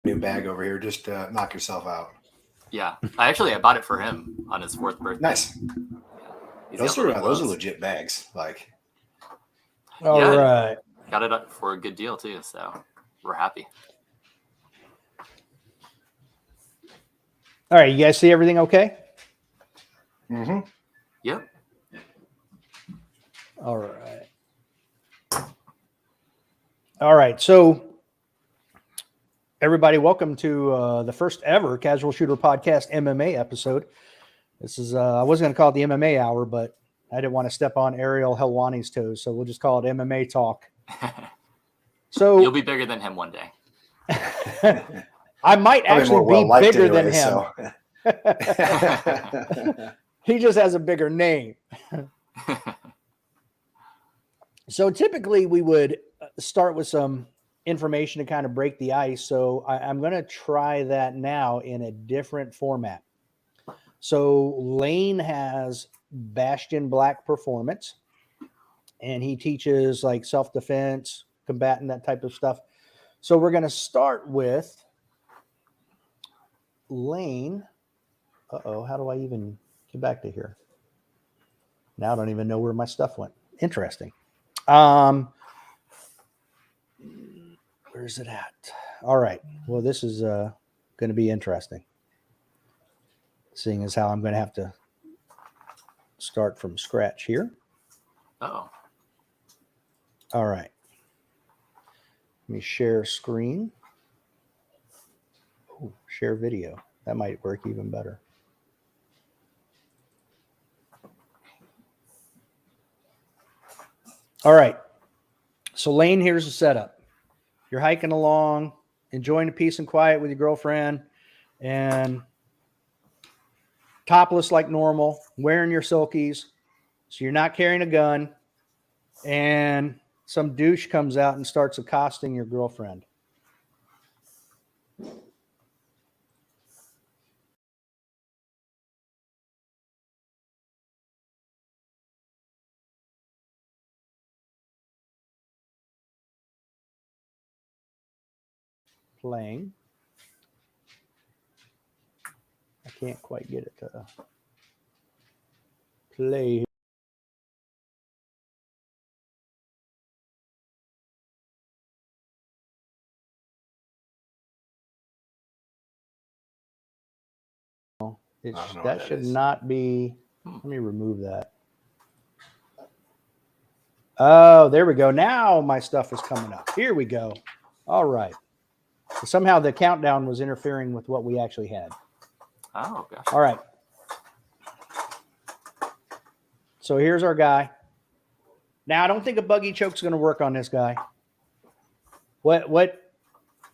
new bag over here. Just knock yourself out. Yeah, I bought it for him on his 4th birthday. Nice. He's Those got are legit bags. Like, all right. Got it up for a good deal too, so we're happy. All right, you guys see everything okay? mm-hmm. Yep. All right. All right, so everybody, welcome to the first ever Casual Shooter Podcast MMA episode. This is, I wasn't going to call it the MMA Hour, but I didn't want to step on Ariel Helwani's toes, so we'll just call it MMA Talk. So you'll be bigger than him one day. I might actually be bigger than him. So. He just has a bigger name. So typically we would start with some information to kind of break the ice. So I'm going to try that now in a different format. So Lane has Bastion Black Performance, and he teaches like self-defense, combatant, that type of stuff. So we're going to start with Lane. Uh-oh, how do I even get back to here? Now I don't even know where my stuff went. Interesting. Where's it at? All right. Well, this is going to be interesting. Seeing as how I'm going to have to start from scratch here. Uh-oh. All right. Let me share screen. Ooh, share video. That might work even better. All right. So Lane, here's the setup. You're hiking along, enjoying the peace and quiet with your girlfriend, and topless like normal, wearing your silkies. So you're not carrying a gun, and some douche comes out and starts accosting your girlfriend. Playing. I can't quite get it to play. That should not be. Let me remove that. Oh, there we go. Now my stuff is coming up. Here we go. All right. Somehow the countdown was interfering with what we actually had. Oh, gosh. All right. So here's our guy. Now, I don't think a buggy choke's going to work on this guy. What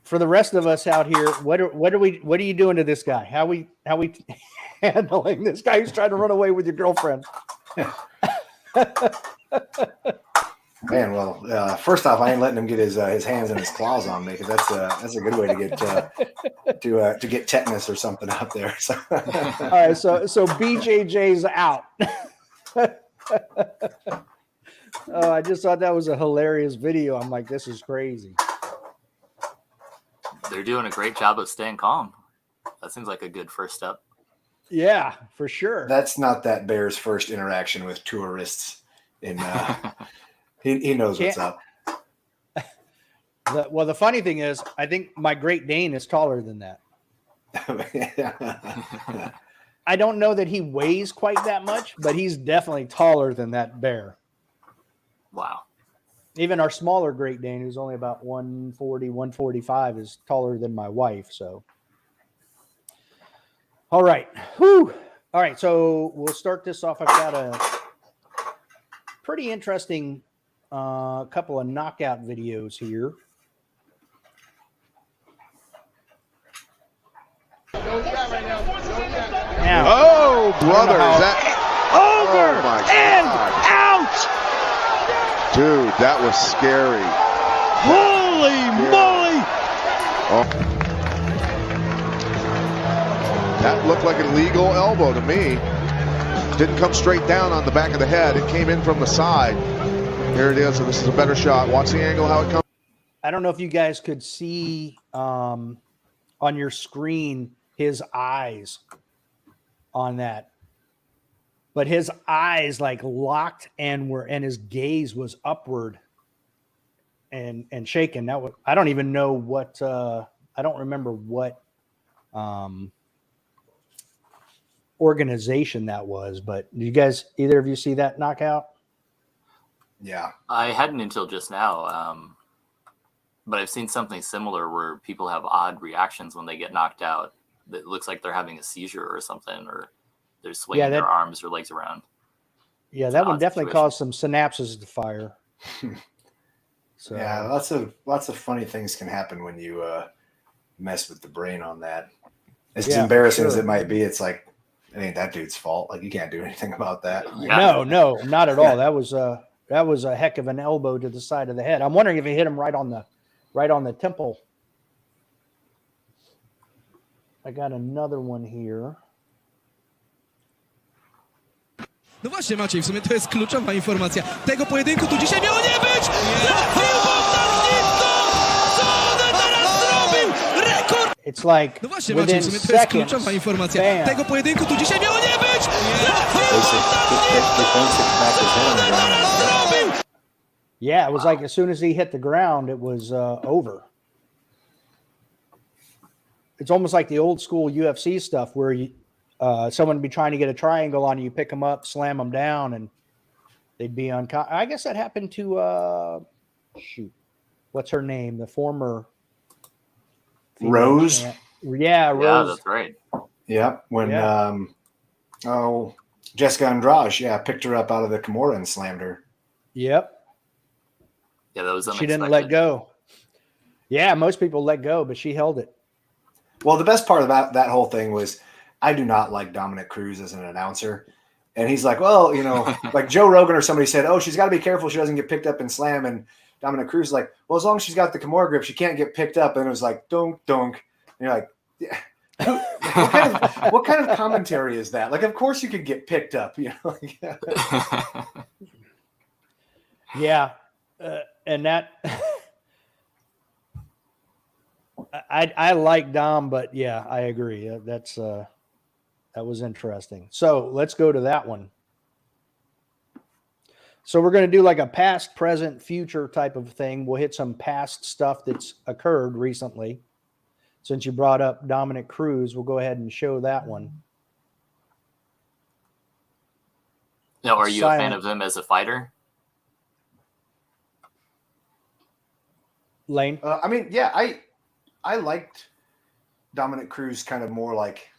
for the rest of us out here, what are you doing to this guy? How we handling this guy who's trying to run away with your girlfriend? Man, well, first off, I ain't letting him get his hands and his claws on me, because that's a good way to get to get tetanus or something out there. So. All right, so BJJ's out. Oh, I just thought that was a hilarious video. I'm like, this is crazy. They're doing a great job of staying calm. That seems like a good first step. Yeah, for sure. That's not that bear's first interaction with tourists. He knows what's up. Well, the funny thing is, I think my Great Dane is taller than that. I don't know that he weighs quite that much, but he's definitely taller than that bear. Wow. Even our smaller Great Dane, who's only about 140, 145, is taller than my wife. So, all right. Whew. All right. So we'll start this off. I've got a pretty interesting couple of knockout videos here. Now, oh, brother, is that over and out? Dude, that was scary. Holy moly! Oh. That looked like an illegal elbow to me. Didn't come straight down on the back of the head. It came in from the side. Here it is. So this is a better shot. Watch the angle, how it comes. I don't know if you guys could see on your screen his eyes on that. But his eyes like locked and his gaze was upward and shaken. That was, I don't even know what, I don't remember what organization that was, but did you guys, either of you see that knockout? Yeah. I hadn't until just now. But I've seen something similar where people have odd reactions when they get knocked out. It looks like they're having a seizure or something, or they're swinging their arms or legs around. Yeah, It's that an one odd definitely situation. caused some synapses to fire. So Yeah, lots of funny things can happen when you mess with the brain on that. As embarrassing as it might be, it's like it ain't that dude's fault. Like you can't do anything about that. Yeah. No, not at all. That was a heck of an elbow to the side of the head. I'm wondering if he hit him right on the temple. I got another one here. No właśnie, Maciej, w sumie to jest kluczowa informacja tego pojedynku. Tu dzisiaj miało nie być! Trafił Bogdanowicko! Co on teraz zrobił? Rekord! It's like No właśnie, Maciej, within w sumie to jest seconds, kluczowa informacja bam. tego pojedynku. Tu dzisiaj miało nie być! Yeah, it was like as soon as he hit the ground, it was over. It's almost like the old school UFC stuff where someone would be trying to get a triangle on you, pick them up, slam them down, and they'd be on. I guess that happened to what's her name? The former Rose. champ. Yeah, Yeah, Rose. that's right. Yeah. When Jessica Andrade, picked her up out of the Kimura and slammed her. Yep. Yeah, that was She unexpected. didn't let go. Yeah, most people let go, but she held it. Well, the best part about that whole thing was I do not like Dominic Cruz as an announcer. And he's like, well, like Joe Rogan or somebody said, oh, she's got to be careful she doesn't get picked up and slam. And Dominic Cruz is like, well, as long as she's got the Kimura grip, she can't get picked up. And it was like, dunk, dunk. And you're like, yeah. what kind of commentary is that? Like, of course you could get picked up. Yeah. And that I like Dom, but yeah, I agree. That was interesting. So let's go to that one. So we're going to do like a past, present, future type of thing. We'll hit some past stuff that's occurred recently. Since you brought up Dominic Cruz, we'll go ahead and show that one. Now, are you a fan of him as a fighter? Lane? I liked Dominic Cruz kind of more like,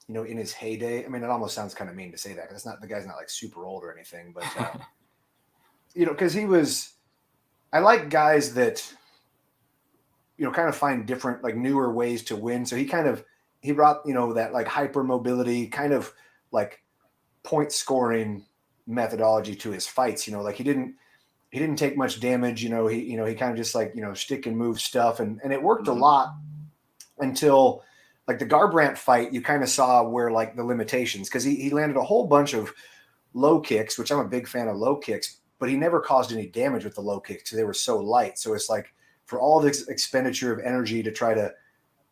in his heyday. I mean, it almost sounds kind of mean to say that because the guy's not like super old or anything, but because I like guys that, kind of find different, like newer ways to win. So he brought, that like hyper mobility kind of like point scoring methodology to his fights, like he didn't take much damage. He kind of just like, stick and move stuff. And it worked a lot until like the Garbrandt fight, you kind of saw where like the limitations, because he landed a whole bunch of low kicks, which I'm a big fan of low kicks, but he never caused any damage with the low kicks because they were so light. So it's like for all this expenditure of energy to try to,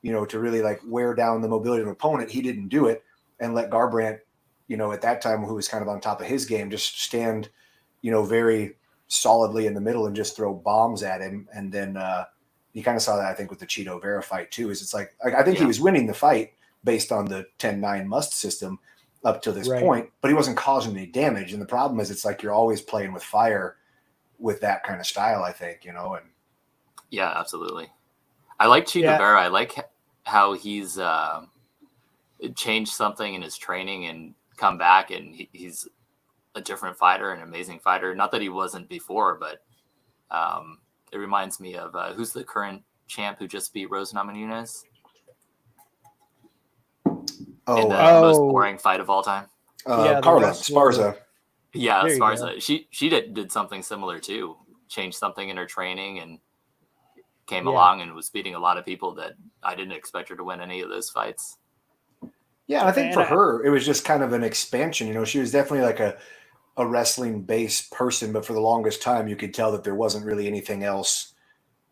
to really like wear down the mobility of an opponent, he didn't do it and let Garbrandt, at that time, who was kind of on top of his game, just stand, very solidly in the middle and just throw bombs at him. And then you kind of saw that, I think, with the Cheeto Vera fight too, is it's like I think he was winning the fight based on the 10-9 must system up to this point, but he wasn't causing any damage. And the problem is it's like you're always playing with fire with that kind of style, I think, and yeah, absolutely. I like Cheeto Vera. I like how he's changed something in his training and come back, and he's a different fighter, an amazing fighter. Not that he wasn't before, but it reminds me of who's the current champ who just beat Rose Namajunas in the most boring fight of all time. Carla Sparza. Yeah, Sparza. She did something similar too. Changed something in her training and came along and was beating a lot of people that I didn't expect her to win any of those fights. Yeah, I think for her, it was just kind of an expansion. She was definitely like a wrestling based person, but for the longest time, you could tell that there wasn't really anything else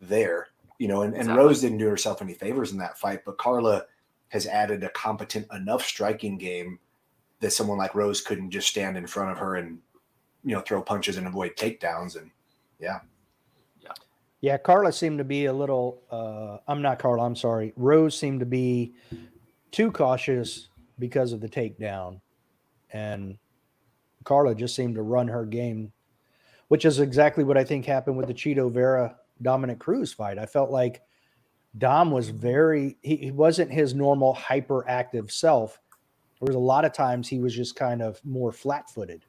there. and Exactly. Rose didn't do herself any favors in that fight, but Carla has added a competent enough striking game that someone like Rose couldn't just stand in front of her and, throw punches and avoid takedowns. And Yeah, Carla seemed to be a little, Rose seemed to be too cautious because of the takedown. And Carla just seemed to run her game, which is exactly what I think happened with the Chito Vera Dominic Cruz fight. I felt like Dom was he wasn't his normal hyperactive self. There was a lot of times he was just kind of more flat-footed.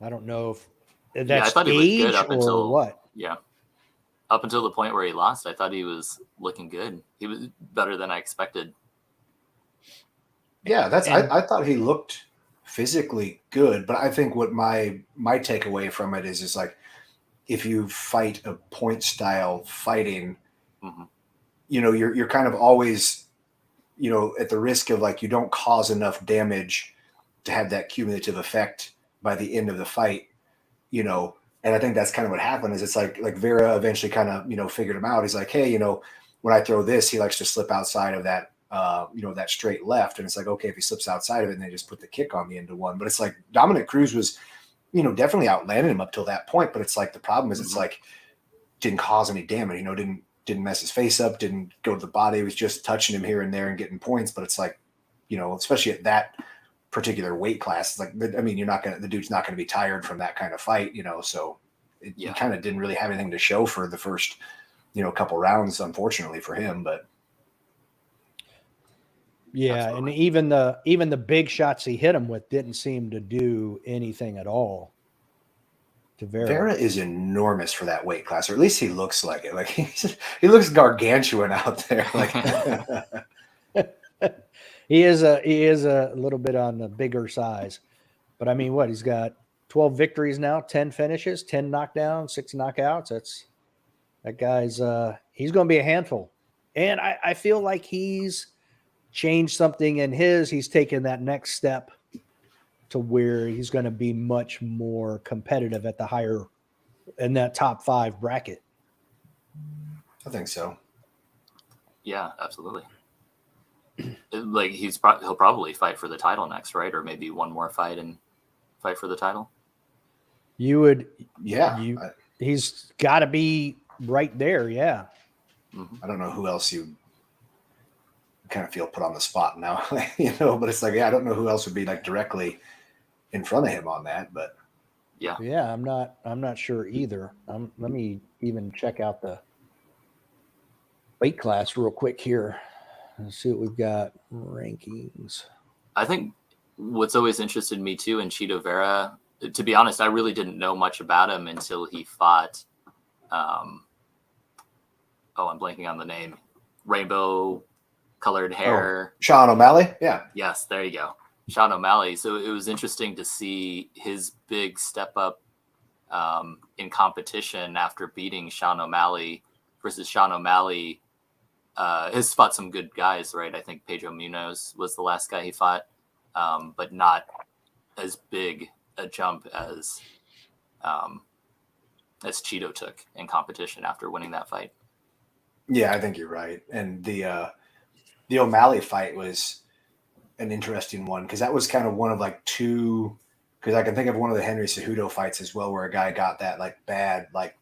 I don't know if that's I thought he looked good age up until or what. Yeah, up until the point where he lost, I thought he was looking good. He was better than I expected. Yeah, I thought he looked physically good, but I think what my takeaway from it is like, if you fight a point style fighting, you're kind of always, at the risk of like, you don't cause enough damage to have that cumulative effect by the end of the fight, and I think that's kind of what happened. Is it's like Vera eventually kind of, figured him out. He's like, hey, when I throw this, he likes to slip outside of that, that straight left. And it's like, okay, if he slips outside of it, and they just put the kick on the end of one. But it's like Dominic Cruz was, definitely outlanded him up till that point. But it's like, the problem is it's like, didn't cause any damage, didn't mess his face up, didn't go to the body. It was just touching him here and there and getting points. But it's like, especially at that particular weight class, it's like, I mean, the dude's not going to be tired from that kind of fight, so he kind of didn't really have anything to show for the first, couple rounds, unfortunately for him. But yeah, absolutely. And even the big shots he hit him with didn't seem to do anything at all to Vera. Vera is enormous for that weight class, or at least he looks like it. Like he looks gargantuan out there. Like he is a little bit on the bigger size, but I mean, he's got 12 victories now, 10 finishes, 10 knockdowns, 6 knockouts. That guy's he's going to be a handful. And I feel like he's changed something in he's taken that next step to where he's going to be much more competitive at the higher, in that top 5 bracket. I think so. Yeah, absolutely. Like he'll probably fight for the title next, right? Or maybe one more fight and fight for the title. You would, he's got to be right there. Yeah. I don't know who else you kind of feel put on the spot now, but it's like, I don't know who else would be like directly in front of him on that, but yeah, I'm not sure either. Let me even check out the weight class real quick here. Let's see what we've got rankings. I think what's always interested me too in Chito Vera, to be honest, I really didn't know much about him until he fought. I'm blanking on the name. Rainbow colored hair. Sean O'Malley. Yeah. Yes, there you go. Sean O'Malley. So it was interesting to see his big step up in competition after beating Sean O'Malley versus Sean O'Malley. Has fought some good guys, right? I think Pedro Munoz was the last guy he fought, but not as big a jump as Chito took in competition after winning that fight. Yeah, I think you're right. And the O'Malley fight was an interesting one because that was kind of one of like 2. Because I can think of one of the Henry Cejudo fights as well, where a guy got that like bad like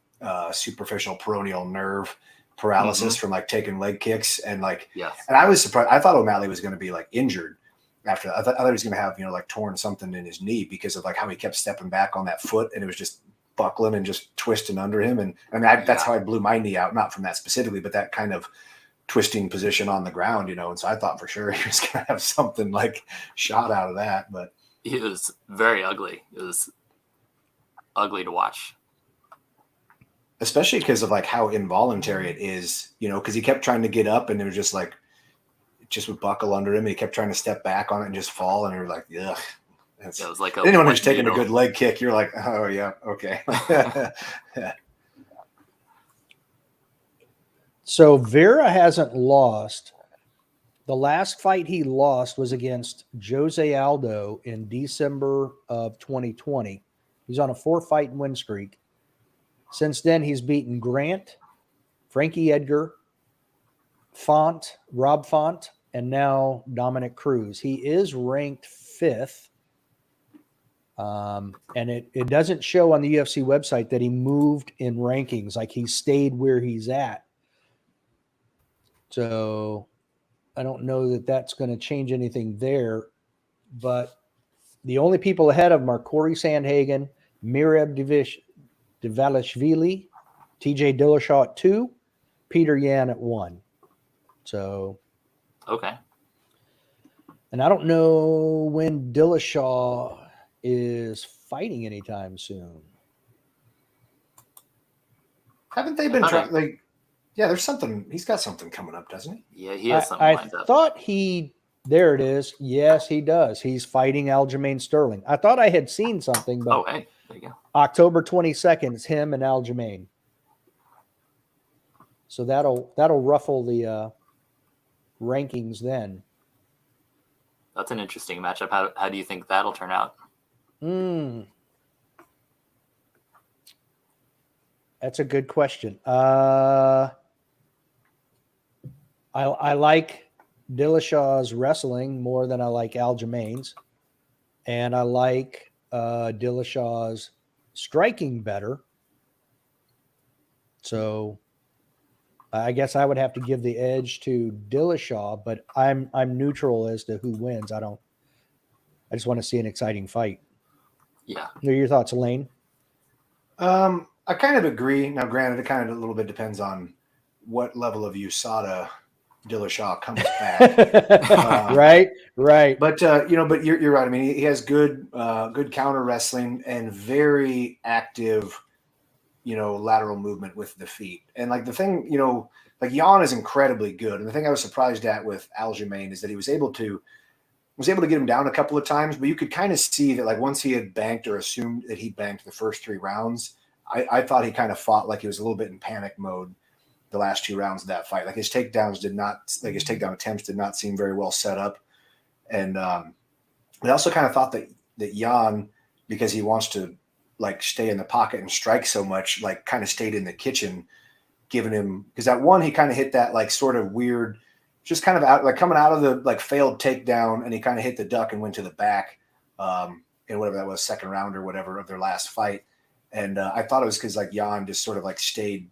superficial peroneal nerve paralysis from like taking leg kicks and like. Yes. And I was surprised. I thought O'Malley was going to be like injured after that. I thought he was going to have like torn something in his knee because of like how he kept stepping back on that foot and it was just buckling and just twisting under him. And I mean that's how I blew my knee out, not from that specifically, but that kind of twisting position on the ground, and so I thought for sure he was going to have something like shot out of that. But it was very ugly. It was ugly to watch. Especially because of like how involuntary it is, because he kept trying to get up and it was just like, it just would buckle under him. And he kept trying to step back on it and just fall. And you're like, ugh. It was like anyone who's taking a good leg kick, you're like, oh yeah, okay. So Vera hasn't lost. The last fight he lost was against Jose Aldo in December of 2020. He's on a 4-fight win streak. Since then, he's beaten Grant, Frankie Edgar, Rob Font, and now Dominic Cruz. He is ranked 5th. And it doesn't show on the UFC website that he moved in rankings, like he stayed where he's at. So I don't know that that's going to change anything there. But the only people ahead of him are Corey Sandhagen, Mirab Dvalishvili, TJ Dillashaw at 2, Peter Yan at 1. So, Okay. and I don't know when Dillashaw is fighting anytime soon. Haven't they been trying? Like, yeah, there's something. He's got something coming up, doesn't he? Yeah, he has something lined up. I thought there it is. Yes, he does. He's fighting Aljamain Sterling. I thought I had seen something, but hey, there you go. October 22nd is him and Aljamain. So that'll ruffle the rankings then. That's an interesting matchup. How do you think that'll turn out? That's a good question. I like Dillashaw's wrestling more than I like Aljamain's, and I like Dillashaw's striking better. So I guess I would have to give the edge to Dillashaw, but I'm neutral as to who wins. I just want to see an exciting fight. Yeah. What are your thoughts, Elaine? I kind of agree. Now, granted, it kind of a little bit depends on what level of USADA Dillashaw comes back. Right. But but you're right. I mean, he has good counter wrestling and very active, lateral movement with the feet. And like the thing, like Jan is incredibly good. And the thing I was surprised at with Aljamain is that he was able to get him down a couple of times, but you could kind of see that like once he had banked or assumed that he banked the first 3 rounds, I thought he kind of fought like he was a little bit in panic mode the last 2 rounds of that fight. Like his takedown attempts did not seem very well set up. And I also kind of thought that Jan, because he wants to like stay in the pocket and strike so much, like kind of stayed in the kitchen, giving him, because that one, he kind of hit that like sort of weird, just kind of out, like coming out of the like failed takedown, and he kind of hit the duck and went to the back in whatever that was, second round or whatever of their last fight. And I thought it was because like Jan just sort of like stayed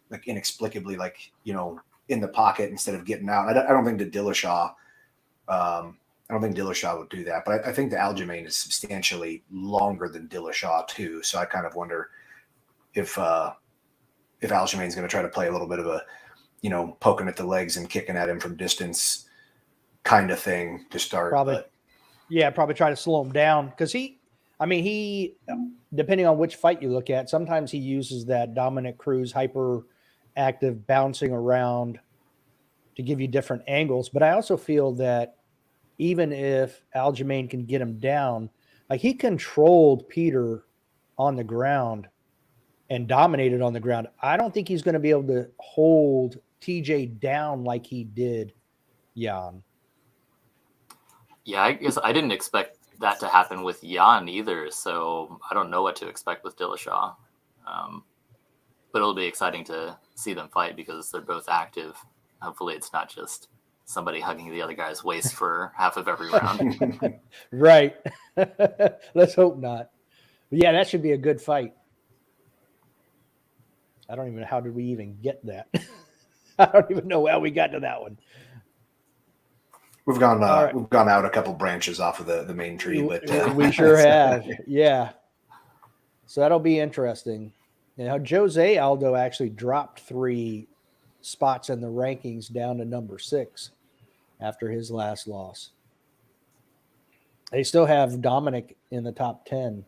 like inexplicably like, in the pocket instead of getting out. I don't think the Dillashaw, would do that, but I think the Aljamain is substantially longer than Dillashaw too. So I kind of wonder if Aljamain's going to try to play a little bit of a, poking at the legs and kicking at him from distance kind of thing to start. Probably try to slow him down, because he, depending on which fight you look at, sometimes he uses that Dominic Cruz hyperactive bouncing around to give you different angles. But I also feel that even if Aljamain can get him down, like he controlled Peter on the ground and dominated on the ground, I don't think he's going to be able to hold TJ down like he did Jan. Yeah, I guess I didn't expect that to happen with Jan either, so I don't know what to expect with Dillashaw. But it'll be exciting to see them fight because they're both active. Hopefully it's not just somebody hugging the other guy's waist for half of every round. Right. Let's hope not. But yeah, that should be a good fight. I don't even know how did we even get that. I don't even know how we got to that one. We've gone out a couple branches off of the main tree, but we sure have. Yeah. So that'll be interesting. Now, Jose Aldo actually dropped 3 spots in the rankings down to number 6 after his last loss. They still have Dominic in the top 10.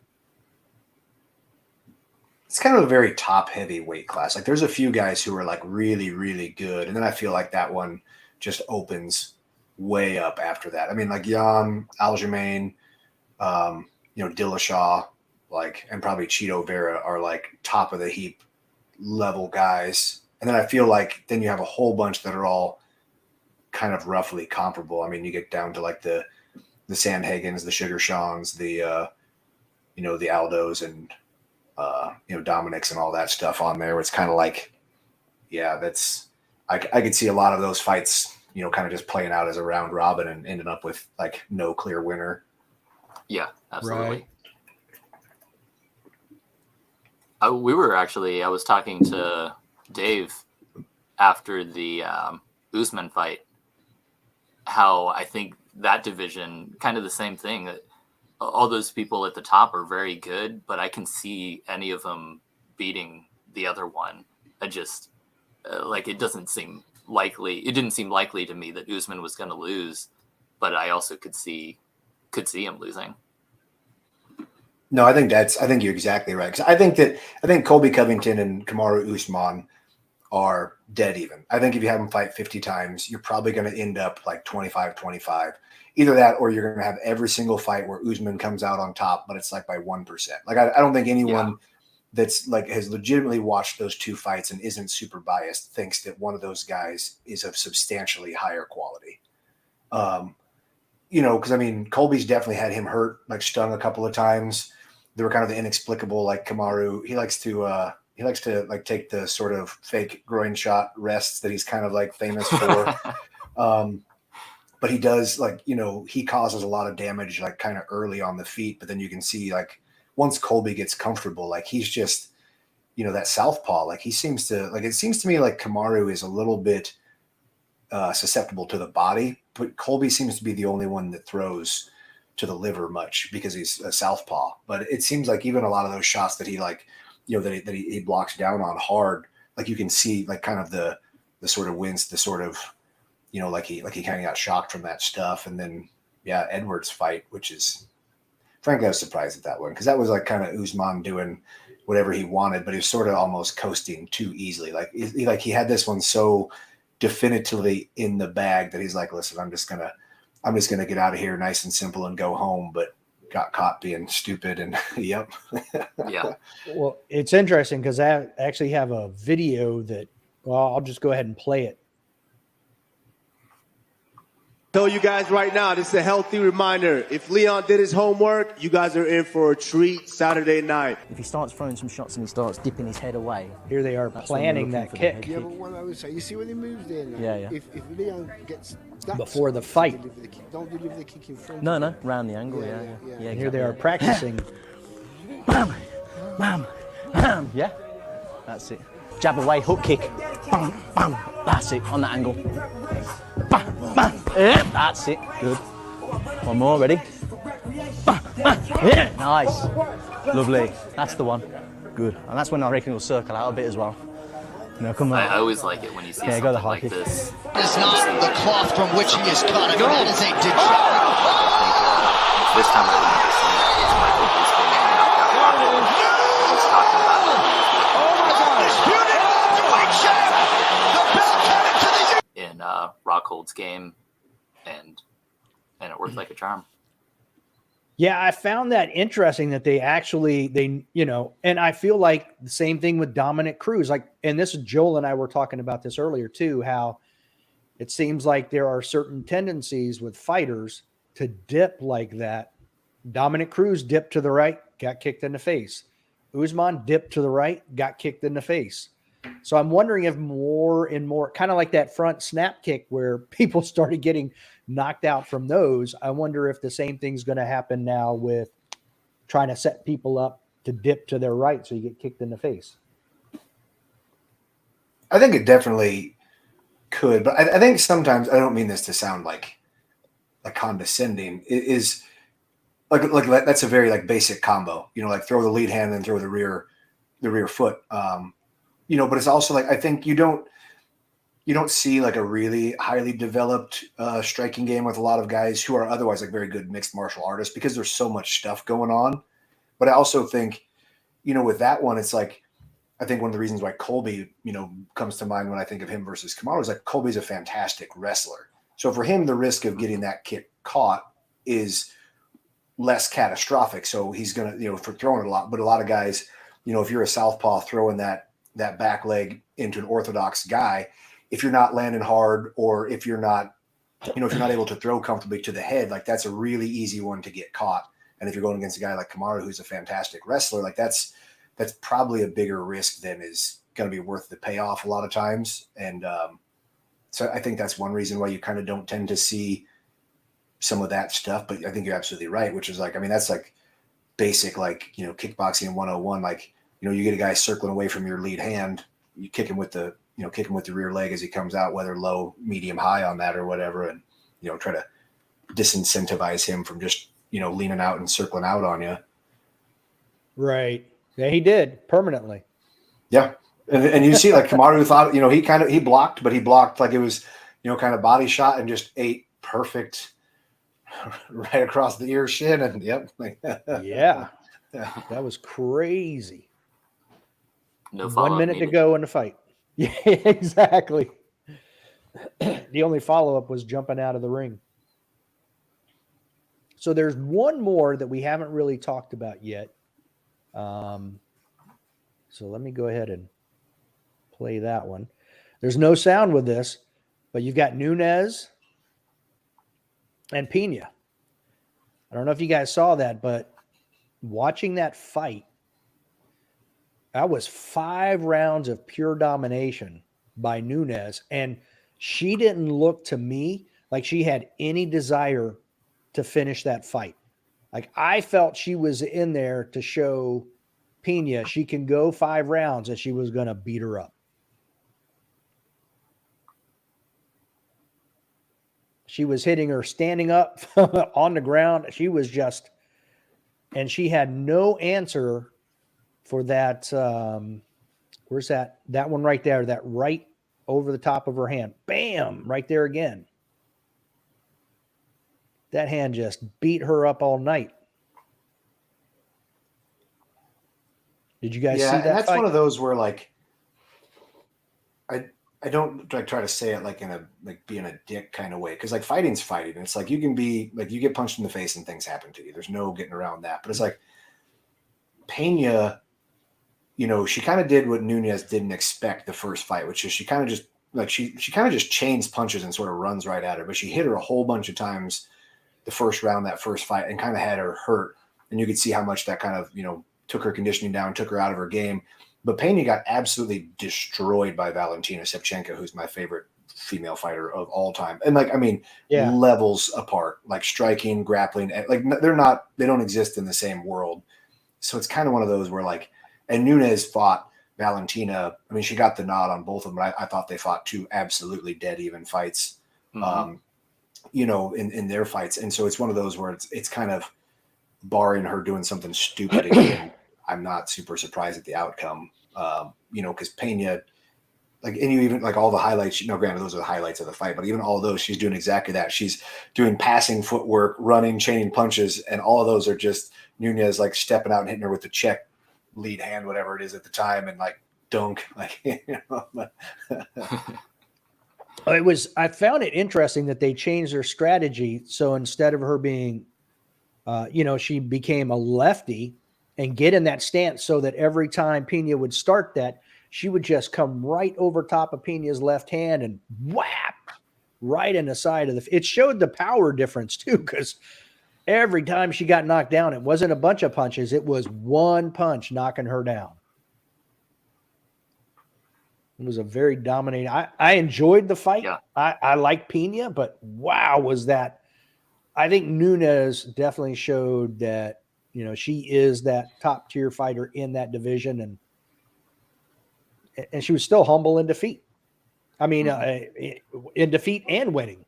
It's kind of a very top heavy weight class. Like there's a few guys who are like really, really good. And then I feel like that one just opens way up after that. I mean, like Jan, Aljamain, Dillashaw, like, and probably Chito Vera are like top of the heap level guys. And then I feel like then you have a whole bunch that are all kind of roughly comparable. I mean, you get down to like the Sandhagens, the Sugar Shans, the Aldos, and Dominic's and all that stuff on there. Where it's kind of like, yeah, I could see a lot of those fights, kind of just playing out as a round robin and ending up with like no clear winner. Yeah, absolutely. Right. I was talking to Dave after the Usman fight, how I think that division, kind of the same thing, that all those people at the top are very good, but I can see any of them beating the other one. I just, it doesn't seem likely. It didn't seem likely to me that Usman was going to lose, but I also could see him losing. No, I think you're exactly right. Because I think Colby Covington and Kamaru Usman are dead even. I think if you have them fight 50 times, you're probably going to end up like 25-25. Either that, or you're going to have every single fight where Usman comes out on top, but it's like by 1%. Like I don't think anyone that's like has legitimately watched those two fights and isn't super biased thinks that one of those guys is of substantially higher quality. Because I mean, Colby's definitely had him hurt, like stung a couple of times. They were kind of the inexplicable, like Kamaru. He likes to like take the sort of fake groin shot rests that he's kind of like famous for. But he does he causes a lot of damage like kind of early on the feet. But then you can see like once Colby gets comfortable, like he's just, that southpaw, like he seems to like, it seems to me like Kamaru is a little bit susceptible to the body, but Colby seems to be the only one that throws to the liver much because he's a southpaw. But it seems like even a lot of those shots that he like, that he blocks down on hard, like you can see like kind of the sort of wins, the sort of, like he kind of got shocked from that stuff. And then, Edwards fight, which is frankly, I was surprised at that one because that was like kind of Usman doing whatever he wanted, but he was sort of almost coasting too easily. Like he had this one so definitively in the bag that he's like, listen, I'm just gonna get out of here nice and simple and go home, but got caught being stupid and yep. Yeah. Well, it's interesting because I actually have a video that, I'll just go ahead and play it. Tell you guys right now, this is a healthy reminder. If Leon did his homework, you guys are in for a treat Saturday night. If he starts throwing some shots and he starts dipping his head away, here they are planning that kick. Yeah, but what I would say, you see when he moves there now? Yeah. If Leon gets that before the fight, don't deliver the kick in front. No, round the angle. Yeah. And here they are practicing. Bam, bam, bam. Yeah, that's it. Jab away, hook kick. Bam, bam. That's it, on that angle. Bam, bam. Yeah, that's it. Good. One more, ready? Bam, bam. Yeah, nice. Lovely. That's the one. Good. And that's when I reckon it'll circle out a bit as well. Come on. I always like it when you see something go the high like kick. this. It's not the cloth from which he is cut. I mean, that is a This time I remember seeing that was Michael Usman knocked out Rockhold. He was talking about in Rockhold's game, and it worked like a charm. Yeah, I found that interesting that they and I feel like the same thing with Dominic Cruz. Like, and this is Joel and I were talking about this earlier too, how it seems like there are certain tendencies with fighters to dip like that. Dominic Cruz dipped to the right, got kicked in the face. Usman dipped to the right, got kicked in the face. So I'm wondering if more and more, kind of like that front snap kick where people started getting knocked out from those, I wonder if the same thing's going to happen now with trying to set people up to dip to their right so you get kicked in the face. I think it definitely could, but I think sometimes, I don't mean this to sound like condescending, it is like that's a very like basic combo, like throw the lead hand and throw the rear foot. But it's also like, I think you don't see like a really highly developed striking game with a lot of guys who are otherwise like very good mixed martial artists because there's so much stuff going on. But I also think, with that one, it's like, I think one of the reasons why Colby, comes to mind when I think of him versus Kamaru is like Colby's a fantastic wrestler. So for him, the risk of getting that kick caught is less catastrophic. So he's going to, for throwing it a lot, but a lot of guys, if you're a southpaw throwing that back leg into an orthodox guy, if you're not landing hard or if you're not able to throw comfortably to the head, like that's a really easy one to get caught. And if you're going against a guy like Kamaru, who's a fantastic wrestler, like that's that's probably a bigger risk than is going to be worth the payoff a lot of times. And so I think that's one reason why you kind of don't tend to see some of that stuff. But I think you're absolutely right, which is like, I mean, that's like basic, like, you know, kickboxing 101. Like, you know, you get a guy circling away from your lead hand, you kick him with the rear leg as he comes out, whether low, medium, high on that or whatever. And, you know, try to disincentivize him from just, you know, leaning out and circling out on you. Right. Yeah, he did permanently. Yeah. And you see, like, Kamaru thought, you know, he blocked, but he blocked like it was, you know, kind of body shot and just ate perfect right across the ear shin. And yep. Yeah. That was crazy. No 1 minute to go in the fight. Yeah, exactly. The only follow-up was jumping out of the ring. So there's one more that we haven't really talked about yet. So let me go ahead and play that one. There's no sound with this, but you've got Nunes and Pena. I don't know if you guys saw that, but watching that fight, that was 5 rounds of pure domination by Nunes, and she didn't look to me like she had any desire to finish that fight. Like, I felt she was in there to show Pena she can go 5 rounds and she was going to beat her up. She was hitting her standing up on the ground. She was just, and she had no answer for that. Where's that? That one right there, that right over the top of her hand. Bam, right there again. That hand just beat her up all night. Did you guys see that? And that's fight? one of those where, like, I don't like try to say it like in a like being a dick kind of way, because like fighting's fighting. And it's like you can be like, you get punched in the face and things happen to you. There's no getting around that. But it's like Pena, you know, she kind of did what Nunes didn't expect the first fight, which is she kind of just like she kind of just chains punches and sort of runs right at her. But she hit her a whole bunch of times the first round, that first fight, and kind of had her hurt. And you could see how much that kind of, you know, took her conditioning down, took her out of her game. But Pena got absolutely destroyed by Valentina Shevchenko, who's my favorite female fighter of all time. And like, I mean, levels apart, like striking, grappling, like they don't exist in the same world. So it's kind of one of those where like, and Nunes fought Valentina. I mean, she got the nod on both of them, but I thought they fought 2 absolutely dead even fights, you know, in their fights. And so it's one of those where it's kind of barring her doing something stupid again. I'm not super surprised at the outcome, you know, because Pena, like, and you even like all the highlights, you know, granted, those are the highlights of the fight, but even all of those, she's doing exactly that. She's doing passing footwork, running, chaining punches, and all of those are just Nunes like stepping out and hitting her with the check lead hand, whatever it is at the time, and like dunk, like, you know. I found it interesting that they changed their strategy. So instead of her being, you know, she became a lefty and get in that stance so that every time Pena would start that, she would just come right over top of Pena's left hand and whap right in the side of it showed the power difference too, because every time she got knocked down, it wasn't a bunch of punches. It was one punch knocking her down. It was a very dominating. I enjoyed the fight. Yeah. I like Pena, but wow, was that. I think Nunes definitely showed that, you know, she is that top tier fighter in that division, and she was still humble in defeat. I mean, in defeat and winning.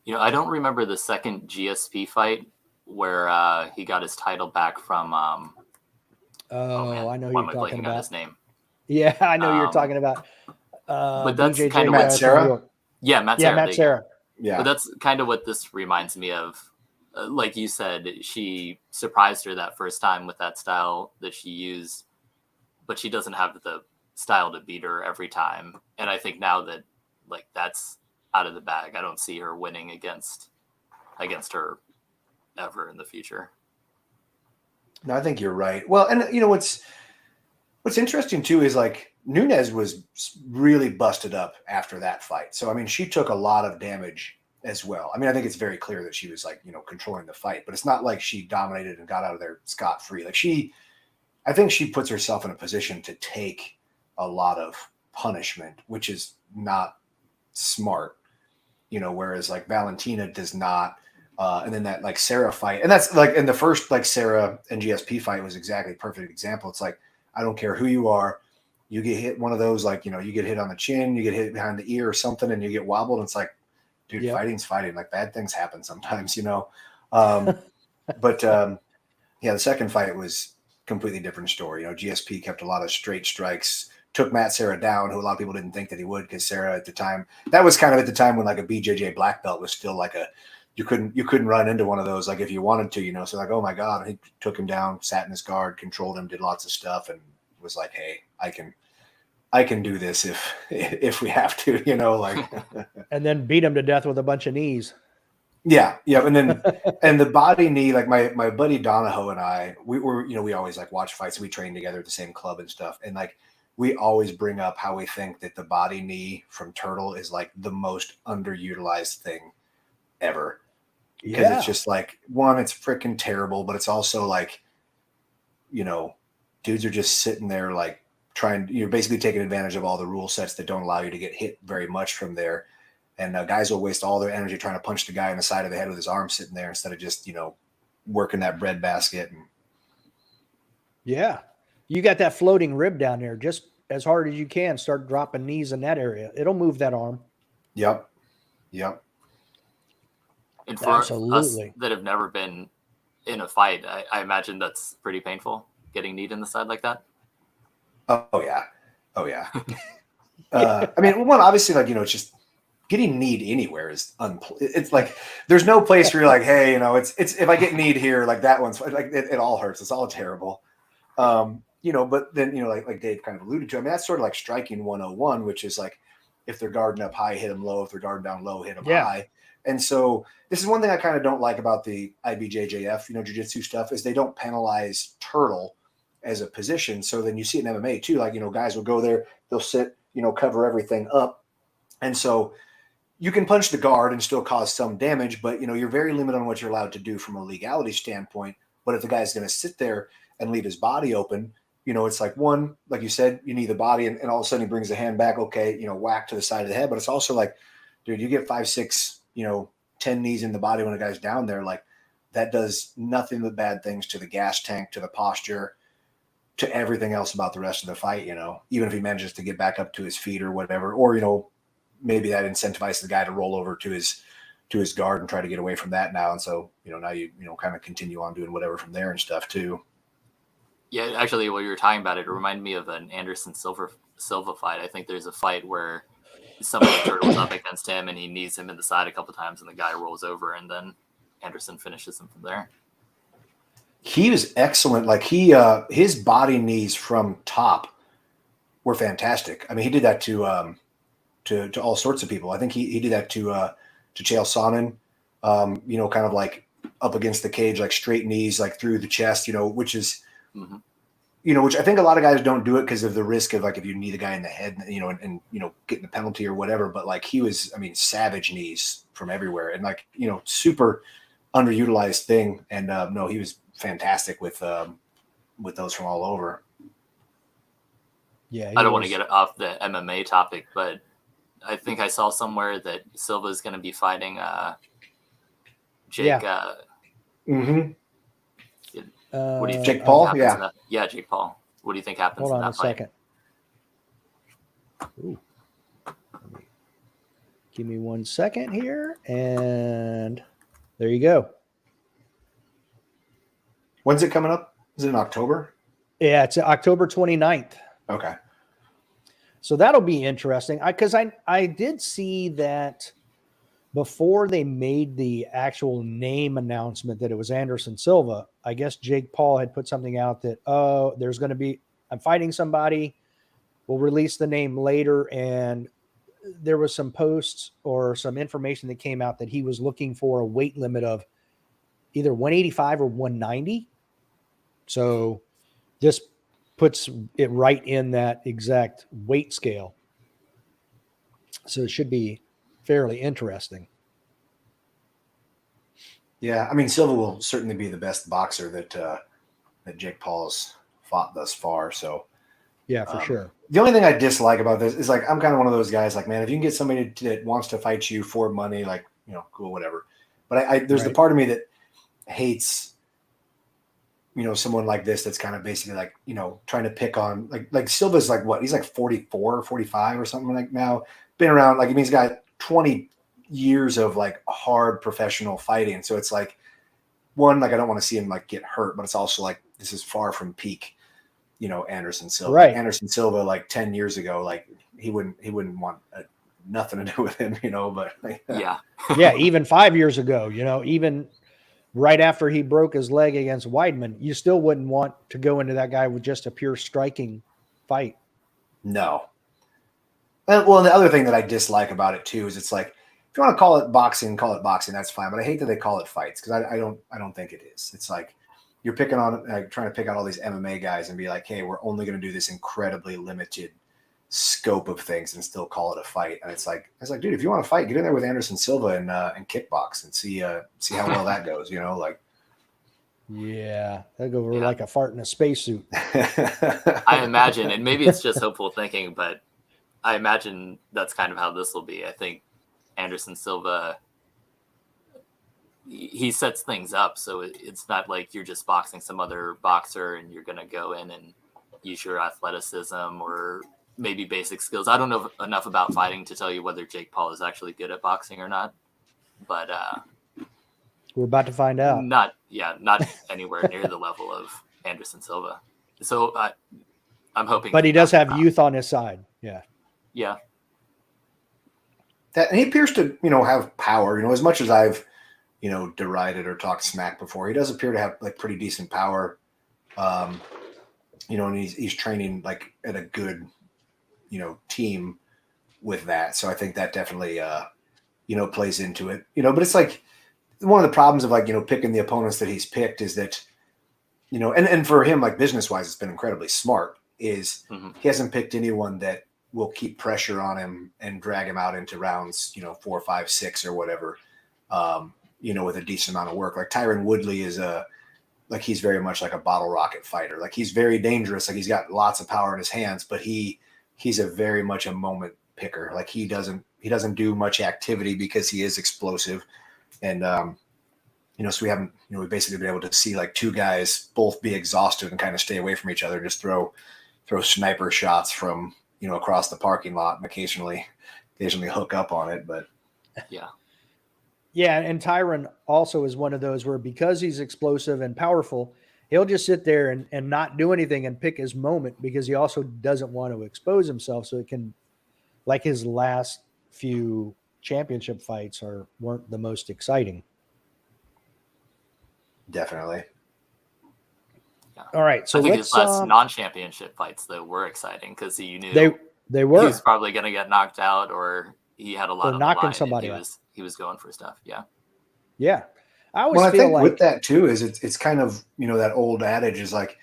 You know, I don't remember the second GSP fight where he got his title back from. I know why you're am I talking blanking about. on his name? Yeah, I know you're talking about. But that's BJJ kind of Matt Serra? Yeah, Matt Serra. Matt Serra. Yeah. But that's kind of what this reminds me of. Like you said, she surprised her that first time with that style that she used, but she doesn't have the style to beat her every time. And I think now that like that's out of the bag, I don't see her winning against her ever in the future. No, I think you're right. Well, and you know what's interesting too is like Nunes was really busted up after that fight. So I mean, she took a lot of damage as well. I mean, I think it's very clear that she was like, controlling the fight, but it's not like she dominated and got out of there scot-free. Like I think she puts herself in a position to take a lot of punishment, which is not smart, whereas like Valentina does not. And then that like Sarah fight, and that's like in the first like Sarah and GSP fight was exactly a perfect example. It's like, I don't care who you are, you get hit one of those, like, you get hit on the chin, you get hit behind the ear or something, and you get wobbled. And it's like, dude, Yep. fighting's fighting. Like bad things happen sometimes, But the second fight was completely different story. GSP kept a lot of straight strikes, took Matt Serra down, who a lot of people didn't think that he would, because Serra at the time, that was kind of at the time when like a BJJ black belt was still like you couldn't run into one of those like if you wanted to, so like, oh my God, he took him down, sat in his guard, controlled him, did lots of stuff, and was like, hey, I can do this if we have to, like. And then beat him to death with a bunch of knees. Yeah. And then, and the body knee, like my buddy Donahoe and I, we were, we always like watch fights. We train together at the same club and stuff. And like, we always bring up how we think that the body knee from Turtle is like the most underutilized thing ever. Because it's just like, one, it's freaking terrible, but it's also like, dudes are just sitting there like you're basically taking advantage of all the rule sets that don't allow you to get hit very much from there. And guys will waste all their energy trying to punch the guy in the side of the head with his arm sitting there instead of just, working that bread basket. And yeah, you got that floating rib down there. Just as hard as you can, start dropping knees in that area. It'll move that arm. Yep. And for us that have never been in a fight, I imagine that's pretty painful, getting kneed in the side like that. Oh yeah. I mean, one, obviously, like, it's just getting kneed anywhere is it's like there's no place where you're like, hey, it's if I get kneed here, like that one's like it all hurts. It's all terrible. But then like Dave kind of alluded to, I mean, that's sort of like striking 101, which is like if they're guarding up high, hit them low. If they're guarding down low, hit them high. And so this is one thing I kind of don't like about the IBJJF, jiu-jitsu stuff, is they don't penalize Turtle as a position. So then you see it in MMA too, like, guys will go there, they'll sit, cover everything up. And so you can punch the guard and still cause some damage, but, you're very limited on what you're allowed to do from a legality standpoint. But if the guy's going to sit there and leave his body open, it's like, one, like you said, you need the body, and all of a sudden he brings the hand back. Okay. Whack to the side of the head. But it's also like, dude, you get 5, 6, 10 knees in the body when a guy's down there, like that does nothing but bad things to the gas tank, to the posture, to everything else about the rest of the fight, even if he manages to get back up to his feet or whatever, or, maybe that incentivizes the guy to roll over to his guard and try to get away from that now. And so, now you kind of continue on doing whatever from there and stuff too. Yeah, actually, while you were talking about it, it reminded me of an Anderson Silva fight. I think there's a fight where somebody turtles up against him and he knees him in the side a couple times and the guy rolls over and then Anderson finishes him from there. He was excellent. Like his body knees from top were fantastic. I mean, he did that to all sorts of people. I think he did that to Chael Sonnen, kind of like up against the cage, like straight knees, like through the chest, which is, which I think a lot of guys don't do it because of the risk of like, if you knee the guy in the head, and getting the penalty or whatever, but like he was, I mean, savage knees from everywhere and like, super underutilized thing. And no, he was fantastic with those from all over. Yeah. I don't want to get off the MMA topic, but I think I saw somewhere that Silva is going to be fighting Jake. What do you think? Jake Paul? Yeah, Jake Paul. What do you think happens in that fight? Second. Ooh. Give me 1 second here, and there you go. When's it coming up? Is it in October? Yeah, it's October 29th. Okay. So that'll be interesting. Because I did see that before they made the actual name announcement that it was Anderson Silva, I guess Jake Paul had put something out that, there's going to be, I'm fighting somebody. We'll release the name later. And there was some posts or some information that came out that he was looking for a weight limit of either 185 or 190. So this puts it right in that exact weight scale. So it should be fairly interesting. Yeah, I mean, Silva will certainly be the best boxer that Jake Paul's fought thus far. So Yeah, for sure. The only thing I dislike about this is like I'm kind of one of those guys. Like, man, if you can get somebody that wants to fight you for money, like cool, whatever. But there's the part of me that hates someone like this that's kind of basically like trying to pick on like Silva's like what he's like 44 or 45 or something like now been around like he's got 20 years of like hard professional fighting. So it's like one, like I don't want to see him like get hurt, but it's also like this is far from peak, Anderson Silva. Right. Anderson Silva like 10 years ago, like he wouldn't want nothing to do with him, but like, yeah, even 5 years ago, even right after he broke his leg against Weidman, you still wouldn't want to go into that guy with just a pure striking fight. No. Well, and the other thing that I dislike about it too is it's like if you want to call it boxing, that's fine. But I hate that they call it fights because I don't think it is. It's like you're picking on trying to pick out all these MMA guys and be like, hey, we're only going to do this incredibly limited scope of things and still call it a fight. And it's like, dude, if you want to fight, get in there with Anderson Silva and kickbox and see how well that goes. Like. Yeah, that'd go over like a fart in a spacesuit. I imagine, and maybe it's just hopeful thinking, but I imagine that's kind of how this will be. I think Anderson Silva, he sets things up, so it's not like you're just boxing some other boxer and you're going to go in and use your athleticism or maybe basic skills. I don't know enough about fighting to tell you whether Jake Paul is actually good at boxing or not, but we're about to find out. Not anywhere near the level of Anderson Silva. So I'm hoping. But he does have youth on his side. Yeah. Yeah. And he appears to, have power, as much as I've, derided or talked smack before, he does appear to have like pretty decent power. And he's training like at a good, team with that. So I think that definitely, plays into it, but it's like one of the problems of like, picking the opponents that he's picked is that, and for him, like business wise, it's been incredibly smart is he hasn't picked anyone that will keep pressure on him and drag him out into rounds, 4, 5, 6 or whatever, with a decent amount of work. Like Tyron Woodley is he's very much like a bottle rocket fighter. Like he's very dangerous. Like he's got lots of power in his hands, but he's a very much a moment picker. Like he doesn't do much activity because he is explosive. And, so we haven't, we've basically been able to see like two guys both be exhausted and kind of stay away from each other, just throw sniper shots from, across the parking lot and occasionally hook up on it. But yeah. Yeah. And Tyron also is one of those where because he's explosive and powerful, he'll just sit there and not do anything and pick his moment because he also doesn't want to expose himself. So it can, like his last few championship fights weren't the most exciting. Definitely. Yeah. All right. So I think his last non-championship fights though were exciting because you knew they were. He was probably going to get knocked out or he had a lot of knocking somebody out. He was going for stuff. Yeah. Yeah. I always feel like with that too is it's kind of, that old adage is like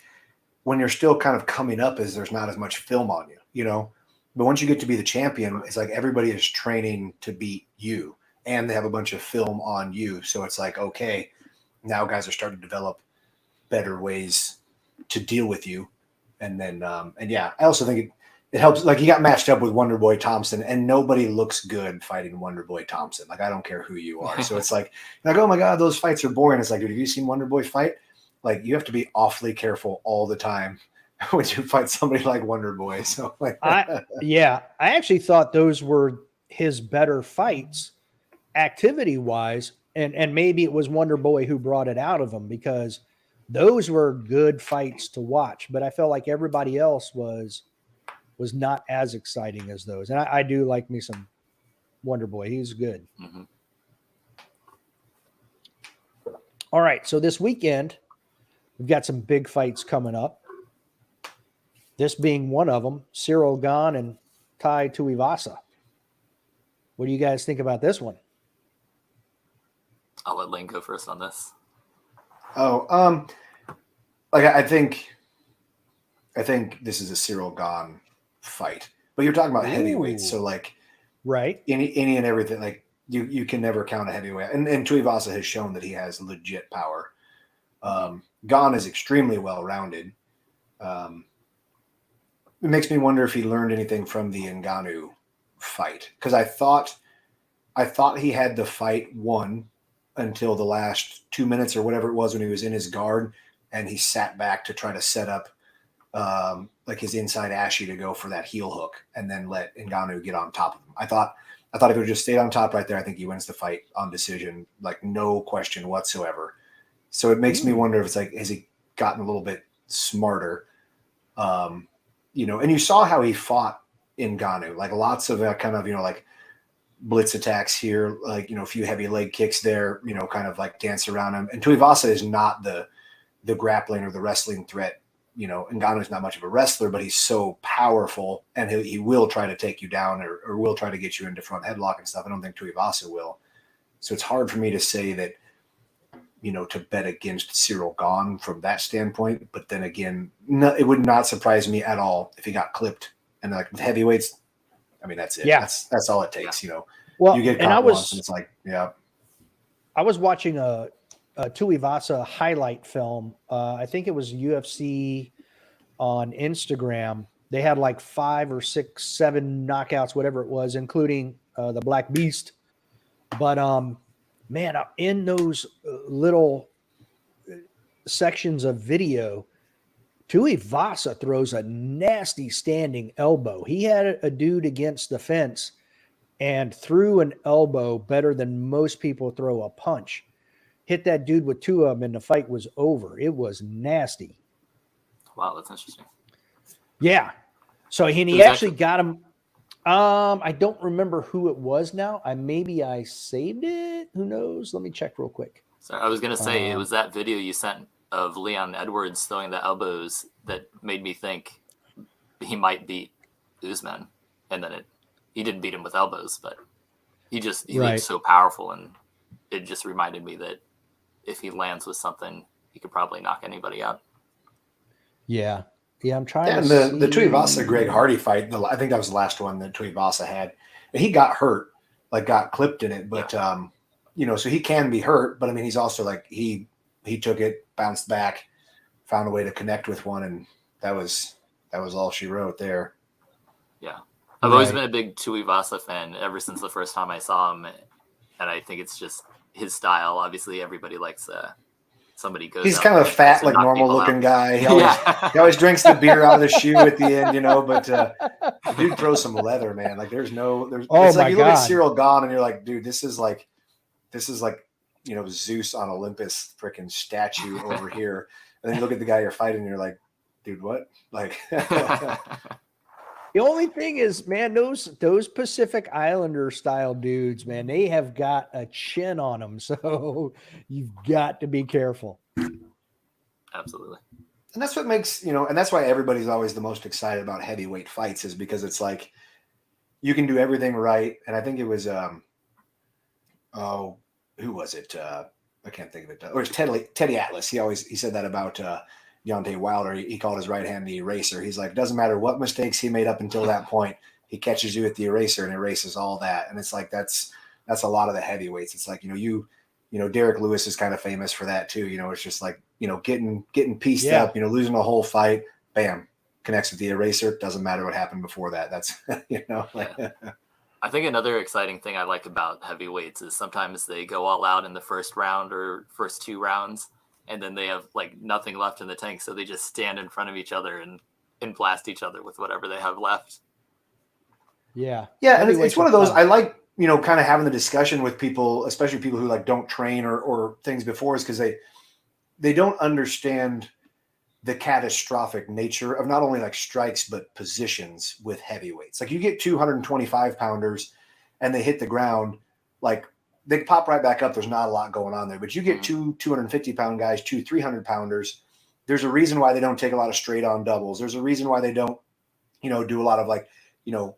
when you're still kind of coming up is there's not as much film on you, but once you get to be the champion, it's like everybody is training to beat you and they have a bunch of film on you. So it's like, okay, now guys are starting to develop better ways to deal with you. And then, I also think it helps. Like he got matched up with Wonderboy Thompson and nobody looks good fighting Wonderboy Thompson. Like, I don't care who you are. So it's like, oh my God, those fights are boring. It's like, dude, have you seen Wonderboy fight? Like you have to be awfully careful all the time when you fight somebody like Wonderboy. So like, I actually thought those were his better fights activity wise. And maybe it was Wonderboy who brought it out of him because those were good fights to watch, but I felt like everybody else was not as exciting as those. And I do like me some Wonderboy. He's good. Mm-hmm. All right. So this weekend, we've got some big fights coming up. This being one of them, Cyril Gane and Tai Tuivasa. What do you guys think about this one? I'll let Lane go first on this. I think this is a Cyril Gane fight, but you're talking about heavyweights. So like, right. Any and everything, like you can never count a heavyweight. And Tuivasa has shown that he has legit power. Gane is extremely well-rounded. It makes me wonder if he learned anything from the Ngannou fight, because I thought he had the fight won until the last 2 minutes or whatever it was when he was in his guard, and he sat back to try to set up like his inside ashy to go for that heel hook and then let Ngannou get on top of him. I thought if it would just stayed on top right there, I think he wins the fight on decision, like no question whatsoever. So it makes me wonder if it's like, has he gotten a little bit smarter? And you saw how he fought Ngannou, like lots of kind of, like blitz attacks here, like, a few heavy leg kicks there, kind of like dance around him. And Tuivasa is not the grappling or the wrestling threat. Ngannou is not much of a wrestler, but he's so powerful, and he will try to take you down or will try to get you into front headlock and stuff. I don't think Tuivasa will. So it's hard for me to say that, to bet against Cyril Gane from that standpoint. But then again, it would not surprise me at all if he got clipped. And like with heavyweights, I mean, that's it. Yeah. That's all it takes, Well, you get caught once and it's like, yeah. I was watching a Tuivasa highlight film. I think it was UFC on Instagram. They had like 5 or 6, 7 knockouts, whatever it was, including the Black Beast. But man, in those little sections of video, Tuivasa throws a nasty standing elbow. He had a dude against the fence and threw an elbow better than most people throw a punch. Hit that dude with 2 of them, and the fight was over. It was nasty. Wow, that's interesting. Yeah. So he actually got him. I don't remember who it was now. Maybe I saved it. Who knows? Let me check real quick. So I was going to say, it was that video you sent of Leon Edwards throwing the elbows that made me think he might beat Usman. And then he didn't beat him with elbows, but he looked so powerful, and it just reminded me that if he lands with something, he could probably knock anybody out. Yeah. Yeah, I'm trying to see. The Tuivasa Greg Hardy fight, I think that was the last one that Tuivasa had. And he got hurt, like got clipped in it, but so he can be hurt, but I mean, he's also like he took it, bounced back, found a way to connect with one, and that was all she wrote there. Yeah. I've always been a big Tuivasa fan ever since the first time I saw him, and I think it's just his style. Obviously, everybody likes somebody goes. He's kind of a fat, like normal-looking guy. He always drinks the beer out of the shoe at the end, But the dude throws some leather, man. Like it's like you look at Cyril Gane and you're like, dude, this is like Zeus on Olympus, freaking statue over here. And then you look at the guy you're fighting, and you're like, dude, what? Like. The only thing is, man, those Pacific Islander style dudes, man, they have got a chin on them. So you've got to be careful. Absolutely. And that's what makes, and that's why everybody's always the most excited about heavyweight fights, is because it's like you can do everything right. And I think it was, who was it? I can't think of it. Or it's Teddy Atlas. He said that about Deontay Wilder. He called his right hand the eraser. He's like, doesn't matter what mistakes he made up until that point, he catches you with the eraser and erases all that. And it's like that's a lot of the heavyweights. It's like Derek Lewis is kind of famous for that too. It's just like getting pieced up. Losing a whole fight, bam, connects with the eraser. Doesn't matter what happened before that. That's I think another exciting thing I like about heavyweights is sometimes they go all out in the first round or first 2 rounds, and then they have like nothing left in the tank. So they just stand in front of each other and blast each other with whatever they have left. Yeah. Yeah. And it's one of those, I like, kind of having the discussion with people, especially people who like don't train or things before, is because they don't understand the catastrophic nature of not only like strikes, but positions with heavyweights. Like you get 225 pounders and they hit the ground, like they pop right back up. There's not a lot going on there, but you get 250 pound guys, 300 pounders. There's a reason why they don't take a lot of straight on doubles. There's a reason why they don't, do a lot of like,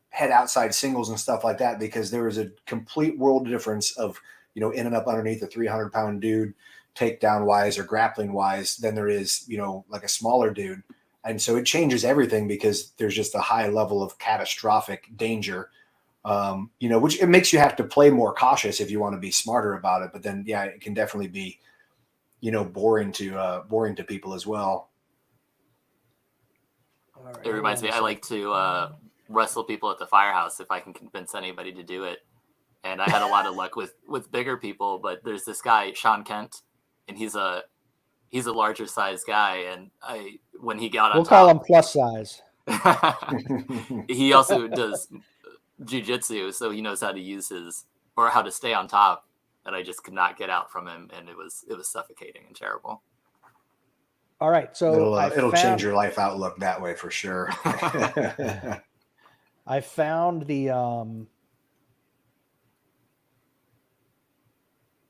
head outside singles and stuff like that, because there is a complete world difference of, in and up underneath a 300 pound dude, takedown wise or grappling wise, than there is, like a smaller dude. And so it changes everything because there's just a high level of catastrophic danger Which it makes you have to play more cautious if you want to be smarter about it. But then, yeah, it can definitely be, boring to people as well. Right, it reminds me, I like to wrestle people at the firehouse if I can convince anybody to do it. And I had a lot of luck with bigger people, but there's this guy, Sean Kent, and he's a larger size guy. And when he got on we'll call him plus size. He also does jiu-jitsu, so he knows how to use how to stay on top. And I just could not get out from him, and it was suffocating and terrible. All right, so it'll change your life outlook that way for sure. I found the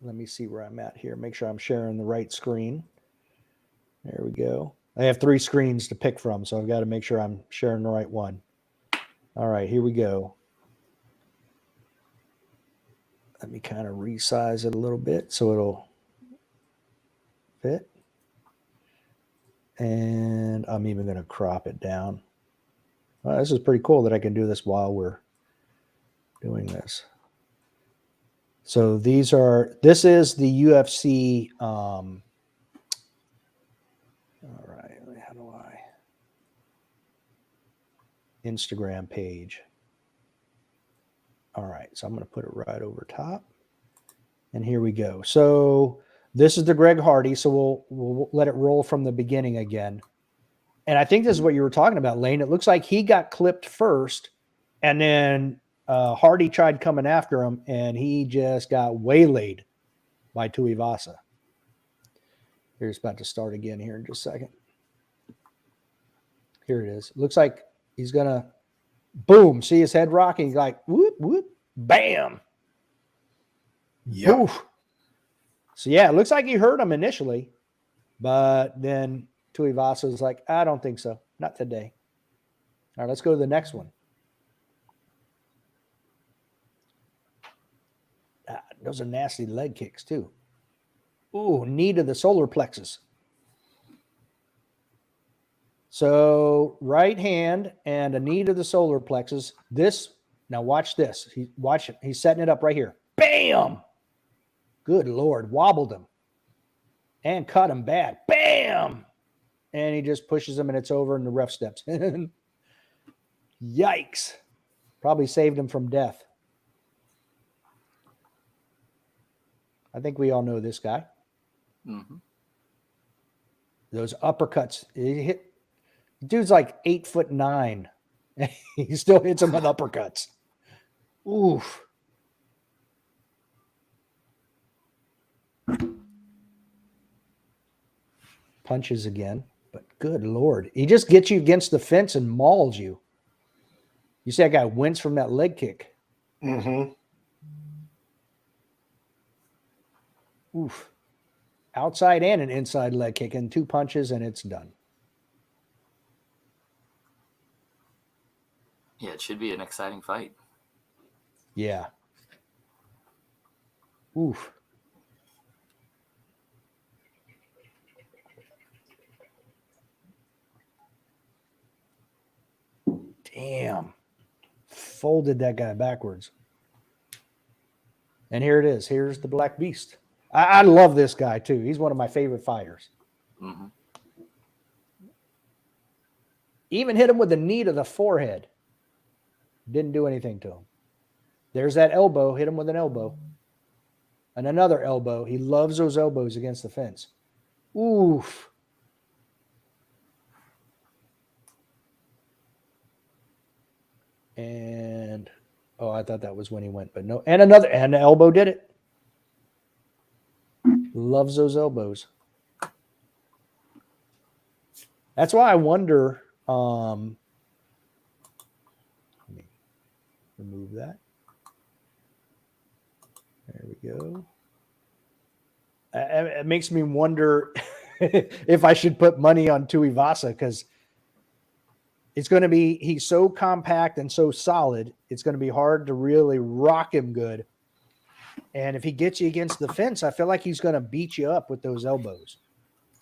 let me see where I'm at here. Make sure I'm sharing the right screen. There we go. I have 3 screens to pick from, so I've got to make sure I'm sharing the right one. All right, here we go. Let me kind of resize it a little bit so it'll fit. And I'm even going to crop it down. Well, this is pretty cool that I can do this while we're doing this. So this is the UFC. All right. How do I? Instagram page. All right. So I'm going to put it right over top. And here we go. So this is the Greg Hardy. So we'll let it roll from the beginning again. And I think this is what you were talking about, Lane. It looks like he got clipped first, and then Hardy tried coming after him, and he just got waylaid by Tuivasa. Here's about to start again here in just a second. Here it is. It looks like he's going to, boom, see his head rocking. He's like, whoop, whoop, bam. Yep. Oof. So, yeah, it looks like he hurt him initially, but then Tuivasa is like, I don't think so. Not today. All right, let's go to the next one. Those are nasty leg kicks, too. Ooh, knee to the solar plexus. So right hand and a knee to the solar plexus. Now watch this. He's setting it up right here. Bam! Good Lord, wobbled him. And cut him bad. Bam! And he just pushes him, and it's over, and the ref steps in. Yikes. Probably saved him from death. I think we all know this guy. Mm-hmm. Those uppercuts. Dude's like 8'9". He still hits him with uppercuts. Oof. Punches again. But good Lord. He just gets you against the fence and mauls you. You see that guy wince from that leg kick. Mm-hmm. Oof. Outside and an inside leg kick and 2 punches, and it's done. Yeah, it should be an exciting fight. Yeah. Oof. Damn. Folded that guy backwards. And here it is. Here's the Black Beast. I love this guy, too. He's one of my favorite fighters. Mm-hmm. Even hit him with a knee to the forehead. Didn't do anything to him. There's that elbow. Hit him with an elbow. And another elbow. He loves those elbows against the fence. Oof. And, I thought that was when he went, but no. And the elbow did it. Loves those elbows. That's why I wonder, let me remove that. There we go. It makes me wonder if I should put money on Tuivasa, because it's going to be, he's so compact and so solid, it's going to be hard to really rock him good. And if he gets you against the fence, I feel like he's going to beat you up with those elbows.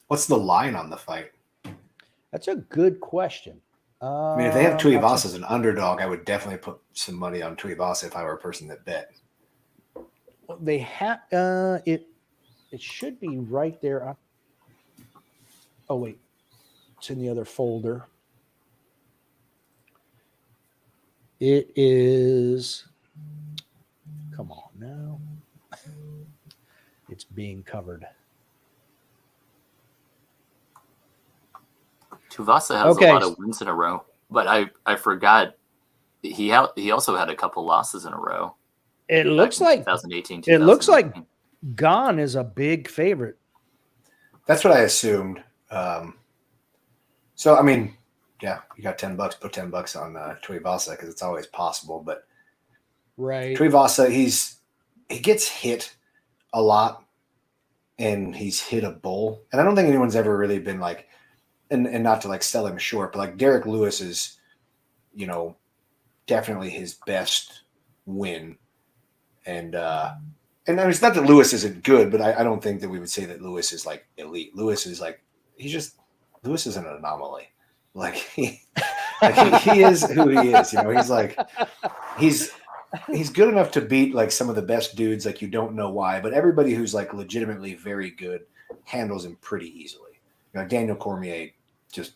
What's the line on the fight? That's a good question. I mean, if they have Tuivasa as an underdog, I would definitely put some money on Tuivasa if I were a person that bet. They have it. It should be right there. Oh wait, it's in the other folder. It is. Come on now. It's being covered. Tuivasa has a lot of wins in a row, but I forgot he also had a couple losses in a row. It looks like 2018. It looks like Gane is a big favorite. That's what I assumed. So I mean, yeah, you got $10. Put $10 on Tuivasa because it's always possible. But right, Tuivasa, he gets hit a lot, and he's hit a bull. And I don't think anyone's ever really been like, and not to like sell him short, but like Derek Lewis is, definitely his best win. And I mean, it's not that Lewis isn't good, but I don't think that we would say that Lewis is like elite. Lewis is like, Lewis is an anomaly. Like he is who he is. He's like, he's good enough to beat like some of the best dudes. Like you don't know why, but everybody who's like legitimately very good handles him pretty easily. Daniel Cormier just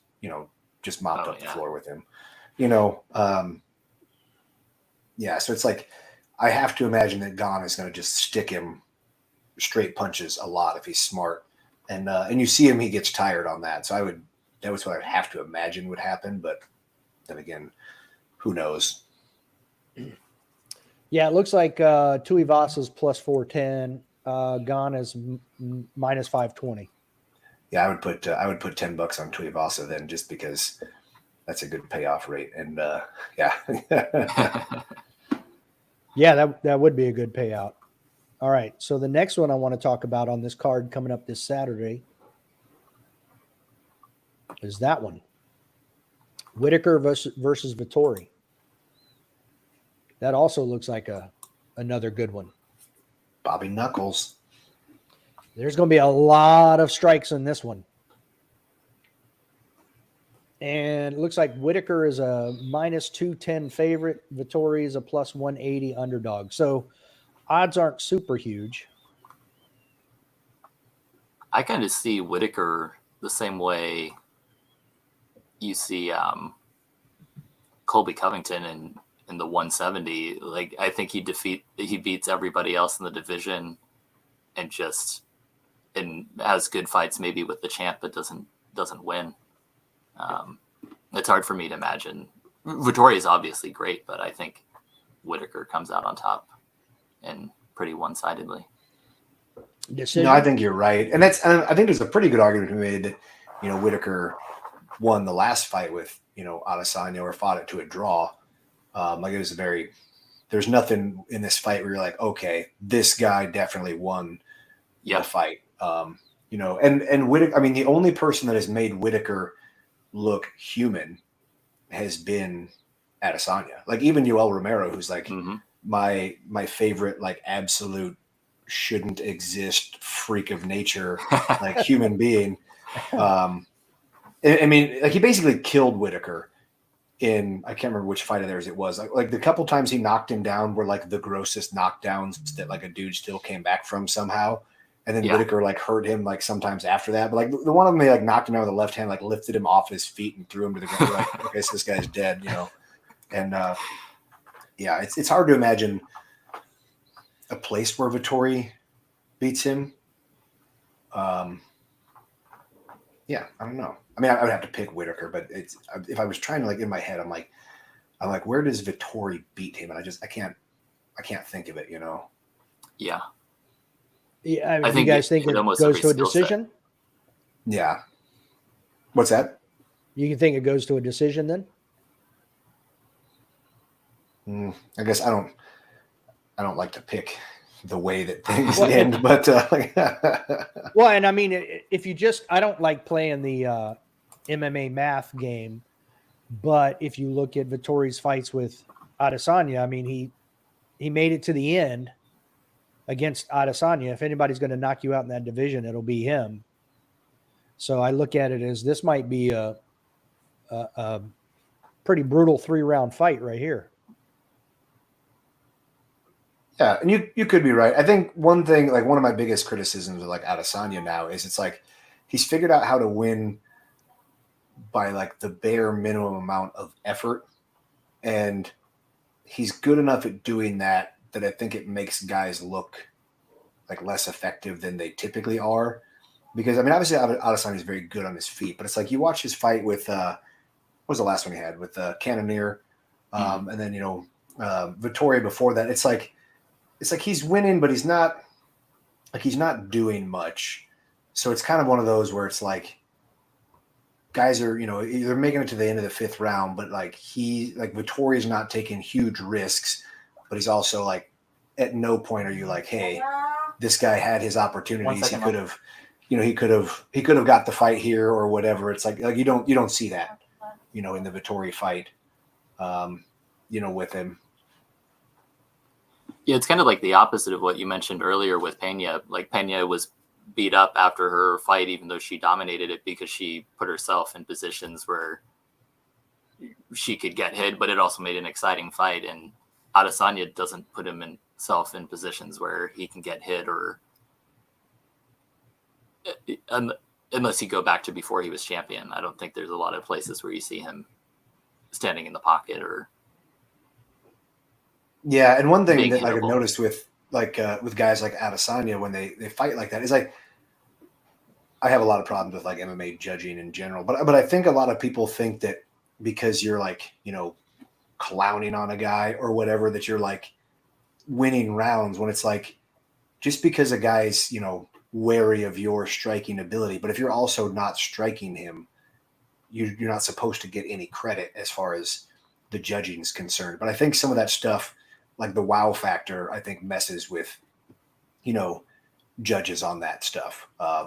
mopped up the floor with him. Yeah. So it's like, I have to imagine that Gane is going to just stick him straight punches a lot if he's smart, and you see him, he gets tired on that. So that was what I would have to imagine would happen, but then again, who knows? Yeah, it looks like Tuivasa's plus 410. Gane is minus 520. Yeah, I would put $10 on Tuivasa then, just because that's a good payoff rate, and yeah. Yeah, that would be a good payout. All right, so the next one I want to talk about on this card coming up this Saturday is that one. Whitaker versus Vittori. That also looks like another good one. Bobby Knuckles. There's going to be a lot of strikes in this one. And it looks like Whitaker is a minus 210 favorite. Vittori is a plus 180 underdog. So odds aren't super huge. I kind of see Whitaker the same way you see Colby Covington in the 170. Like I think he beats everybody else in the division and has good fights maybe with the champ, but doesn't win. It's hard for me to imagine. Vittori is obviously great, but I think Whitaker comes out on top and pretty one-sidedly. No, I think you're right, and I think there's a pretty good argument to be made that Whitaker won the last fight with Adesanya or fought it to a draw. Like it was there's nothing in this fight where you're like, okay, this guy definitely won the fight. And Whitaker. I mean, the only person that has made Whitaker look human has been Adesanya. Like even Yoel Romero, who's like my favorite, like absolute shouldn't exist freak of nature, like human being. I mean, like he basically killed Whitaker in, I can't remember which fight of theirs it was. Like the couple times he knocked him down were like the grossest knockdowns that like a dude still came back from somehow. And then Whitaker like hurt him like sometimes after that. But like the one of them, they like knocked him out with the left hand, like lifted him off his feet and threw him to the ground. Like, okay, so this guy's dead, And yeah, it's hard to imagine a place where Vittori beats him. Yeah, I don't know. I mean, I would have to pick Whitaker, but if I was trying to like in my head, I'm like, where does Vittori beat him? And I can't think of it, Yeah. Yeah, I mean, you guys think it goes to a decision? Yeah. What's that? You think it goes to a decision then? I guess I don't like to pick the way that things end, but well, and I mean, if you I don't like playing the MMA math game, but if you look at Vittori's fights with Adesanya, I mean, he made it to the end against Adesanya. If anybody's going to knock you out in that division, it'll be him. So I look at it as this might be a pretty brutal 3-round fight right here. Yeah, and you could be right. I think one thing, like one of my biggest criticisms of like Adesanya now is it's like he's figured out how to win by like the bare minimum amount of effort, and he's good enough at doing that I think it makes guys look like less effective than they typically are. Because I mean, obviously Adesanya is very good on his feet, but it's like you watch his fight with what was the last one he had with Cannonier, and then Vittori before that. It's like he's winning, but he's not doing much. So it's kind of one of those where it's like guys are, either making it to the end of the 5th round, but like Vittori's not taking huge risks, but he's also like at no point are you like, hey, this guy had his opportunities. He could have, he could have got the fight here or whatever. It's like you don't see that, in the Vittori fight, with him. Yeah, it's kind of like the opposite of what you mentioned earlier with Pena. Like Pena was beat up after her fight, even though she dominated it because she put herself in positions where she could get hit, but it also made an exciting fight. And Adesanya doesn't put himself in positions where he can get hit or unless you go back to before he was champion. I don't think there's a lot of places where you see him standing in the pocket or. Yeah, and one thing that I've noticed with guys like Adesanya when they fight like that is like I have a lot of problems with like MMA judging in general, but I think a lot of people think that because you're like clowning on a guy or whatever that you're like winning rounds when it's like just because a guy's wary of your striking ability, but if you're also not striking him, you're not supposed to get any credit as far as the judging is concerned. But I think some of that stuff, like the wow factor, I think messes with, judges on that stuff.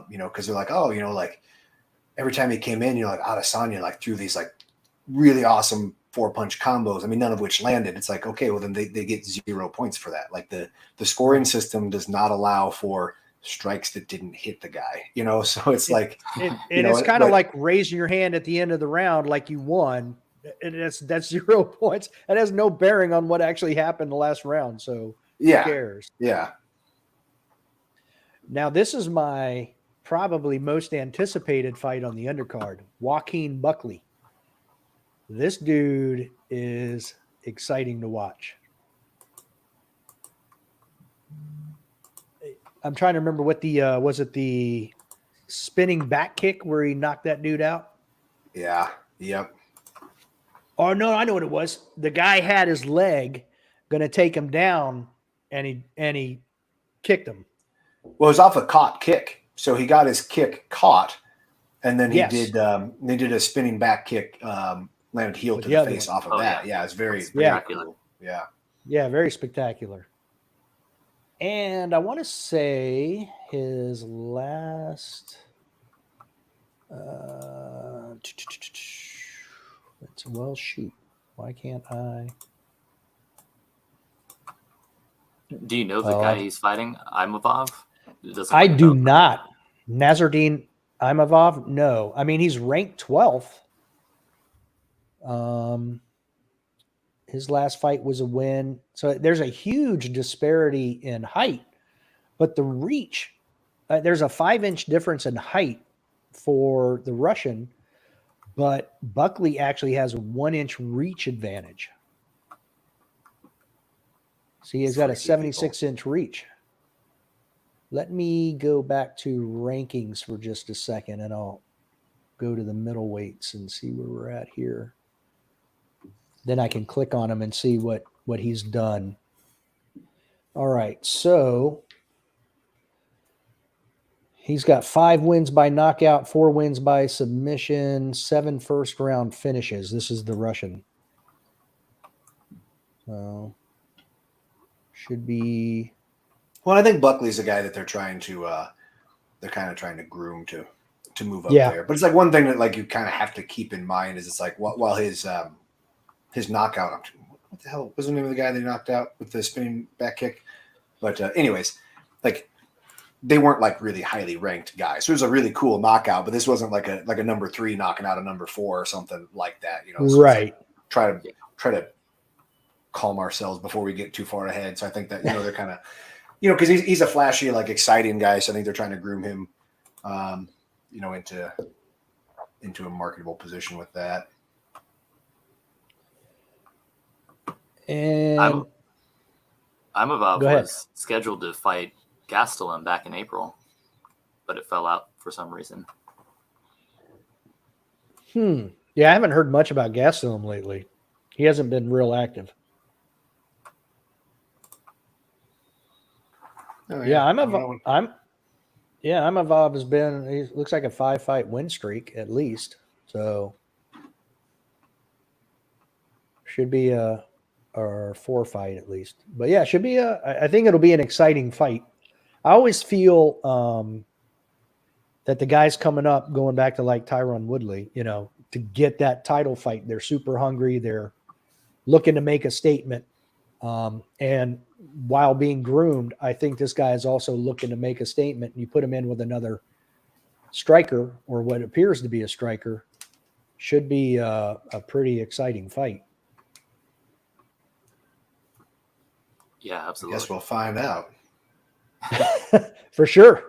Because they're like, oh, like every time he came in, like Adesanya like threw these like really awesome 4-punch combos. I mean, none of which landed. It's like, okay, well then they get 0 points for that. Like the scoring system does not allow for strikes that didn't hit the guy. So it's like it's kind of like raising your hand at the end of the round like you won. And that's 0 points. It has no bearing on what actually happened the last round. So who cares? Yeah. Now this is my probably most anticipated fight on the undercard. Joaquin Buckley. This dude is exciting to watch. I'm trying to remember what the was it the spinning back kick where he knocked that dude out? Yeah. Yep. Oh no, I know what it was. The guy had his leg going to take him down, and he kicked him. Well, it was off a caught kick, so he got his kick caught, and then he did. They did a spinning back kick, landed heel to the face off of that. Yeah, it's very spectacular. Cool. Yeah, very spectacular. And I want to say his last. Well, shoot. Why can't I? Do you know the guy he's fighting? Imavov? I do not. Nasruddin Imavov? No. I mean, he's ranked 12th. His last fight was a win. So there's a huge disparity in height, but the reach, there's a 5-inch difference in height for the Russian, but Buckley actually has a 1-inch reach advantage. So he's got a 76-inch reach. Let me go back to rankings for just a second, and I'll go to the middleweights and see where we're at here. Then I can click on him and see what he's done. All right, so he's got 5 wins by knockout, 4 wins by submission, 7 first-round finishes. This is the Russian. So should be. Well, I think Buckley's a guy that they're trying to groom to move up there. But it's like one thing that like you kind of have to keep in mind is it's like while his knockout, what the hell was the name of the guy they knocked out with the spinning back kick? But anyways, like they weren't like really highly ranked guys. So it was a really cool knockout, but this wasn't like a number 3 knocking out a number 4 or something like that. So right. try to calm ourselves before we get too far ahead. So I think that, they're kind of, because he's a flashy, like exciting guy. So I think they're trying to groom him, into a marketable position with that. And Imavov was scheduled to fight Gastelum back in April, but it fell out for some reason. Yeah, I haven't heard much about Gastelum lately. He hasn't been real active. Oh, yeah, Imavov has been. He looks like a 5-fight win streak at least. So should be or 4-fight at least. But yeah, should be I think it'll be an exciting fight. I always feel that the guys coming up, going back to like Tyron Woodley, to get that title fight, they're super hungry. They're looking to make a statement. And while being groomed, I think this guy is also looking to make a statement. You put him in with another striker, or what appears to be a striker, should be a pretty exciting fight. Yeah, absolutely. I guess we'll find out. For sure.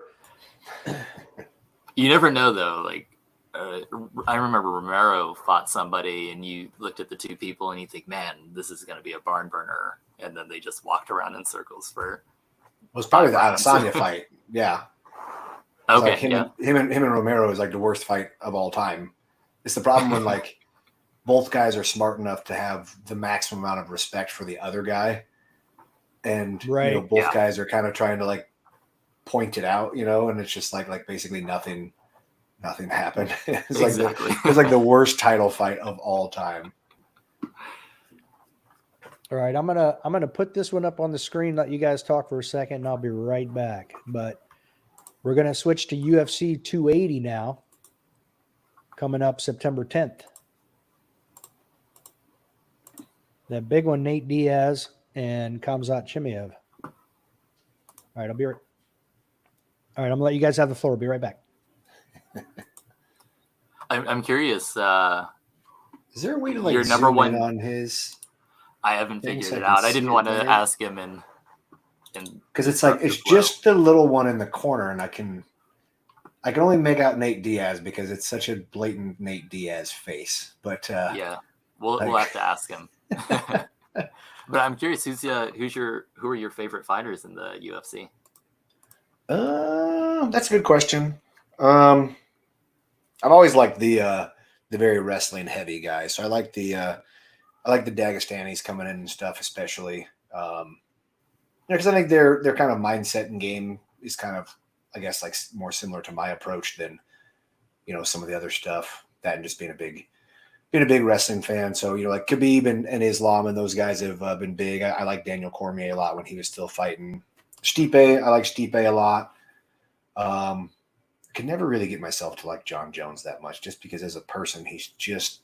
You never know, though. Like, I remember Romero fought somebody, and you looked at the two people, and you think, "Man, this is going to be a barn burner." And then they just walked around in circles for. It was probably the Adesanya fight. Yeah. Okay. Like him and Romero is like the worst fight of all time. It's the problem when like both guys are smart enough to have the maximum amount of respect for the other guy, and both guys are kind of trying to like point it out, and it's just like basically nothing happened. It's exactly. It's like the worst title fight of all time. All right, I'm gonna put this one up on the screen, let you guys talk for a second, and I'll be right back. But we're gonna switch to UFC 280 now, coming up September 10th. That big one, Nate Diaz and Khamzat Chimaev. All right, I'm gonna let you guys have the floor. I'll be right back. I'm curious. Is there a way to like your number zoom one in on his? I haven't figured it out. I didn't want to ask him and because it's like it's just the little one in the corner, and I can only make out Nate Diaz because it's such a blatant Nate Diaz face. But yeah, we'll have to ask him. But I'm curious, who are your favorite fighters in the UFC? That's a good question. I've always liked the very wrestling heavy guys. So I like the Dagestanis coming in and stuff, especially. Because I think their kind of mindset and game is kind of, I guess, like more similar to my approach than some of the other stuff. That and just being a big wrestling fan. So like Khabib and Islam and those guys have been big. I like Daniel Cormier a lot when he was still fighting. Stipe, I like Stipe a lot. I could never really get myself to like John Jones that much, just because as a person, he's just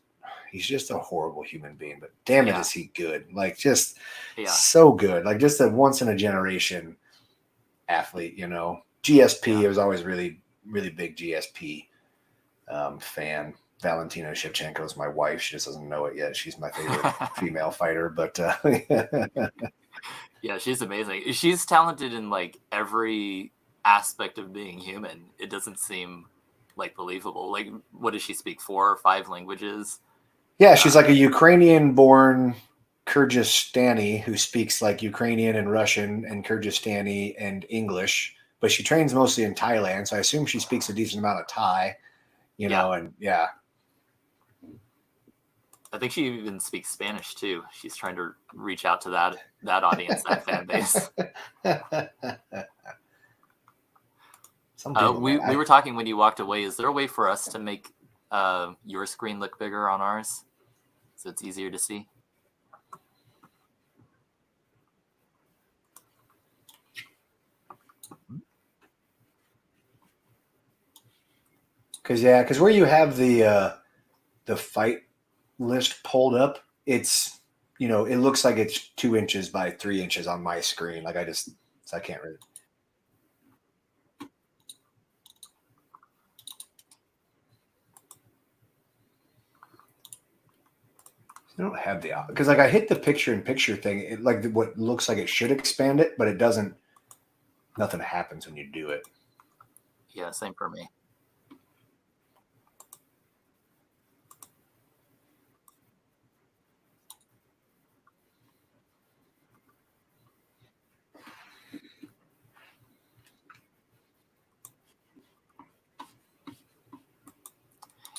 a horrible human being. But damn it, is he good? Like just so good. Like just a once in a generation athlete. GSP. I was always really, really big GSP fan. Valentina Shevchenko is my wife. She just doesn't know it yet. She's my favorite female fighter. But yeah, she's amazing. She's talented in like every aspect of being human. It doesn't seem like believable. Like, what does she speak? 4 or 5 languages? Yeah, she's like a Ukrainian-born Kyrgyzstani who speaks like Ukrainian and Russian and Kyrgyzstani and English, but she trains mostly in Thailand, so I assume she speaks a decent amount of Thai, know, and yeah. I think she even speaks Spanish too. She's trying to reach out to that audience, that fan base. We were talking when you walked away. Is there a way for us to make your screen look bigger on ours so it's easier to see? Because where you have the fight list pulled up, it's it looks like it's 2 inches by 3 inches on my screen. Like I can't really. I don't have the because like I hit the picture-in-picture thing, it, like what looks like it should expand it, but it doesn't. Nothing happens when you do it. Yeah, same for me.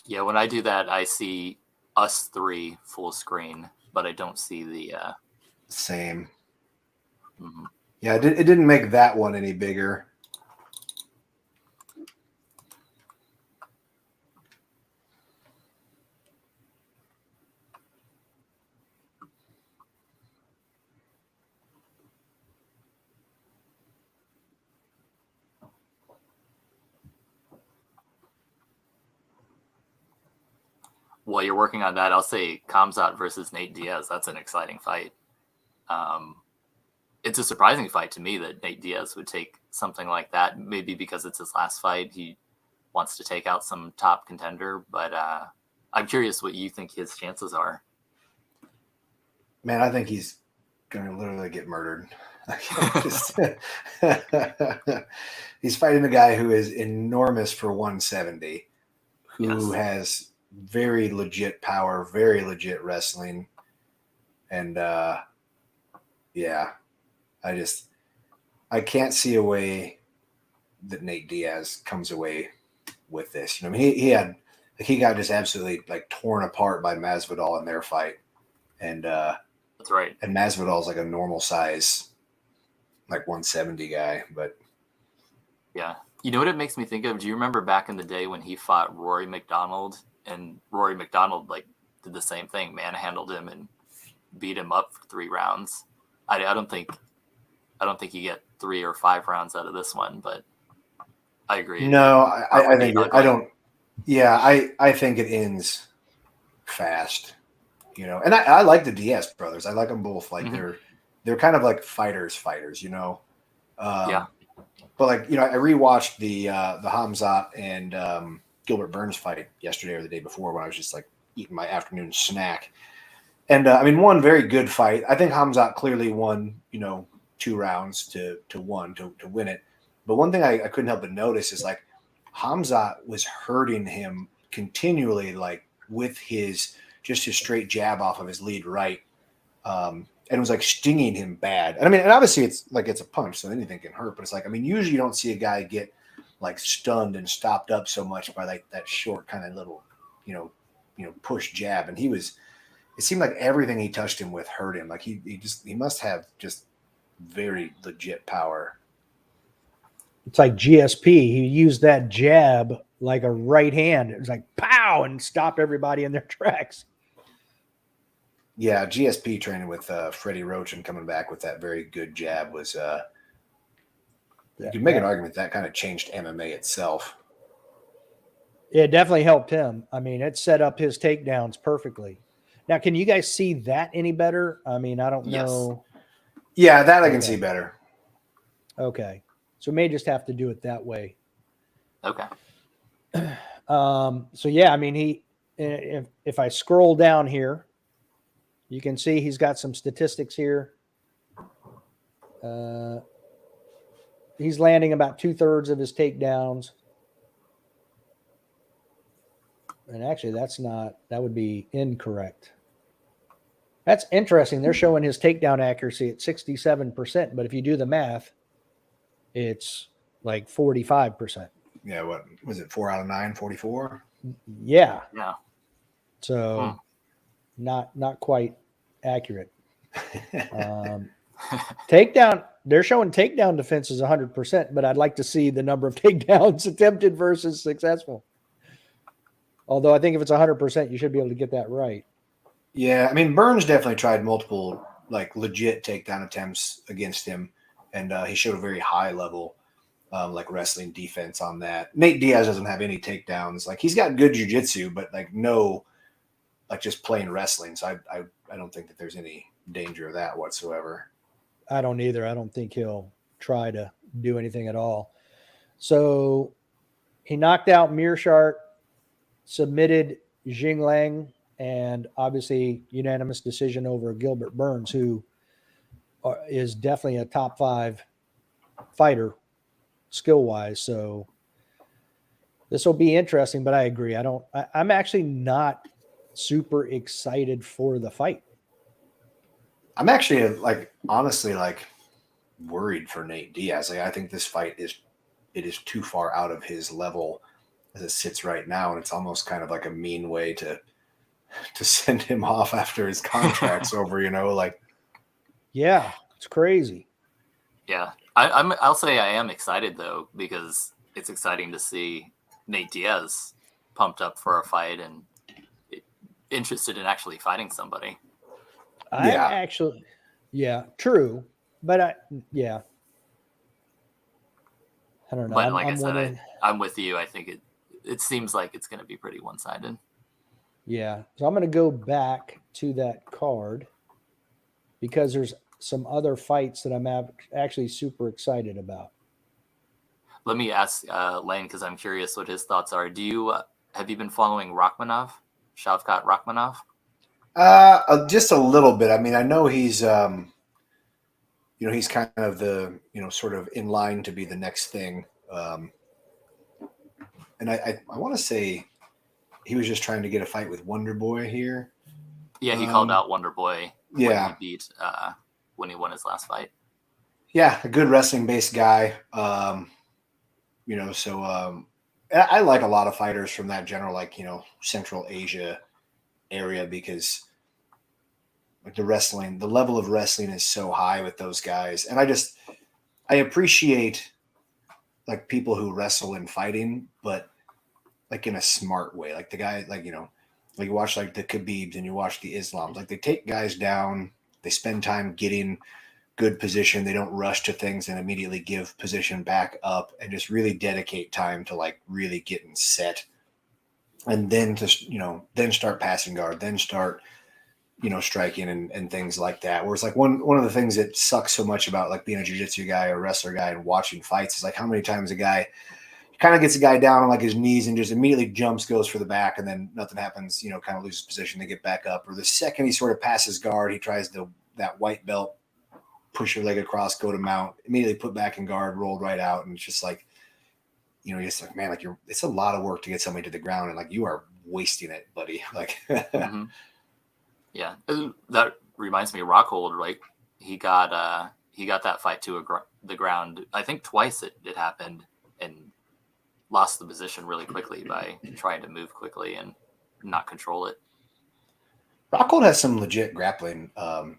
Yeah, when I do that, I see us three full screen, but I don't see the Same. Mm-hmm. Yeah, it didn't make that one any bigger. While you're working on that, I'll say Khamzat versus Nate Diaz. That's an exciting fight. It's a surprising fight to me that Nate Diaz would take something like that. Maybe because it's his last fight, he wants to take out some top contender. But I'm curious what you think his chances are. Man, I think he's going to literally get murdered. He's fighting a guy who is enormous for 170, who has very legit power, very legit wrestling. And yeah, I can't see a way that Nate Diaz comes away with this. You know, I mean, he got just absolutely like torn apart by Masvidal in their fight. And that's right. And Masvidal's like a normal size, like 170 guy, but yeah. You know what it makes me think of? Do you remember back in the day when he fought Rory McDonald, and Rory McDonald like did the same thing, manhandled him and beat him up for 3 rounds? I don't think you get 3 or 5 rounds out of this one, but I agree. No, I think I don't. Yeah, I think it ends fast. You know, and I like the Diaz brothers. I like them both. Like they're kind of like fighters. You know. Yeah. But like, you know, I rewatched the Khamzat and Gilbert Burns fight yesterday or the day before when I was just like eating my afternoon snack. And I mean, one very good fight. I think Khamzat clearly won, you know, 2 rounds to 1 to win it. But one thing I couldn't help but notice is like Khamzat was hurting him continually, like with his straight jab off of his lead right. And it was like stinging him bad. And I mean, and obviously it's a punch, so anything can hurt. But it's like, I mean, usually you don't see a guy get like stunned and stopped up so much by like that short kind of little, you know, push jab. And it seemed like everything he touched him with hurt him. Like he must have just very legit power. It's like GSP. He used that jab like a right hand. It was like pow and stop everybody in their tracks. Yeah, GSP training with Freddie Roach and coming back with that very good jab was you could make an argument that kind of changed MMA itself. It definitely helped him. I mean, it set up his takedowns perfectly. Now, can you guys see that any better? I mean, I don't know. Yeah, that I can see better. Okay. So we may just have to do it that way. Okay. So yeah, I mean, if I scroll down here, you can see he's got some statistics here. He's landing about 2/3 of his takedowns. And actually, that would be incorrect. That's interesting. They're showing his takedown accuracy at 67%, but if you do the math, it's like 45%. Yeah, what was it? 4 out of 9, 44? Yeah. Yeah. So not quite accurate. Takedown, they're showing takedown defense is 100%, but I'd like to see the number of takedowns attempted versus successful. Although I think if it's 100%, you should be able to get that right. Yeah, I mean, Burns definitely tried multiple like legit takedown attempts against him, and he showed a very high level like wrestling defense on that. Nate Diaz doesn't have any takedowns. Like he's got good jiu-jitsu, but like no, like just plain wrestling. So I don't think that there's any danger of that whatsoever. I don't either. I don't think he'll try to do anything at all. So he knocked out Mearshart, submitted Jinglang, and obviously unanimous decision over Gilbert Burns, who is definitely a top 5 fighter skill wise. So this will be interesting, but I agree. I'm actually not super excited for the fight. I'm actually honestly worried for Nate Diaz. I think this fight is too far out of his level as it sits right now, and it's almost kind of like a mean way to send him off after his contract's over. Yeah, it's crazy. Yeah, I'll say I am excited though, because it's exciting to see Nate Diaz pumped up for a fight and interested in actually fighting somebody. True. But I don't know. But like I said, I'm with you. I think it seems like it's going to be pretty one-sided. Yeah. So I'm going to go back to that card because there's some other fights that I'm actually super excited about. Let me ask Lane, because I'm curious what his thoughts are. Have you been following Shavkat Rakhmonov? Just a little bit. I mean, I know he's he's kind of the sort of in line to be the next thing. And I want to say he was just trying to get a fight with Wonder Boy here. Yeah, he called out Wonder Boy when he beat when he won his last fight. Yeah, a good wrestling based guy. I like a lot of fighters from that general Central Asia area, because the level of wrestling is so high with those guys. And I appreciate people who wrestle in fighting, but in a smart way. Like the guy, you watch the Khabibs and you watch the Islams, they take guys down, they spend time getting good position. They don't rush to things and immediately give position back up, and just really dedicate time to really getting set. And then then start passing guard, then start, striking and things like that. Whereas one of the things that sucks so much about being a jiu-jitsu guy or wrestler guy and watching fights is how many times a guy kind of gets a guy down on his knees and just immediately jumps, goes for the back, and then nothing happens, kind of loses position, they get back up. Or the second he sort of passes guard, he tries that white belt, push your leg across, go to mount, immediately put back in guard, rolled right out. And it's just you're just man, it's a lot of work to get somebody to the ground, and you are wasting it, buddy. Mm-hmm. Yeah, that reminds me of Rockhold, right? He got that fight to the ground. I think twice it happened, and lost the position really quickly by trying to move quickly and not control it. Rockhold has some legit grappling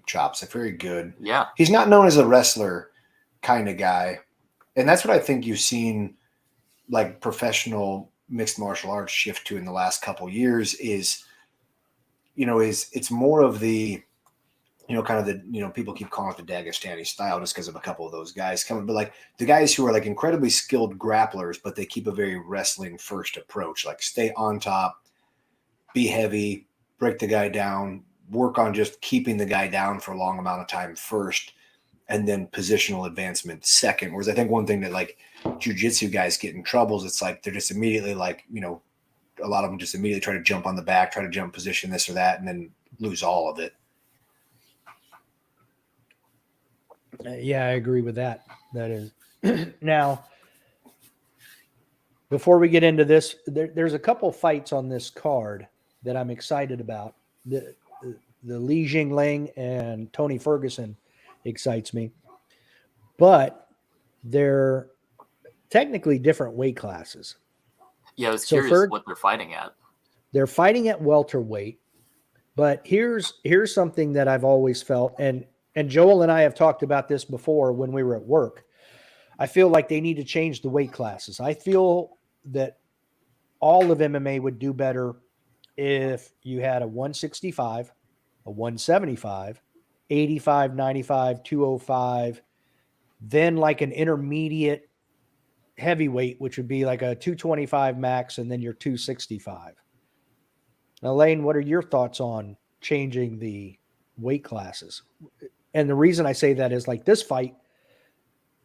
chops. They're very good. Yeah, he's not known as a wrestler kind of guy, and that's what I think you've seen professional mixed martial arts shift to in the last couple of years. Is it's more of the kind of the people keep calling it the Dagestani style just because of a couple of those guys coming, but the guys who are incredibly skilled grapplers, but they keep a very wrestling first approach, stay on top, be heavy, break the guy down, work on just keeping the guy down for a long amount of time first, and then positional advancement second. Whereas I think one thing that jiu-jitsu guys get in trouble is it's they're just immediately a lot of them just immediately try to jump on the back, try to jump position, this or that, and then lose all of it. Yeah, I agree with that. That is now. Before we get into this, there's a couple fights on this card that I'm excited about. The Li Jingling and Tony Ferguson excites me, but they're technically different weight classes. Yeah, I was curious what they're fighting at. They're fighting at welterweight, but here's something that I've always felt, and Joel and I have talked about this before when we were at work. I feel like they need to change the weight classes. I feel that all of MMA would do better if you had a 165, a 175, 85, 95, 205, then an intermediate heavyweight, which would be a 225 max, and then your 265. Now, Lane, what are your thoughts on changing the weight classes? And the reason I say that is this fight,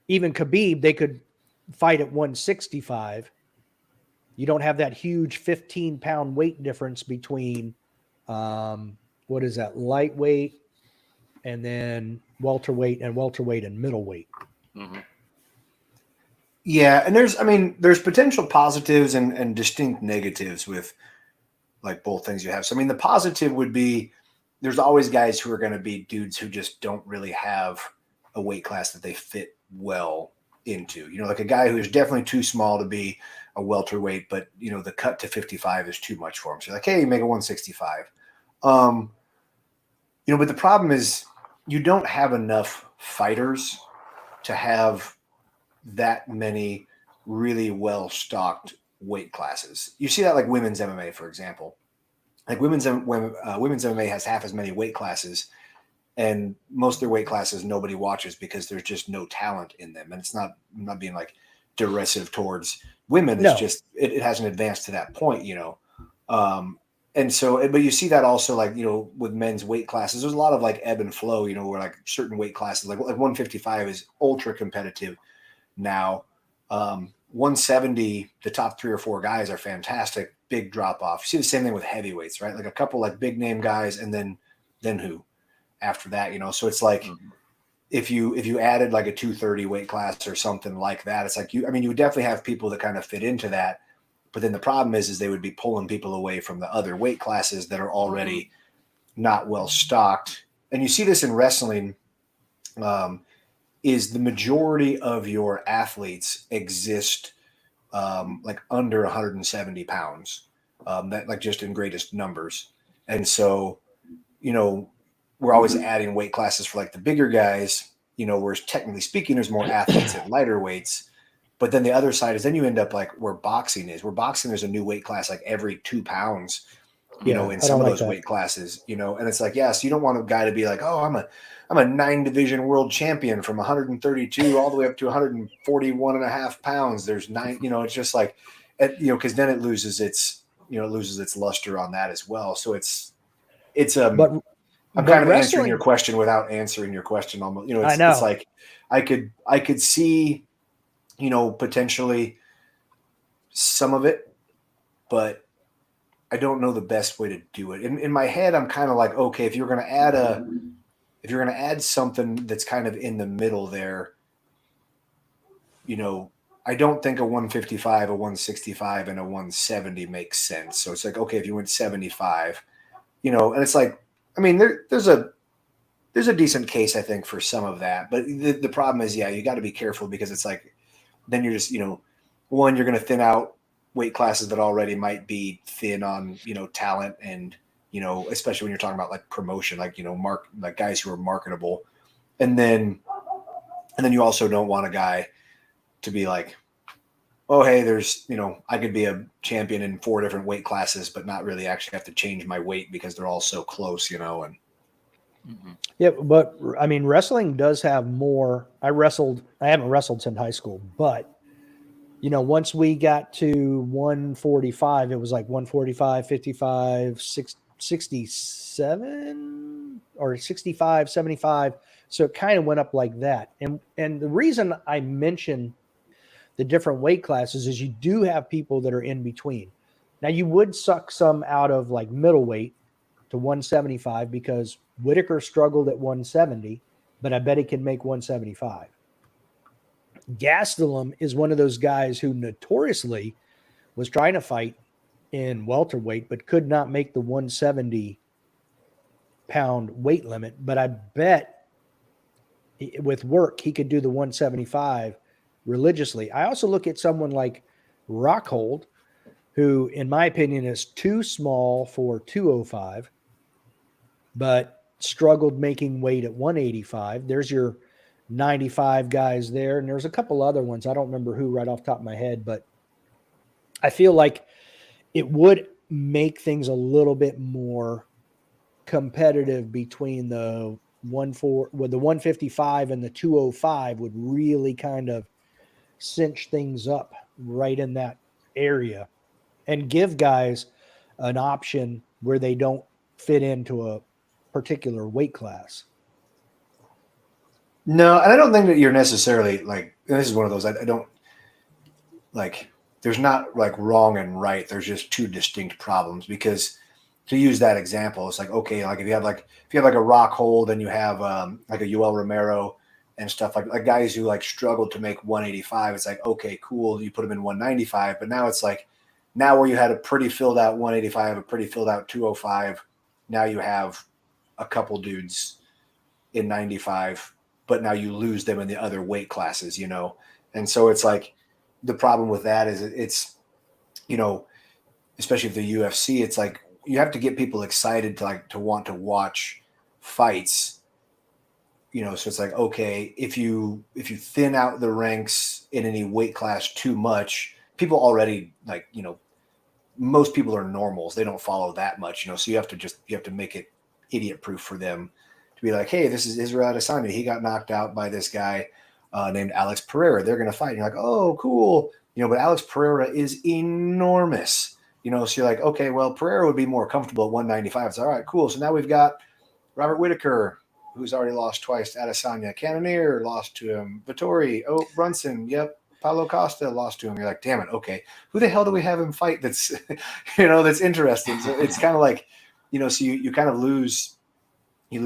even Khabib, they could fight at 165. You don't have that huge 15-pound weight difference between What is that? Lightweight, and then welterweight and middleweight. Mm-hmm. Yeah, and there's potential positives and distinct negatives with like both things you have. So I mean, the positive would be there's always guys who are going to be dudes who just don't really have a weight class that they fit well into. You know, like a guy who is definitely too small to be a welterweight, but you know, the cut to 55 is too much for him. So like, hey, you make a 165. You know, but the problem is you don't have enough fighters to have that many really well-stocked weight classes. You see that like women's MMA, for example. Like women's MMA has half as many weight classes, and most of their weight classes nobody watches because there's just no talent in them. And it's not, I'm not being like derisive towards women. It's just it hasn't advanced to that point, you know. And so, but you see that also like, you know, with men's weight classes, there's a lot of like ebb and flow, you know, where like certain weight classes, like 155 is ultra competitive now. 170, the top 3 or 4 guys are fantastic, big drop off. You see the same thing with heavyweights, right? Like a couple like big name guys, and then who after that, you know? So it's like, if you added like a 230 weight class or something like that, it's like you would definitely have people that kind of fit into that. But then the problem is they would be pulling people away from the other weight classes that are already not well stocked. And you see this in wrestling, is the majority of your athletes exist like under 170 pounds, that like just in greatest numbers. And so, you know, we're always adding weight classes for like the bigger guys, you know, whereas technically speaking, there's more athletes at lighter weights. But then the other side is then you end up like where boxing is, there's a new weight class like every 2 pounds, you know, in some of those weight classes, you know, and it's like, yeah, so you don't want a guy to be like, oh, I'm a 9-division world champion from 132 all the way up to 141.5 pounds. There's 9, you know, it's just like, you know, because then it loses its luster on that as well. So I'm kind of answering your question without answering your question almost, you know, it's like I could see, you know, potentially some of it, but I don't know the best way to do it. In my head, I'm kind of like, okay, if you're going to add something that's kind of in the middle there, you know, I don't think a 155, a 165, and a 170 makes sense. So it's like, okay, if you went 75, you know, and it's like, I mean, there's a decent case, I think, for some of that. But the problem is, yeah, you got to be careful because it's like, then you're just, you know, one, you're going to thin out weight classes that already might be thin on, you know, talent and, you know, especially when you're talking about like promotion, like, you know, like guys who are marketable. And then you also don't want a guy to be like, oh, hey, there's, you know, I could be a champion in 4 different weight classes, but not really actually have to change my weight because they're all so close, you know, and. Yeah, but I mean, wrestling does have more. I haven't wrestled since high school, but you know, once we got to 145, it was like 145, 55, 67 or 65, 75. So it kind of went up like that. And the reason I mention the different weight classes is you do have people that are in between. Now you would suck some out of like middleweight to 175 because Whitaker struggled at 170, but I bet he can make 175. Gastelum is one of those guys who notoriously was trying to fight in welterweight, but could not make the 170-pound weight limit. But I bet with work, he could do the 175 religiously. I also look at someone like Rockhold, who, in my opinion, is too small for 205, but struggled making weight at 185. There's your 95 guys there. And there's a couple other ones. I don't remember who right off the top of my head, but I feel like it would make things a little bit more competitive between the 155 and the 205 would really kind of cinch things up right in that area and give guys an option where they don't fit into a particular weight class. No, and I don't think that you're necessarily like, this is one of those, I don't like, there's not like wrong and right. There's just 2 distinct problems because to use that example, it's like, okay, like if you have like a Rock Hold and you have like a Yoel Romero and stuff like guys who like struggled to make 185, it's like, okay, cool, you put them in 195, but now it's like, now where you had a pretty filled out 185, a pretty filled out 205, now you have a couple dudes in 95, but now you lose them in the other weight classes, you know? And so it's like, the problem with that is it's, you know, especially with the UFC, it's like, you have to get people excited to want to watch fights, you know? So it's like, okay, if you thin out the ranks in any weight class too much, people already like, you know, most people are normals. They don't follow that much, you know? So you have to make it idiot proof for them to be like, hey, this is Israel Adesanya. He got knocked out by this guy named Alex Pereira. They're going to fight. And you're like, oh, cool. You know, but Alex Pereira is enormous, you know? So you're like, okay, well, Pereira would be more comfortable at 195. It's all right, cool. So now we've got Robert Whitaker, who's already lost twice to Adesanya. Cannonier lost to him. Vittori, Brunson, yep. Paulo Costa lost to him. You're like, damn it, okay. Who the hell do we have him fight that's, you know, that's interesting? So it's kind of like, you know, so you kind of lose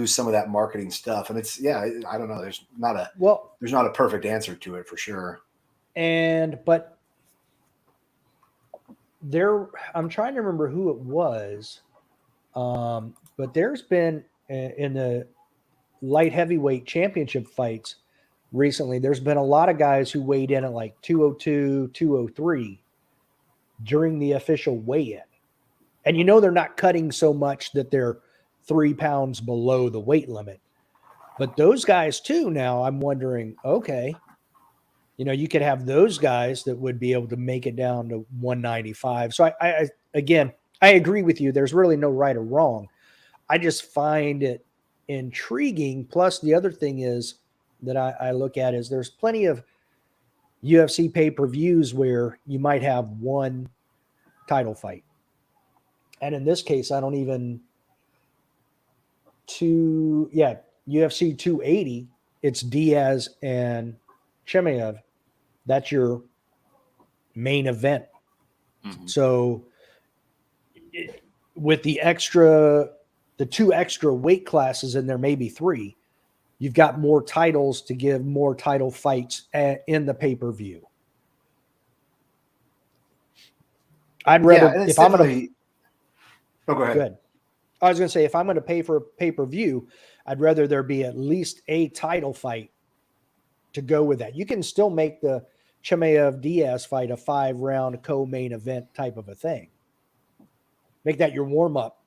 some of that marketing stuff. And it's, yeah, I don't know. There's not a perfect answer to it for sure. But I'm trying to remember who it was. But there's been in the light heavyweight championship fights recently, there's been a lot of guys who weighed in at like 202, 203 during the official weigh-in. And you know they're not cutting so much that they're 3 pounds below the weight limit. But those guys too, now I'm wondering, okay, you know, you could have those guys that would be able to make it down to 195. So I again, I agree with you. There's really no right or wrong. I just find it intriguing. Plus the other thing is that I look at is there's plenty of UFC pay-per-views where you might have one title fight. And in this case, I don't even UFC 280, it's Diaz and Chimaev. That's your main event. Mm-hmm. So with the two extra weight classes, and there may be 3, you've got more titles to give more title fights in the pay-per-view. I'd rather, if I'm going to, go ahead. Good. I was going to say, if I'm going to pay for a pay-per-view, I'd rather there be at least a title fight to go with that. You can still make the Chimaev Diaz fight a 5-round co-main event type of a thing. Make that your warm-up.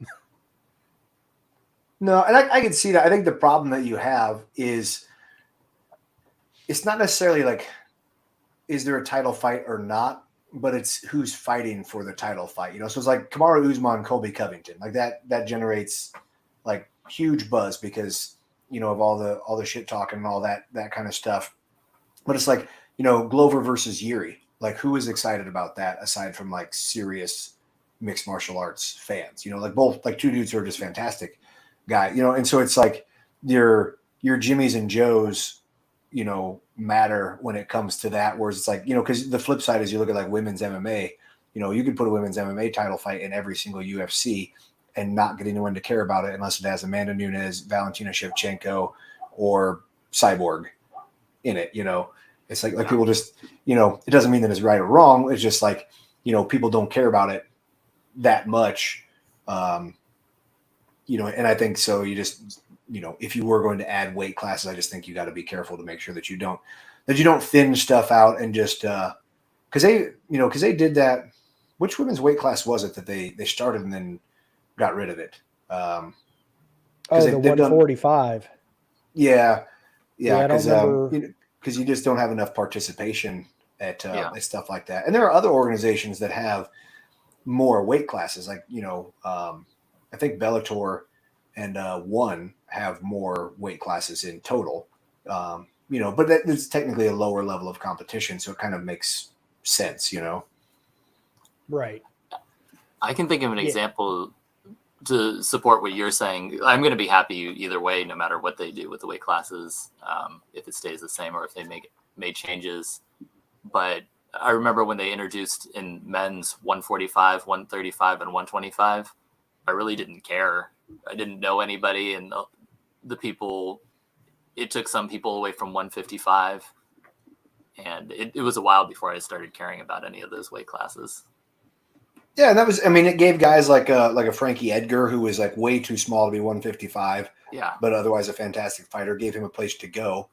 No, and I can see that. I think the problem that you have is it's not necessarily like, is there a title fight or not, but it's who's fighting for the title fight. You know, so it's like Kamaru Usman, Colby Covington, like that generates like huge buzz because, you know, of all the shit talking and all that kind of stuff. But it's like, you know, Glover versus Yuri, like who is excited about that aside from like serious mixed martial arts fans, you know, like both like 2 dudes who are just fantastic guy, you know, and so it's like your Jimmys and Joes, you know, matter when it comes to that. Whereas it's like, you know, because the flip side is you look at like women's MMA, you know, you could put a women's MMA title fight in every single UFC and not get anyone to care about it unless it has Amanda Nunes, Valentina Shevchenko, or Cyborg in it. You know, it's like people just, you know, it doesn't mean that it's right or wrong. It's just like, you know, people don't care about it that much. You know, and I think so. You just, you know, if you were going to add weight classes, I just think you got to be careful to make sure that you don't thin stuff out and just because they did that. Which women's weight class was it that they started and then got rid of it? The 145. Yeah, because you just don't have enough participation at stuff like that. And there are other organizations that have more weight classes, like, you know, I think Bellator and ONE have more weight classes in total. You know, but it's technically a lower level of competition, so it kind of makes sense, you know. Right. I can think of an example to support what you're saying. I'm going to be happy either way, no matter what they do with the weight classes, if it stays the same or if they made changes. But I remember when they introduced in men's 145, 135, and 125, I really didn't care. I didn't know anybody, and the people, it took some people away from 155, and it was a while before I started caring about any of those weight classes. Yeah, and that was, I mean, it gave guys like a Frankie Edgar, who was like way too small to be 155, but otherwise a fantastic fighter, gave him a place to go.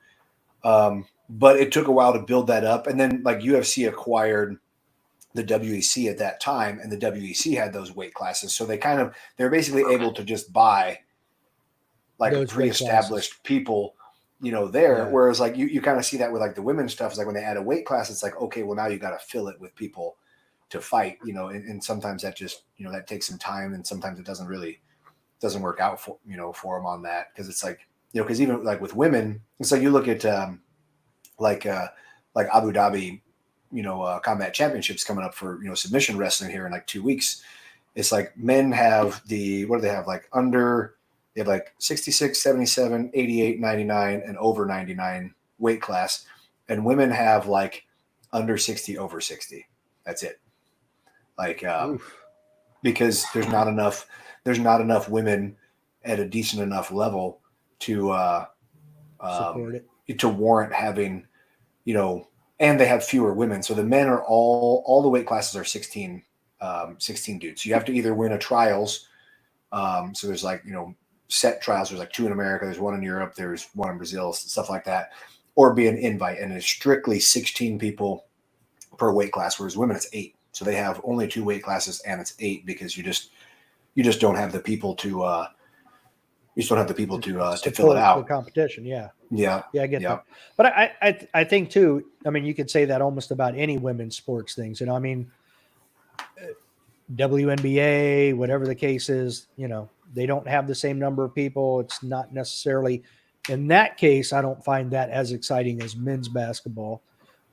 But it took a while to build that up. And then like UFC acquired the WEC at that time, and the WEC had those weight classes. So they're basically able to just buy like those pre-established people, there. Yeah. Whereas like you kind of see that with like the women's stuff. It's like when they add a weight class, it's like, okay, well now you got to fill it with people to fight, and sometimes that just, that takes some time, and sometimes it doesn't work out for them on that. Cause it's like, cause even like with women, it's like you look at like Abu Dhabi, combat championships coming up for, submission wrestling here in like 2 weeks. It's like men have what do they have? Like they have like 66, 77, 88, 99 and over 99 weight class. And women have like under 60, over 60. That's it. Like, because there's not enough women at a decent enough level to support it, to warrant having, and they have fewer women. So the men are all the weight classes are 16 dudes. So you have to either win a trials. So there's like, set trials. There's like 2 in America. There's 1 in Europe. There's 1 in Brazil, stuff like that, or be an invite. And it's strictly 16 people per weight class, whereas women it's 8. So they have only 2 weight classes, and it's 8 because you just don't have the people to to fill it out. The competition, yeah, I get that. But I think too. I mean, you could say that almost about any women's sports things. I mean, WNBA, whatever the case is, they don't have the same number of people. It's not necessarily in that case. I don't find that as exciting as men's basketball,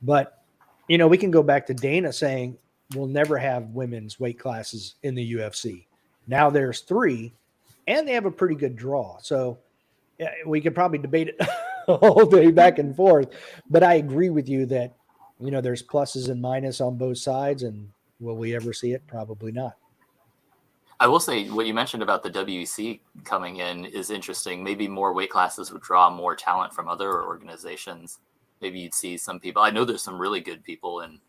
but we can go back to Dana saying we'll never have women's weight classes in the UFC. Now there's 3, and they have a pretty good draw. So we could probably debate it all day back and forth. But I agree with you that, there's pluses and minuses on both sides. And will we ever see it? Probably not. I will say what you mentioned about the WEC coming in is interesting. Maybe more weight classes would draw more talent from other organizations. Maybe you'd see some people. I know there's some really good people in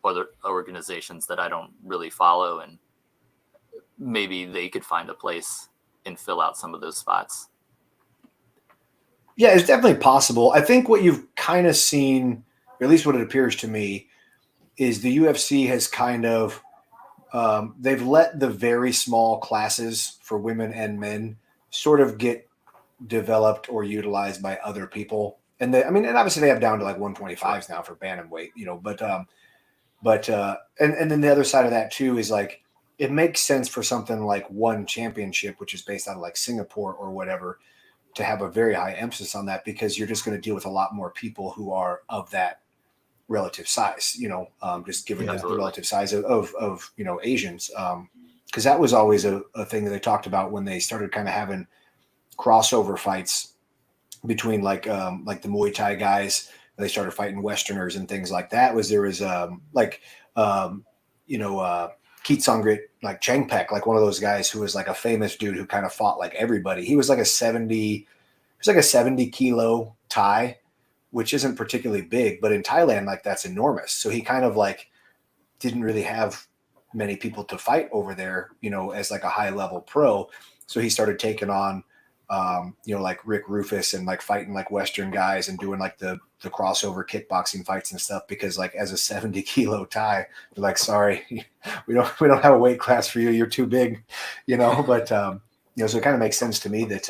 other organizations that I don't really follow, and maybe they could find a place and fill out some of those spots. Yeah, it's definitely possible. I think what you've kind of seen, or at least what it appears to me, is the UFC has kind of they've let the very small classes for women and men sort of get developed or utilized by other people. And and obviously they have down to like 125s now for bantamweight, but and then the other side of that too is like, it makes sense for something like One Championship, which is based out of like Singapore or whatever, to have a very high emphasis on that, because you're just going to deal with a lot more people who are of that relative size, just given the relative size of Asians. Because that was always a thing that they talked about when they started kind of having crossover fights between like the Muay Thai guys. They started fighting Westerners and things like that. There was Keith Songrit, like Chang Pek, like one of those guys who was like a famous dude who kind of fought like everybody. He was like a 70 kilo Thai, which isn't particularly big, but in Thailand, like that's enormous. So he kind of like didn't really have many people to fight over there, as like a high level pro. So he started taking on, like Rick Rufus and like fighting like Western guys and doing like the crossover kickboxing fights and stuff, because like as a 70 kilo Thai, they're like, sorry, we don't have a weight class for you. You're too big, but, so it kind of makes sense to me that,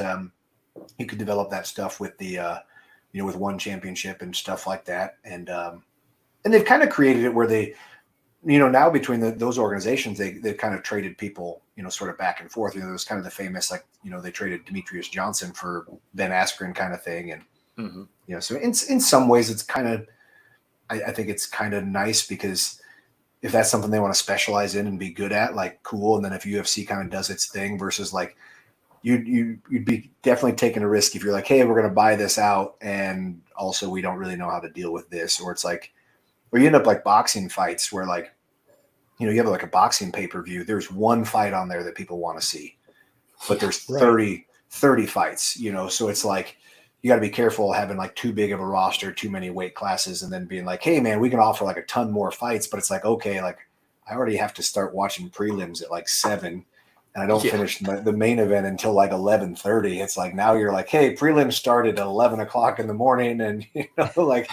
you could develop that stuff with the, with One Championship and stuff like that. And they've kind of created it where they, now between those organizations, they've kind of traded people, sort of back and forth. There was kind of the famous, like, they traded Demetrius Johnson for Ben Askren kind of thing. And, so in some ways it's kind of, I think it's kind of nice, because if that's something they want to specialize in and be good at, like, cool. And then if UFC kind of does its thing, versus like, you'd be definitely taking a risk if you're like, hey, we're going to buy this out, and also we don't really know how to deal with this. Or it's like, or you end up like boxing fights where like, you have like a boxing pay-per-view. There's one fight on there that people want to see, but there's 30 fights, so it's like, you got to be careful having like too big of a roster, too many weight classes, and then being like, hey man, we can offer like a ton more fights. But it's like, okay, like I already have to start watching prelims at like 7, and I don't finish the main event until like 11:30. It's like, now you're like, hey, prelims started at 11 o'clock in the morning. And like,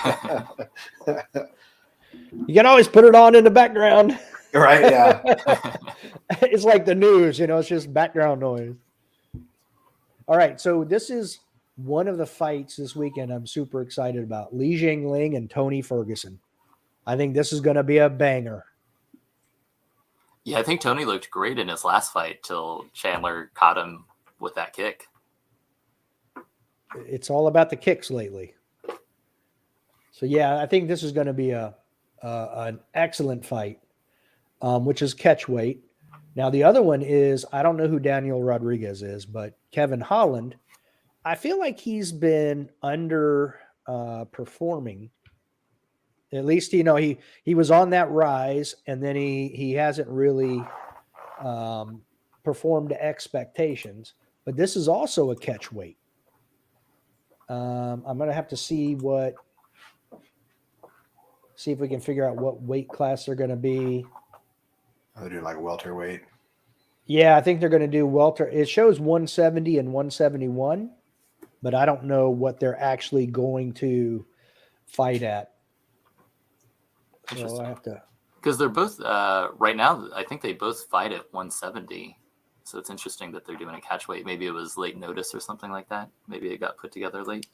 you can always put it on in the background. Right. Yeah. It's like the news, it's just background noise. All right. So this is one of the fights this weekend I'm super excited about. Li Jingliang and Tony Ferguson. I think this is going to be a banger. Yeah, I think Tony looked great in his last fight till Chandler caught him with that kick. It's all about the kicks lately. So yeah, I think this is going to be an excellent fight, which is catch weight. Now the other one is, I don't know who Daniel Rodriguez is, but Kevin Holland. I feel like he's been under performing. At least, he was on that rise, and then he hasn't really performed to expectations. But this is also a catch weight. I'm going to have to see if we can figure out what weight class they're going to be. They're doing like welterweight. Yeah, I think they're going to do welter. It shows 170 and 171, but I don't know what they're actually going to fight at. So I have to, because they're both right now. I think they both fight at 170. So it's interesting that they're doing a catch weight. Maybe it was late notice or something like that. Maybe it got put together late.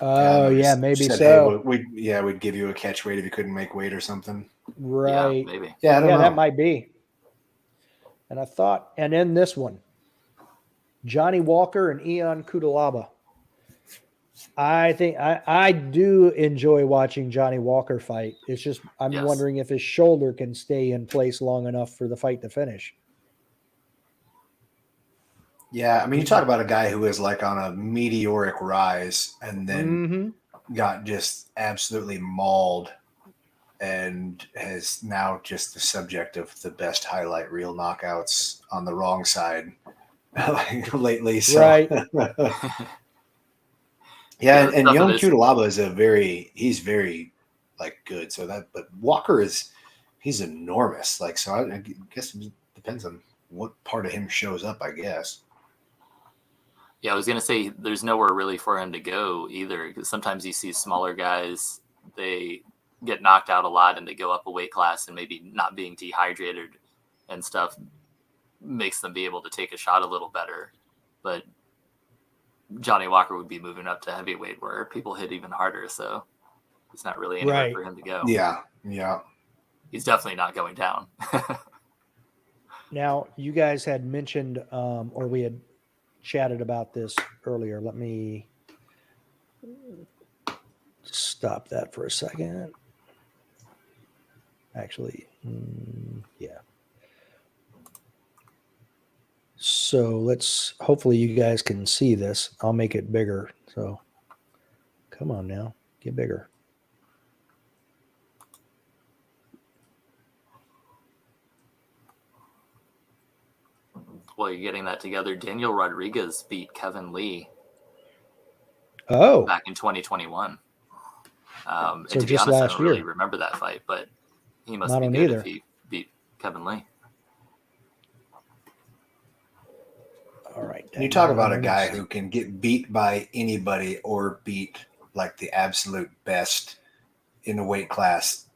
Oh yeah, maybe said, so. Hey, we'd give you a catch weight if you couldn't make weight or something. Right. Yeah, maybe. Yeah, I don't know. That might be. And I thought, and then this one, Johnny Walker and Ion Cutelaba. I think I do enjoy watching Johnny Walker fight. It's just I'm wondering if his shoulder can stay in place long enough for the fight to finish. Yeah, I mean, you talk about a guy who is like on a meteoric rise and then got just absolutely mauled and has now just the subject of the best highlight reel knockouts on the wrong side lately. So. Right. Yeah, and young Cutelaba is he's very like good. So but Walker he's enormous. Like, so I guess it depends on what part of him shows up, I guess. Yeah, I was gonna say there's nowhere really for him to go either, because sometimes you see smaller guys, they get knocked out a lot and they go up a weight class, and maybe not being dehydrated and stuff makes them be able to take a shot a little better. But Johnny Walker would be moving up to heavyweight where people hit even harder, so it's not really anywhere for him to go. Yeah. He's definitely not going down. Now, you guys had mentioned, or we had chatted about this earlier. Let me stop that for a second. Actually, yeah. So hopefully you guys can see this. I'll make it bigger. So come on now, get bigger. While you're getting that together, Daniel Rodriguez beat Kevin Lee. Oh, back in 2021. And so to be honest, I don't really remember that fight, but he must be good if he beat Kevin Lee. All right. You talk about a guy who can get beat by anybody or beat like the absolute best in a weight class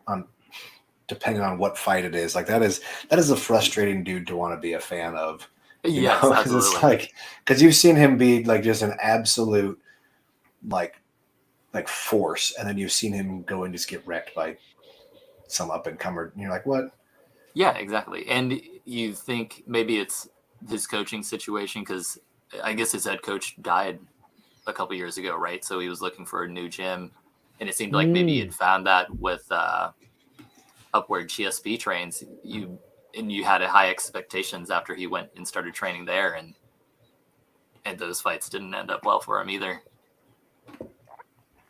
depending on what fight it is. Like that is a frustrating dude to want to be a fan of. Yes, absolutely. It's like, because you've seen him be like just an absolute like force, and then you've seen him go and just get wrecked by some up and comer, and you're like, what? Yeah, exactly. And you think maybe it's his coaching situation, because I guess his head coach died a couple years ago, right? So he was looking for a new gym, and it seemed like maybe he had found that with Upward GSP trains. You had high expectations after he went and started training there, and those fights didn't end up well for him either.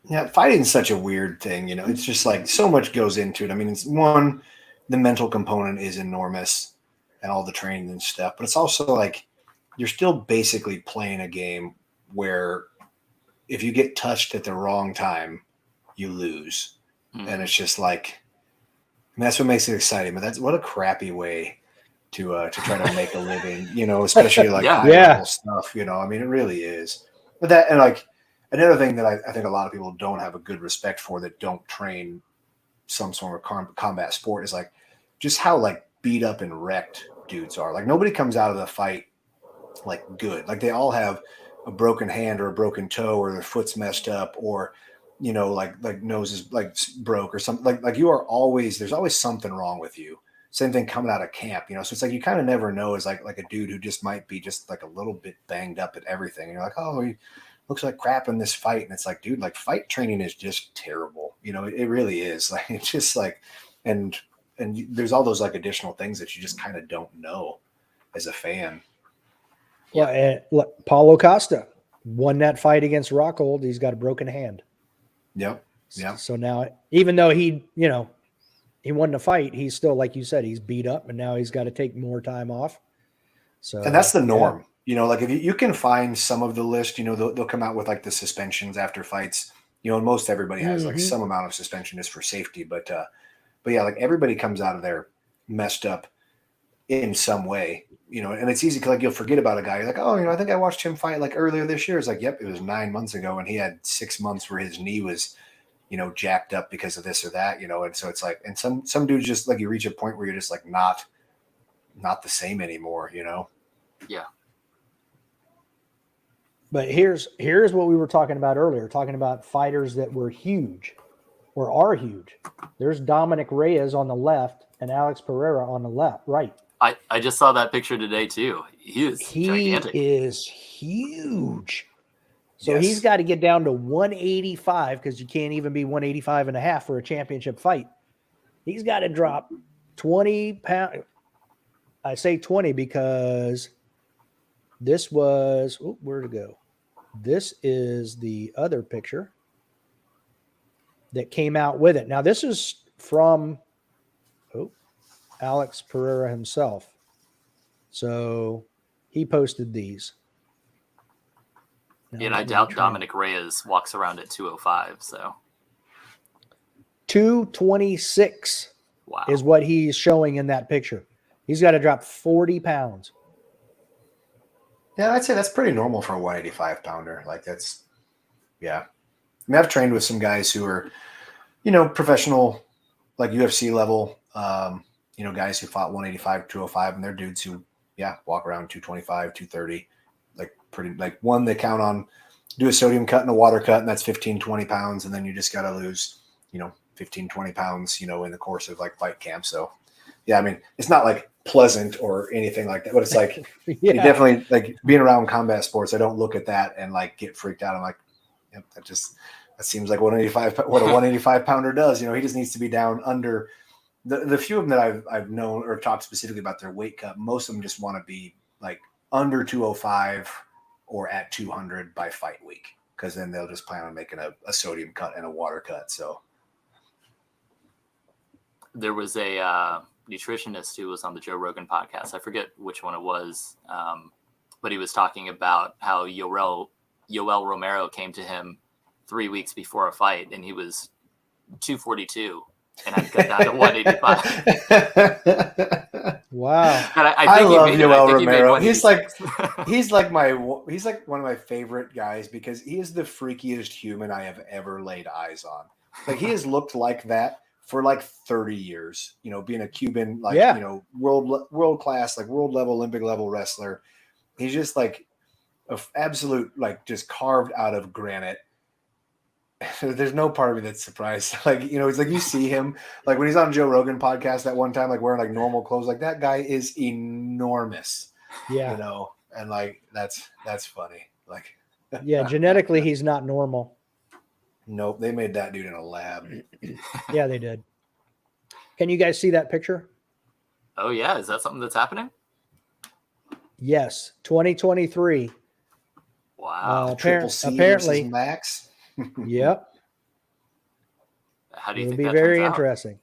Yeah, fighting is such a weird thing, It's just like so much goes into it. I mean, it's one, the mental component is enormous and all the training and stuff, but it's also like you're still basically playing a game where if you get touched at the wrong time, you lose. And it's just like, that's what makes it exciting. But that's what a crappy way to try to make a living, especially like high level stuff. I mean, it really is. But that, and like another thing that I think a lot of people don't have a good respect for that don't train some sort of combat sport is like just how like beat up and wrecked dudes are. Like nobody comes out of the fight like good. Like they all have a broken hand or a broken toe or their foot's messed up or like nose is like broke or something. Like you are always, there's always something wrong with you. Same thing coming out of camp, so it's like you kind of never know as like a dude who just might be just like a little bit banged up at everything. And you're like, oh, he looks like crap in this fight. And it's like, dude, like fight training is just terrible. It really is. Like it's just like, and there's all those like additional things that you just kind of don't know as a fan. Yeah, and Paulo Costa won that fight against Rockhold. He's got a broken hand. Yep. So now, even though he won the fight, he's still, like you said, he's beat up, and now he's got to take more time off. So, and that's the norm. Like if you can find some of the list, they'll come out with like the suspensions after fights. And most everybody has like some amount of suspension just for safety, but yeah, like everybody comes out of there messed up in some way. And it's easy because like you'll forget about a guy. You're like, oh, I think I watched him fight like earlier this year. It's like, yep, it was 9 months ago, and he had 6 months where his knee was, jacked up because of this or that, and so it's like, and some dudes just like you reach a point where you're just like not the same anymore, Yeah. But here's what we were talking about earlier, talking about fighters that were huge or are huge. There's Dominic Reyes on the left and Alex Pereira on the right. I just saw that picture today too. He is gigantic. Is huge. So he's got to get down to 185 because you can't even be 185 and a half for a championship fight. He's got to drop 20 pounds. I say 20 because this was, where'd it go? This is the other picture that came out with it. Now, this is from Alex Pereira himself. So he posted these. And I doubt Dominic Reyes walks around at 205. So 226 is what he's showing in that picture. He's got to drop 40 pounds. Yeah, I'd say that's pretty normal for a 185 pounder. Like that's, yeah. I mean, I've trained with some guys who are, professional, like UFC level, guys who fought 185, 205, and they're dudes who, walk around 225, 230, like pretty, like one they count on, do a sodium cut and a water cut, and that's 15, 20 pounds. And then you just got to lose, 15, 20 pounds, in the course of like fight camp. So, yeah, I mean, it's not like pleasant or anything like that, but it's like, you definitely like being around combat sports. I don't look at that and like get freaked out. I'm like, yep, that seems like what a 185 pounder does. He just needs to be down under the few of them that I've known or talked specifically about their weight cut. Most of them just want to be like under 205 or at 200 by fight week, because then they'll just plan on making a sodium cut and a water cut. So there was a nutritionist who was on the Joe Rogan podcast. I forget which one it was, but he was talking about how Yoel Romero came to him 3 weeks before a fight, and he was 242 and had cut down to 185. Wow! And I love Yoel Romero. He's like one of my favorite guys because he is the freakiest human I have ever laid eyes on. Like he has looked like that for like 30 years, being a Cuban, world class, like world level, Olympic level wrestler. He's just like an absolute, like just carved out of granite. There's no part of me that's surprised. Like, it's like you see him, like when he's on Joe Rogan podcast that one time, like wearing like normal clothes, like that guy is enormous. Yeah. And like, that's funny. Like, yeah, genetically, he's not normal. Nope. They made that dude in a lab. Yeah, they did. Can you guys see that picture? Oh yeah. Is that something that's happening? Yes. 2023. Wow. Triple C apparently versus Max. Yep. How do you It'll think be that very turns out? interesting.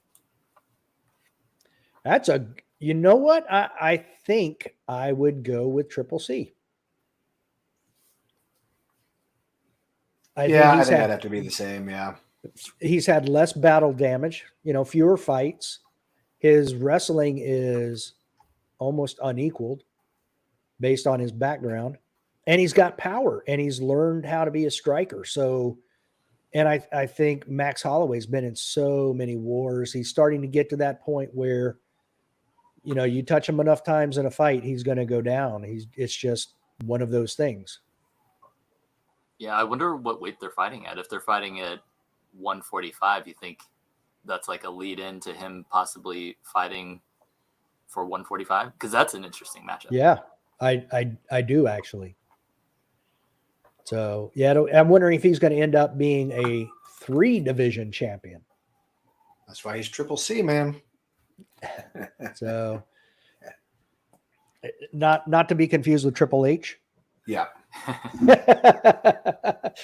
You know what? I think I would go with Triple C. I think I'd have to be the same. Yeah. He's had less battle damage, fewer fights. His wrestling is almost unequaled based on his background, and he's got power, and he's learned how to be a striker. So, and I think Max Holloway's been in so many wars. He's starting to get to that point where, you touch him enough times in a fight, he's going to go down. It's just one of those things. Yeah, I wonder what weight they're fighting at. If they're fighting at 145, you think that's like a lead in to him possibly fighting for 145? Because that's an interesting matchup. Yeah, I do actually. So, yeah, I'm wondering if he's going to end up being a 3-division champion. That's why he's Triple C, man. So, not to be confused with Triple H. Yeah.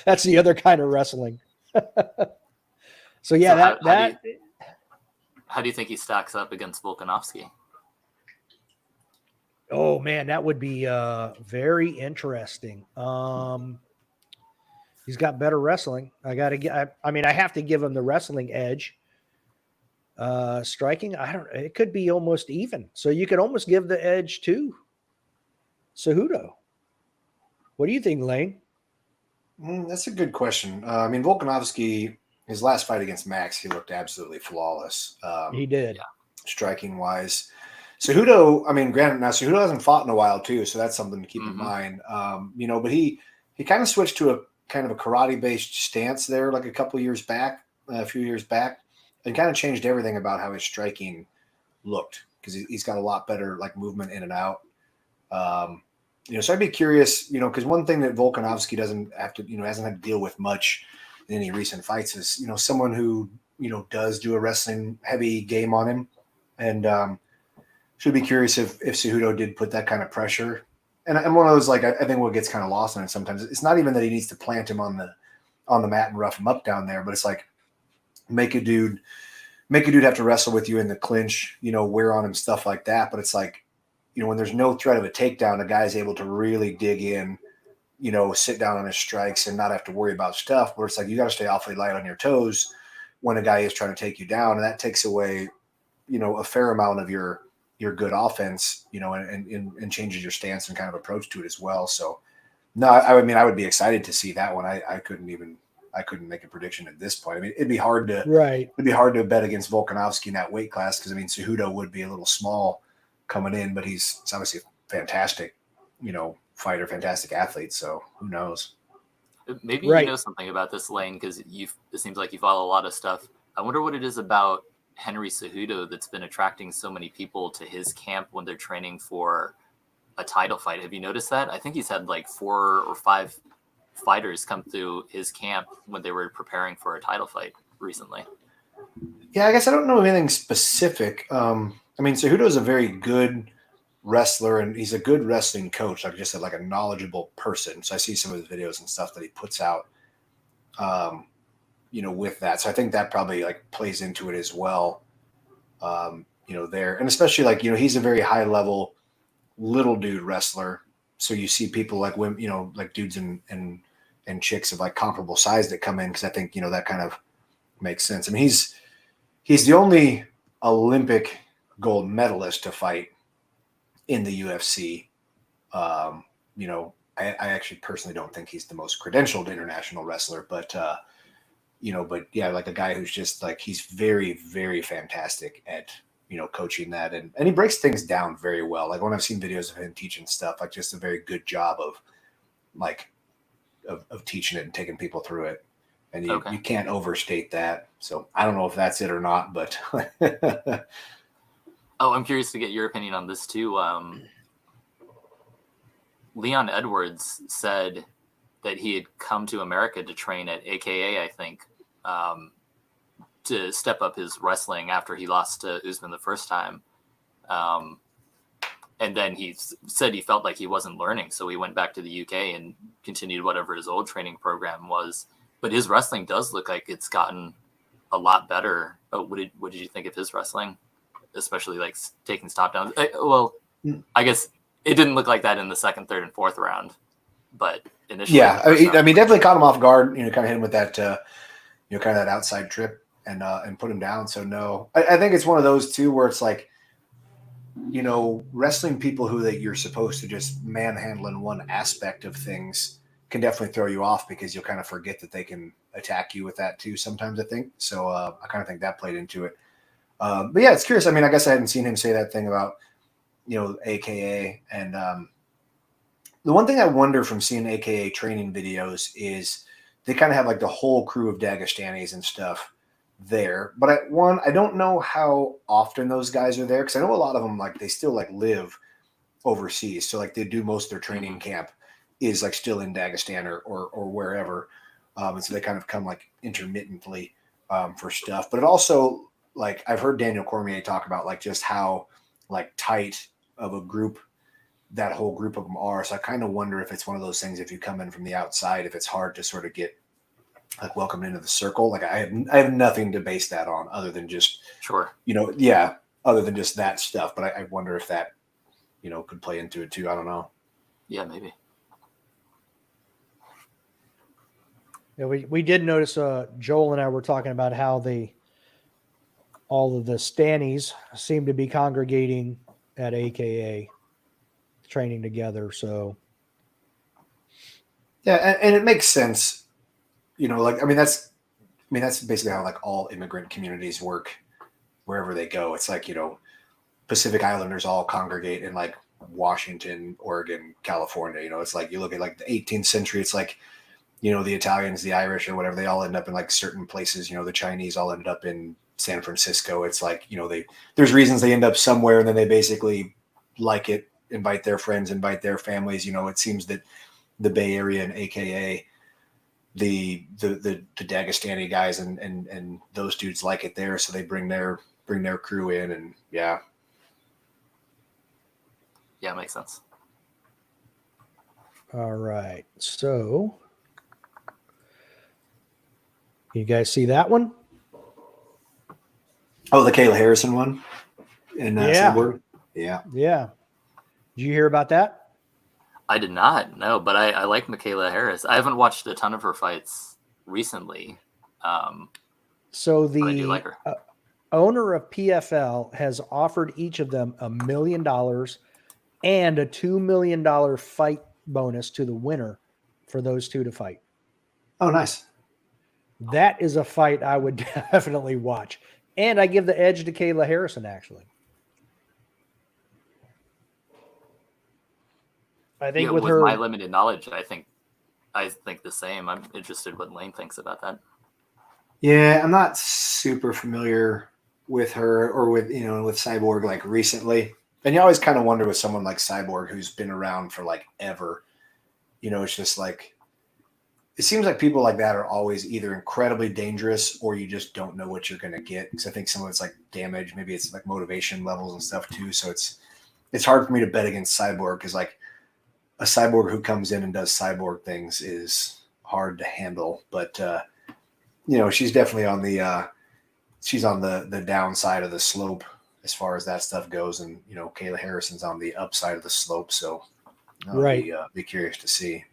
That's the other kind of wrestling. So yeah, so how do you think he stacks up against Volkanovski? Oh man, that would be very interesting. He's got better wrestling. I have to give him the wrestling edge. Striking, it could be almost even. So you could almost give the edge to Cejudo. What do you think, Lane? That's a good question. Volkanovski, his last fight against Max, he looked absolutely flawless. He did. Yeah. Striking wise. Cejudo, granted, now Cejudo hasn't fought in a while too, so that's something to keep in mind. But he kind of switched to a kind of a karate-based stance there like a few years back, and kind of changed everything about how his striking looked because he's got a lot better like movement in and out. So I'd be curious, because one thing that Volkanovski hasn't had to deal with much in any recent fights is, someone who, does do a wrestling heavy game on him. And should be curious if Cejudo did put that kind of pressure. And one of those, like, I think what gets kind of lost on it sometimes, it's not even that he needs to plant him on the mat and rough him up down there, but it's like make a dude have to wrestle with you in the clinch, wear on him, stuff like that. But it's like, when there's no threat of a takedown, a guy's able to really dig in, sit down on his strikes and not have to worry about stuff. Where it's like you got to stay awfully light on your toes when a guy is trying to take you down, and that takes away, a fair amount of your good offense, and changes your stance and kind of approach to it as well. So, no, I would be excited to see that one. I couldn't make a prediction at this point. It'd be hard to bet against Volkanovski in that weight class because Cejudo would be a little small coming in, but he's obviously a fantastic, fighter, fantastic athlete. So who knows? Maybe you know something about this, Lane, because it seems like you follow a lot of stuff. I wonder what it is about Henry Cejudo that's been attracting so many people to his camp when they're training for a title fight. Have you noticed that? I think he's had like 4 or 5 fighters come through his camp when they were preparing for a title fight recently. Yeah, I guess I don't know anything specific. Cejudo is a very good wrestler, and he's a good wrestling coach. Like I just said, like a knowledgeable person. So I see some of his videos and stuff that he puts out, with that. So I think that probably like plays into it as well, there. And especially like, he's a very high level little dude wrestler. So you see people like women, like dudes and chicks of like comparable size that come in. Cause I think, that kind of makes sense. He's the only Olympic gold medalist to fight in the UFC. I actually personally don't think he's the most credentialed international wrestler, but yeah, like a guy who's just like, he's very, very fantastic at, coaching that. And he breaks things down very well. Like when I've seen videos of him teaching stuff, like just a very good job of teaching it and taking people through it. And you can't overstate that. So I don't know if that's it or not, but Oh, I'm curious to get your opinion on this too. Leon Edwards said that he had come to America to train at AKA, I think, to step up his wrestling after he lost to Usman the first time. And then he said he felt like he wasn't learning, so he went back to the UK and continued whatever his old training program was. But his wrestling does look like it's gotten a lot better. What did you think of his wrestling? especially like taking stop downs. I guess it didn't look like that in the second, third, and fourth round, but initially, yeah, I mean, definitely caught him off guard. Kind of hit him with that, kind of that outside trip and put him down. So no, I think it's one of those too where it's like, wrestling people who that you're supposed to just manhandle in one aspect of things can definitely throw you off because you'll kind of forget that they can attack you with that too sometimes, I think. So I kind of think that played into it. But yeah, it's curious. I mean, I guess I hadn't seen him say that thing about, AKA. And the one thing I wonder from seeing AKA training videos is they kind of have like the whole crew of Dagestanis and stuff there. But I don't know how often those guys are there because I know a lot of them, like, they still like live overseas. So like they do most of their training camp is like still in Dagestan or wherever. And so they kind of come like intermittently for stuff. But it also, like, I've heard Daniel Cormier talk about like just how like tight of a group that whole group of them are. So I kind of wonder if it's one of those things, if you come in from the outside, if it's hard to sort of get like welcomed into the circle. Like I have nothing to base that on other than just, other than just that stuff. But I wonder if that, could play into it too. I don't know. Yeah, maybe. Yeah, we did notice Joel and I were talking about how all of the Stannies seem to be congregating at AKA training together. So yeah, and it makes sense. That's basically how like all immigrant communities work wherever they go. It's like, Pacific Islanders all congregate in like Washington, Oregon, California. It's like you look at like the 18th century, it's like, the Italians, the Irish or whatever, they all end up in like certain places. The Chinese all ended up in San Francisco. It's like, there's reasons they end up somewhere and then they basically like it, invite their friends, invite their families. It seems that the Bay Area and AKA the Dagestani guys and those dudes like it there. So they bring their crew in and yeah. Yeah, makes sense. All right. So you guys see that one? Oh, the Kayla Harrison one? Cyborg? Yeah. Yeah. Did you hear about that? I did not, no, but I like Michaela Harris. I haven't watched a ton of her fights recently. So but I do the like her. Owner of PFL has offered each of them $1 million and a $2 million fight bonus to the winner for those two to fight. Oh, nice. That is a fight I would definitely watch. And I give the edge to Kayla Harrison, actually. I think with her, my limited knowledge, I think the same. I'm interested what Lane thinks about that. Yeah, I'm not super familiar with her or with Cyborg like recently. And you always kind of wonder with someone like Cyborg who's been around for like ever. It's just like it seems like people like that are always either incredibly dangerous or you just don't know what you're going to get. Because I think some of it's like damage, maybe it's like motivation levels and stuff too. So it's hard for me to bet against Cyborg because like a Cyborg who comes in and does Cyborg things is hard to handle. But she's definitely on the downside of the slope as far as that stuff goes, and Kayla Harrison's on the upside of the slope. So I'll be curious to see.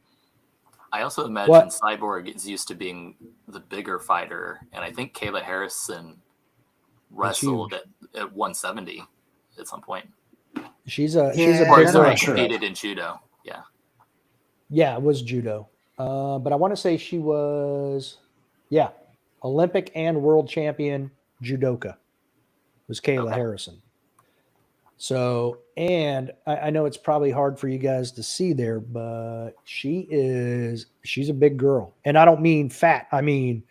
I also imagine Cyborg is used to being the bigger fighter, and I think Kayla Harrison wrestled at 170 at some point. She's a big girl. Competed in judo. Yeah, it was judo. But I want to say she was, Olympic and world champion judoka was Kayla Harrison. So, and I know it's probably hard for you guys to see there, but she's a big girl. And I don't mean fat. I mean,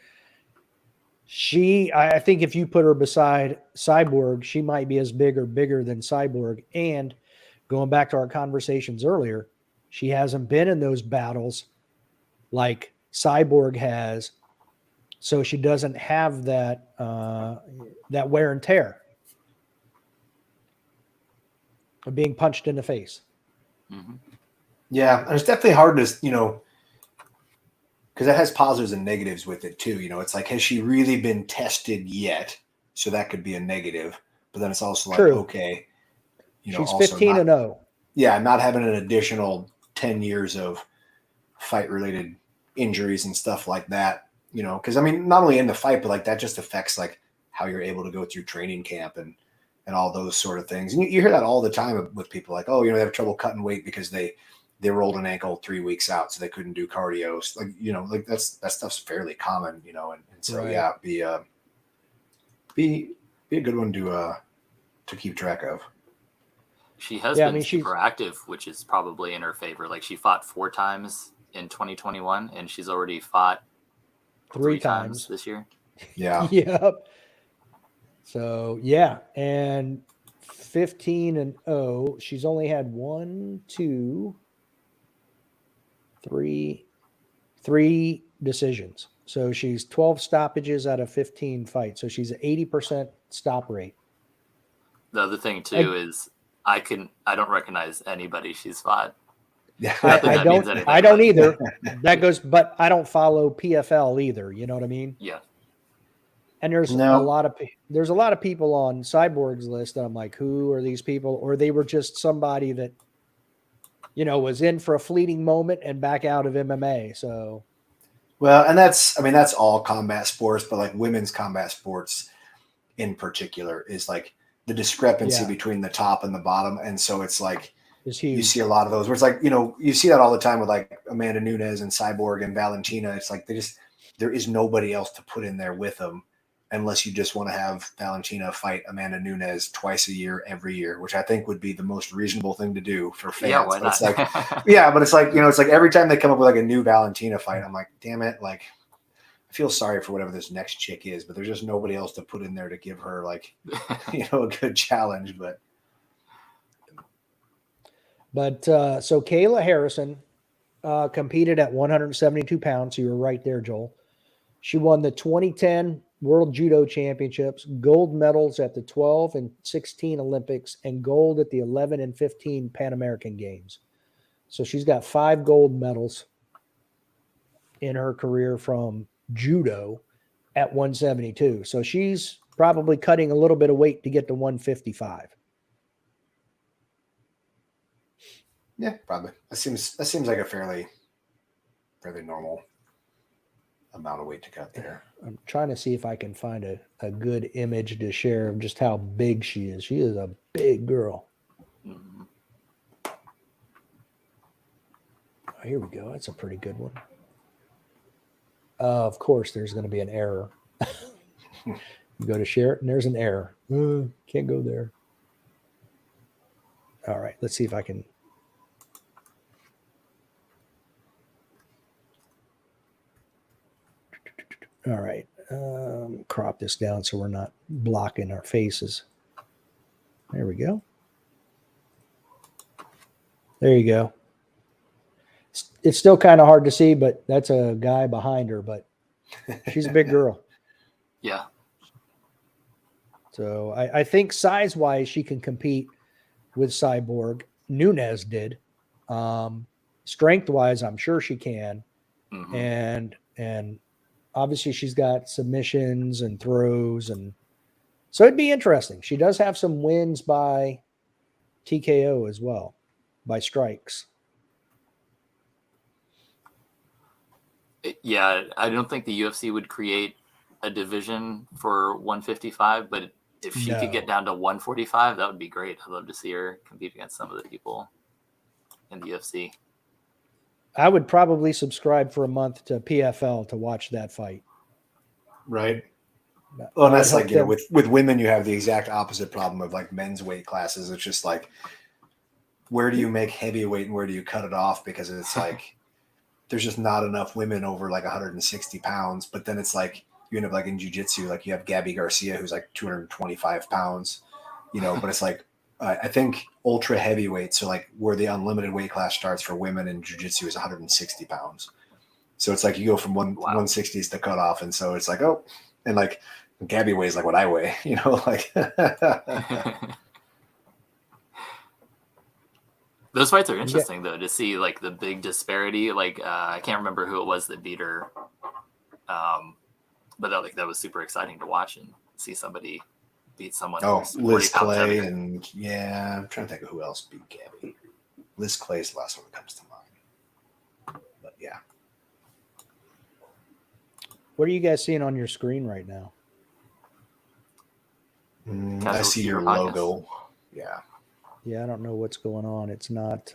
I think if you put her beside Cyborg, she might be as big or bigger than Cyborg. And going back to our conversations earlier, she hasn't been in those battles like Cyborg has. So she doesn't have that wear and tear of being punched in the face. Mm-hmm. Yeah. And it's definitely hard to, because that has positives and negatives with it too. It's like, has she really been tested yet? So that could be a negative. but then it's also like, True. okay, She's also 15-0. Yeah, not having an additional 10 years of fight-related injuries and stuff like that, because I mean, not only in the fight, but like that just affects like how you're able to go through training camp and all those sort of things. And you hear that all the time with people like, oh, they have trouble cutting weight because they rolled an ankle 3 weeks out, so they couldn't do cardio. Like, like that stuff's fairly common, and so Right. yeah, be a good one to keep track of. She has been super active, which is probably in her favor. Like she fought 4 times in 2021, and she's already fought 3 times this year. Yeah. Yep. So yeah, and 15-0. She's only had 3 decisions. So she's 12 stoppages out of 15 fights. So she's an 80% stop rate. The other thing too is I don't recognize anybody she's fought. Yeah, I don't either. That goes, but I don't follow PFL either. You know what I mean? Yeah. And there's a lot of people on Cyborg's list that I'm like, who are these people? Or they were just somebody that, was in for a fleeting moment and back out of MMA. So, well, and that's all combat sports, but like women's combat sports in particular is like the discrepancy between the top and the bottom. And so it's like, you see a lot of those where it's like, you see that all the time with like Amanda Nunes and Cyborg and Valentina. It's like there is nobody else to put in there with them unless you just want to have Valentina fight Amanda Nunes twice a year, every year, which I think would be the most reasonable thing to do for fans. Yeah, why not? It's like, but it's like, it's like every time they come up with like a new Valentina fight, I'm like, damn it. Like, I feel sorry for whatever this next chick is, but there's just nobody else to put in there to give her like, a good challenge. But so Kayla Harrison competed at 172 pounds. You were right there, Joel. She won the 2010 World Judo Championships, gold medals at the 12 and 16 Olympics, and gold at the 11 and 15 Pan American Games. So she's got 5 gold medals in her career from judo at 172. So she's probably cutting a little bit of weight to get to 155. Yeah, probably. That seems like a fairly normal amount of weight to cut there. I'm trying to see if I can find a good image to share of just how big she is. She is a big girl. Mm-hmm. Oh, here we go. That's a pretty good one. Of course, there's going to be an error. You go to share it, and there's an error. Can't go there. All right, let's see if I can. All right, crop this down so we're not blocking our faces. There we go. There you go. It's still kind of hard to see, but that's a guy behind her, but she's a big girl. Yeah. So I think size-wise, she can compete with Cyborg. Nunes did. Strength-wise, I'm sure she can. Mm-hmm. And obviously she's got submissions and throws, and so it'd be interesting. She does have some wins by TKO as well, by strikes. Yeah, I don't think the UFC would create a division for 155, but if she could get down to 145, that would be great. I'd love to see her compete against some of the people in the UFC. I would probably subscribe for a month to PFL to watch that fight. Right. Well, and that's like, with women, you have the exact opposite problem of like men's weight classes. It's just like, where do you make heavyweight and where do you cut it off? Because it's like, there's just not enough women over like 160 pounds. But then it's like, you end up like in jiu-jitsu, like you have Gabby Garcia, who's like 225 pounds, but it's like, I think ultra heavyweight, so like where the unlimited weight class starts for women in jiu-jitsu is 160 pounds. So it's like you go from 160s to cut off. And so it's like, oh, and like Gabby weighs like what I weigh, like. Those fights are interesting though, to see like the big disparity. Like I can't remember who it was that beat her. But that was super exciting to watch and see somebody beat someone. Oh, who's Liz 40 pounds Clay, heavier. and yeah, I'm trying to think of who else beat Gabby. Liz Clay's the last one that comes to mind. But yeah. What are you guys seeing on your screen right now? I see your logo. Yeah. Yeah, I don't know what's going on. It's not.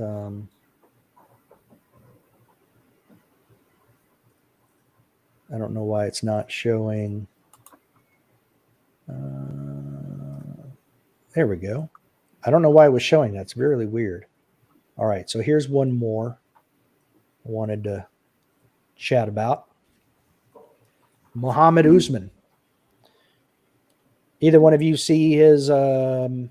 I don't know why it's not showing. There we go. I don't know why it was showing that. It's really weird. All right, so here's one more I wanted to chat about. Mohamed Usman. Either one of you see his what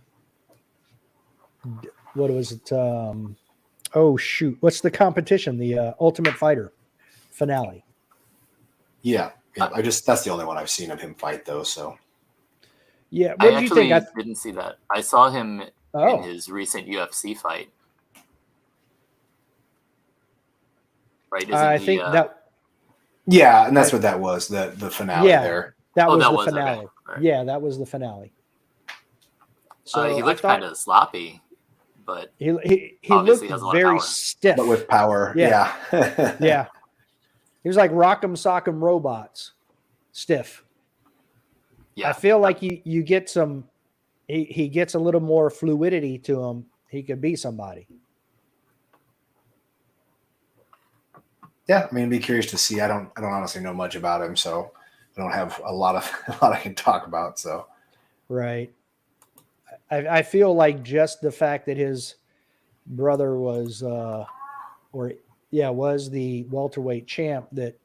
was it? Oh shoot! What's the competition? The Ultimate Fighter finale. Yeah. That's the only one I've seen of him fight though. So yeah, what I did you actually think? didn't see that. I saw him in his recent UFC fight. Right? I think that. Yeah, and that's what that was. The finale there. That was that the was finale. okay. Right. Yeah, that was the finale. So he looked kind of sloppy, but he obviously looked has a lot of very power. stiff. But with power. Yeah. Yeah. Yeah. He was like Rock'em Sock'em Robots. Stiff. Yeah. I feel like you get some he gets a little more fluidity to him. He could be somebody. Yeah, I mean, I'd be curious to see. I don't honestly know much about him, so I don't have a lot I can talk about. So, right. I feel like just the fact that his brother was was the welterweight champ, that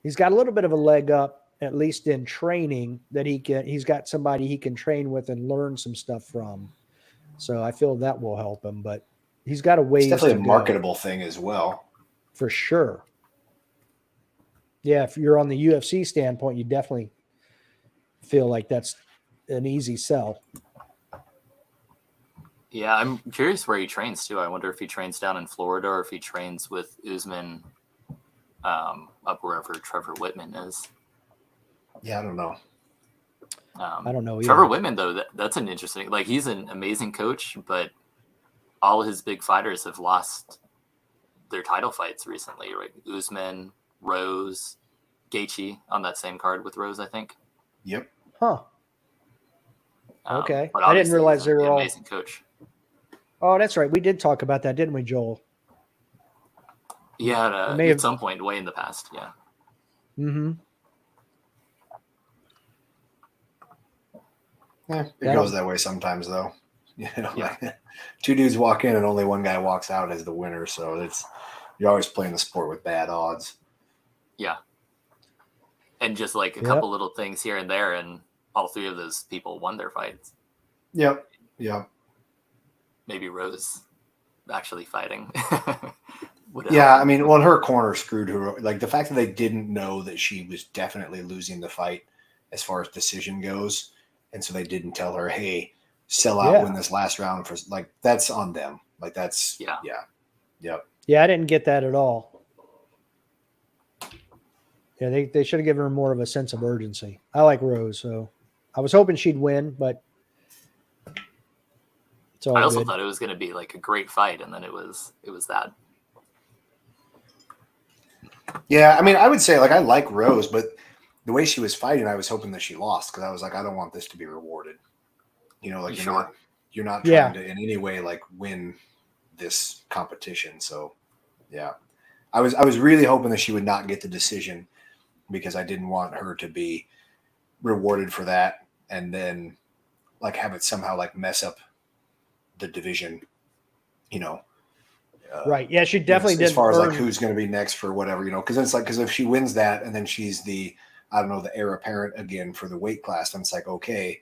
he's got a little bit of a leg up, at least in training, that he's got somebody he can train with and learn some stuff from. So I feel that will help him, but he's got a ways. It's definitely to a marketable thing as well. For sure. Yeah, if you're on the UFC standpoint, you definitely feel like that's an easy sell. Yeah, I'm curious where he trains too. I wonder if he trains down in Florida or if he trains with Usman up wherever Trevor Whitman is. Yeah, I don't know. I don't know either. Trevor Whitman, though, that's an interesting. Like, he's an amazing coach, but all his big fighters have lost their title fights recently. Right? Usman, Rose, Gaethje on that same card with Rose, I think. Yep. Huh. Okay. But I didn't realize they were all amazing coach. Oh, that's right. We did talk about that, didn't we, Joel? Yeah, at some point way in the past. Yeah. Mm-hmm. Yeah, it goes that way sometimes, though. You know, like, two dudes walk in and only one guy walks out as the winner. So you're always playing the sport with bad odds. Yeah. And just like a couple little things here and there, and all three of those people won their fights. Yep. Yep. Maybe Rose actually fighting. Yeah, I mean, her corner screwed her. Like, the fact that they didn't know that she was definitely losing the fight as far as decision goes, and so they didn't tell her, hey, sell out, win this last round, for like, that's on them. Like, that's yep. Yeah, I didn't get that at all. Yeah, they should have given her more of a sense of urgency. I like Rose, so I was hoping she'd win, but it's all I also good. thought it was going to be like a great fight, and then it was that. Yeah, I mean, I would say, like, I like Rose, but the way she was fighting, I was hoping that she lost, because I was like, I don't want this to be rewarded. You know, like, you're not trying to in any way like win this competition. So, yeah, I was really hoping that she would not get the decision, because I didn't want her to be rewarded for that and then like have it somehow like mess up the division. You know. Right. Yeah, she definitely did. As far as like who's going to be next for whatever, you know, because it's like, because if she wins that and then she's the heir apparent again for the weight class, then it's like, okay,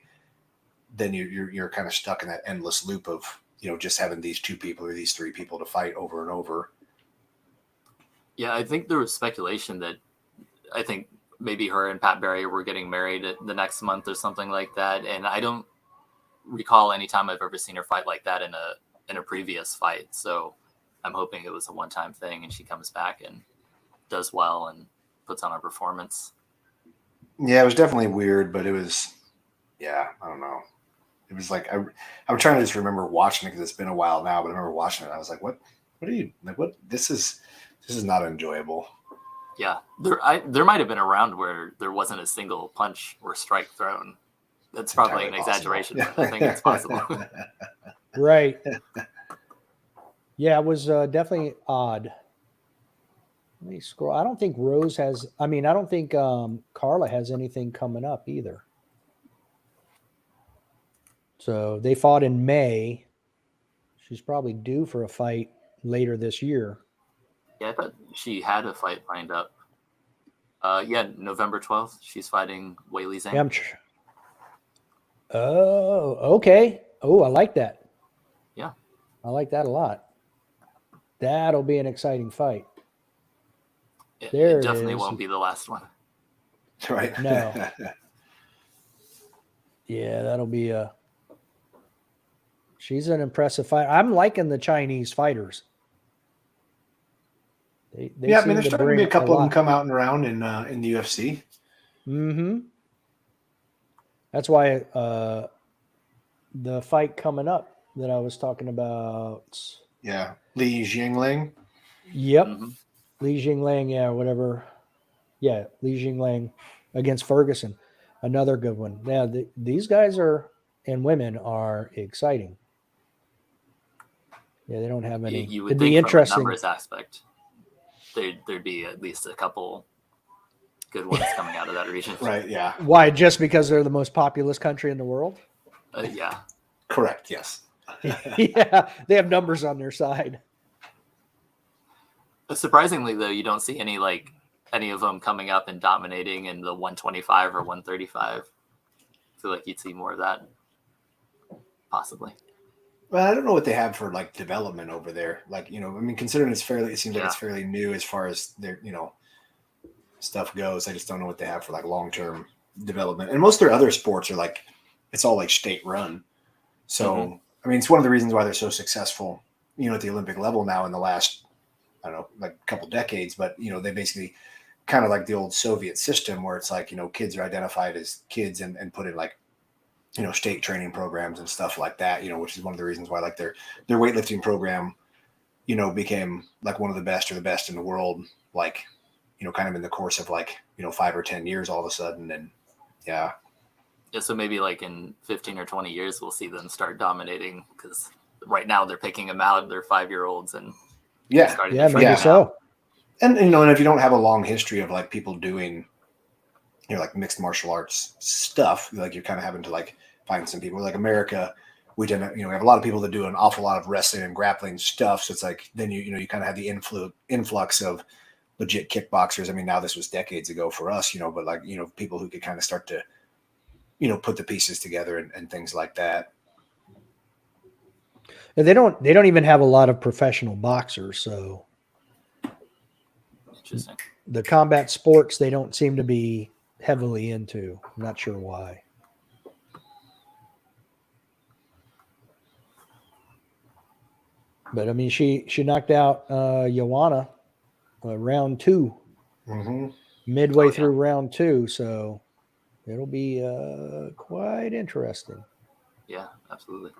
then you're kind of stuck in that endless loop of, you know, just having these two people or these three people to fight over and over. Yeah, I think there was speculation that I think maybe her and Pat Barry were getting married the next month or something like that, and I don't recall any time I've ever seen her fight like that in a previous fight. So I'm hoping it was a one-time thing and she comes back and does well and puts on a performance. Yeah, it was definitely weird, but it was, I don't know. It was like I'm trying to just remember watching it because it's been a while now, but I remember watching it. I was like, what are you like? What this is not enjoyable. Yeah, there might have been a round where there wasn't a single punch or strike thrown. That's probably an exaggeration, but I think it's possible. Right. Yeah, it was definitely odd. Let me scroll. I don't think Rose has. I mean, I don't think Carla has anything coming up either. So they fought in May. She's probably due for a fight later this year. Yeah, I thought she had a fight lined up. Yeah, November 12th. She's fighting Weili Zhang. Yeah, oh, okay. Oh, I like that. Yeah. I like that a lot. That'll be an exciting fight. It There definitely it is. won't be the last one. Right. No. Yeah, that'll be a. She's an impressive fighter. I'm liking the Chinese fighters. They yeah, I mean, seem there's to starting to be bring a couple of them lot. come out and around in the UFC. Mm-hmm. That's why the fight coming up that I was talking about. Yeah, Li Jingliang. Yep. Mm-hmm. Li Jingliang, yeah, whatever. Yeah, Li Jingliang against Ferguson. Another good one. Yeah, these guys are and women are exciting. Yeah, they don't have any. You would It'd think be interesting. From a numbers aspect, there'd be at least a couple good ones coming out of that region. Right, yeah. Why? Just because they're the most populous country in the world? Yeah. Correct, yes. Yeah, they have numbers on their side. Surprisingly, though, you don't see any of them coming up and dominating in the 125 or 135. I feel like you'd see more of that, possibly. Well, I don't know what they have for like development over there. Like, I mean, considering it seems like it's fairly new as far as their, stuff goes. I just don't know what they have for like long-term development. And most of their other sports are like, it's all like state run. So, I mean, it's one of the reasons why they're so successful, at the Olympic level now in the last, I don't know, like a couple decades, but, they basically kind of like the old Soviet system where it's like, kids are identified as kids and put in like, state training programs and stuff like that, which is one of the reasons why like their weightlifting program, became like one of the best or the best in the world, like, kind of in the course of like, 5 or 10 years all of a sudden. And yeah. Yeah. So maybe like in 15 or 20 years, we'll see them start dominating because right now they're picking them out. They're 5-year-olds and maybe so. And, and if you don't have a long history of like people doing, like mixed martial arts stuff, like you're kind of having to like find some people like America. We tend to, we have a lot of people that do an awful lot of wrestling and grappling stuff. So it's like, then you kind of have the influx of legit kickboxers. I mean, now this was decades ago for us, but like, people who could kind of start to, put the pieces together and things like that. And they don't even have a lot of professional boxers. So interesting. The combat sports, they don't seem to be heavily into. I'm not sure why. But I mean, she knocked out Joanna round 2, midway through round 2. So it'll be quite interesting. Yeah, absolutely.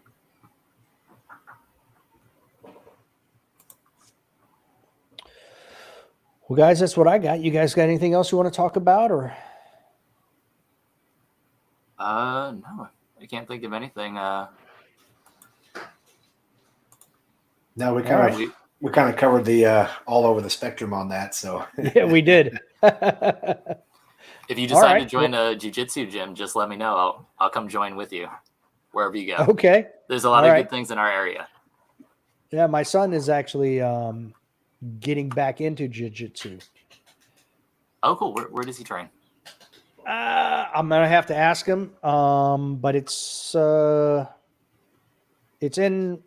Well, guys, that's what I got. You guys got anything else you want to talk about, or? No, I can't think of anything. No, we kind of covered the all over the spectrum on that. So yeah, we did. If you decide to join a jiu-jitsu gym, just let me know. I'll come join with you wherever you go. Okay. There's a lot of good things in our area. Yeah, my son is actually getting back into jiu-jitsu. Oh, cool. Where does he train? I'm gonna have to ask him. But it's in.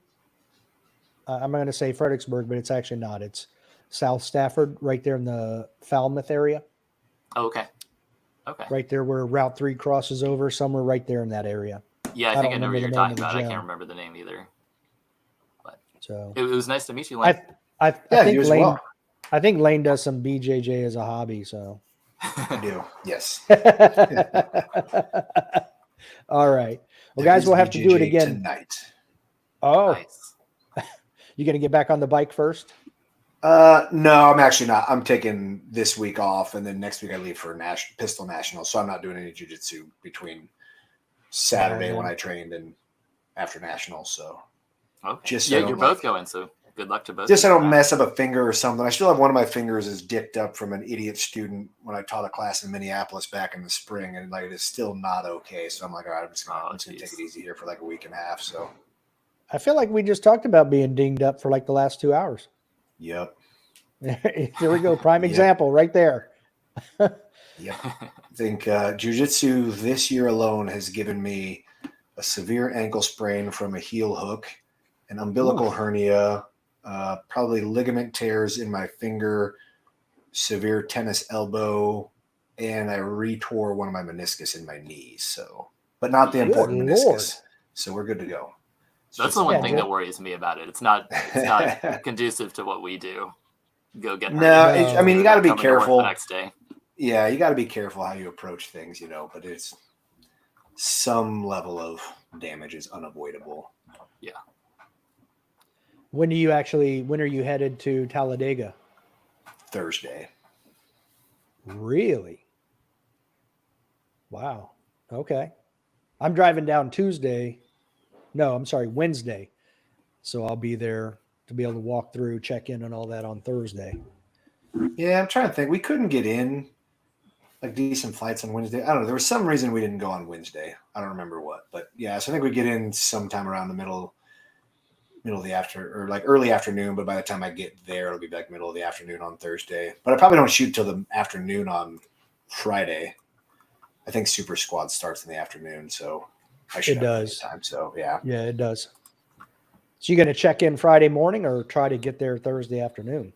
I'm going to say Fredericksburg, but it's actually not. It's South Stafford, right there in the Falmouth area. Oh, okay. Okay. Right there where Route 3 crosses over, somewhere right there in that area. Yeah, I think I know what you're talking about. I can't remember the name either. But so it was nice to meet you, Lane. I think Lane. Well. I think Lane does some BJJ as a hobby. So I do. Yes. All right. Well, guys, we'll have to do it again tonight. Oh, Nice. you going to get back on the bike first? No, I'm actually not. I'm taking this week off, and then next week I leave for Pistol Nationals. So I'm not doing any jiu-jitsu between Saturday when I trained and after Nationals. So okay. You're both going. So good luck to both. Just so I don't mess up a finger or something. I still have one of my fingers is dicked up from an idiot student when I taught a class in Minneapolis back in the spring, and like it is still not okay. So I'm like, all right, I'm just gonna take it easy here for like a week and a half. So I feel like we just talked about being dinged up for like the last 2 hours. Yep. There we go. Prime example right there. Yep. I think jiu-jitsu this year alone has given me a severe ankle sprain from a heel hook, an umbilical hernia, probably ligament tears in my finger, severe tennis elbow, and I retore one of my meniscus in my knees. So, but not the important meniscus. So we're good to go. That's the one thing that worries me about it. It's not conducive to what we do. Go get I mean, you got to be careful. The next day. Yeah, you got to be careful how you approach things, but it's some level of damage is unavoidable. Yeah. When are you headed to Talladega? Thursday. Really? Wow. Okay. I'm driving down Wednesday. So I'll be there to be able to walk through, check in and all that on Thursday. Yeah, I'm trying to think. We couldn't get in like decent flights on Wednesday. I don't know. There was some reason we didn't go on Wednesday. I don't remember what, but yeah, so I think we get in sometime around the middle of the or like early afternoon, but by the time I get there, it'll be like middle of the afternoon on Thursday. But I probably don't shoot till the afternoon on Friday. I think Super Squad starts in the afternoon, so I should have time. So yeah. Yeah, it does. So you going to check in Friday morning or try to get there Thursday afternoon?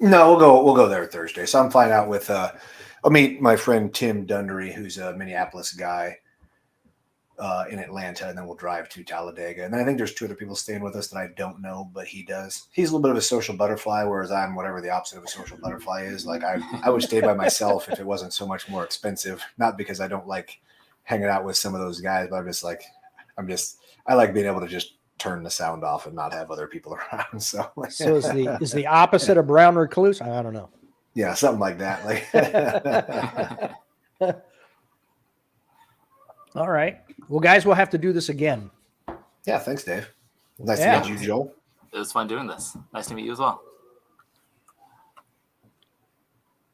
No, we'll go there Thursday. So I'm flying out with I'll meet my friend Tim Dundery, who's a Minneapolis guy in Atlanta, and then we'll drive to Talladega. And then I think there's 2 other people staying with us that I don't know, but he does. He's a little bit of a social butterfly, whereas I'm whatever the opposite of a social butterfly is. Like I would stay by myself if it wasn't so much more expensive. Not because I don't like hanging out with some of those guys, but I like being able to just turn the sound off and not have other people around. So is the opposite of brown recluse? I don't know. Yeah, something like that. All right. Well, guys, we'll have to do this again. Yeah, thanks, Dave. Nice to meet you, Joel. It was fun doing this. Nice to meet you as well.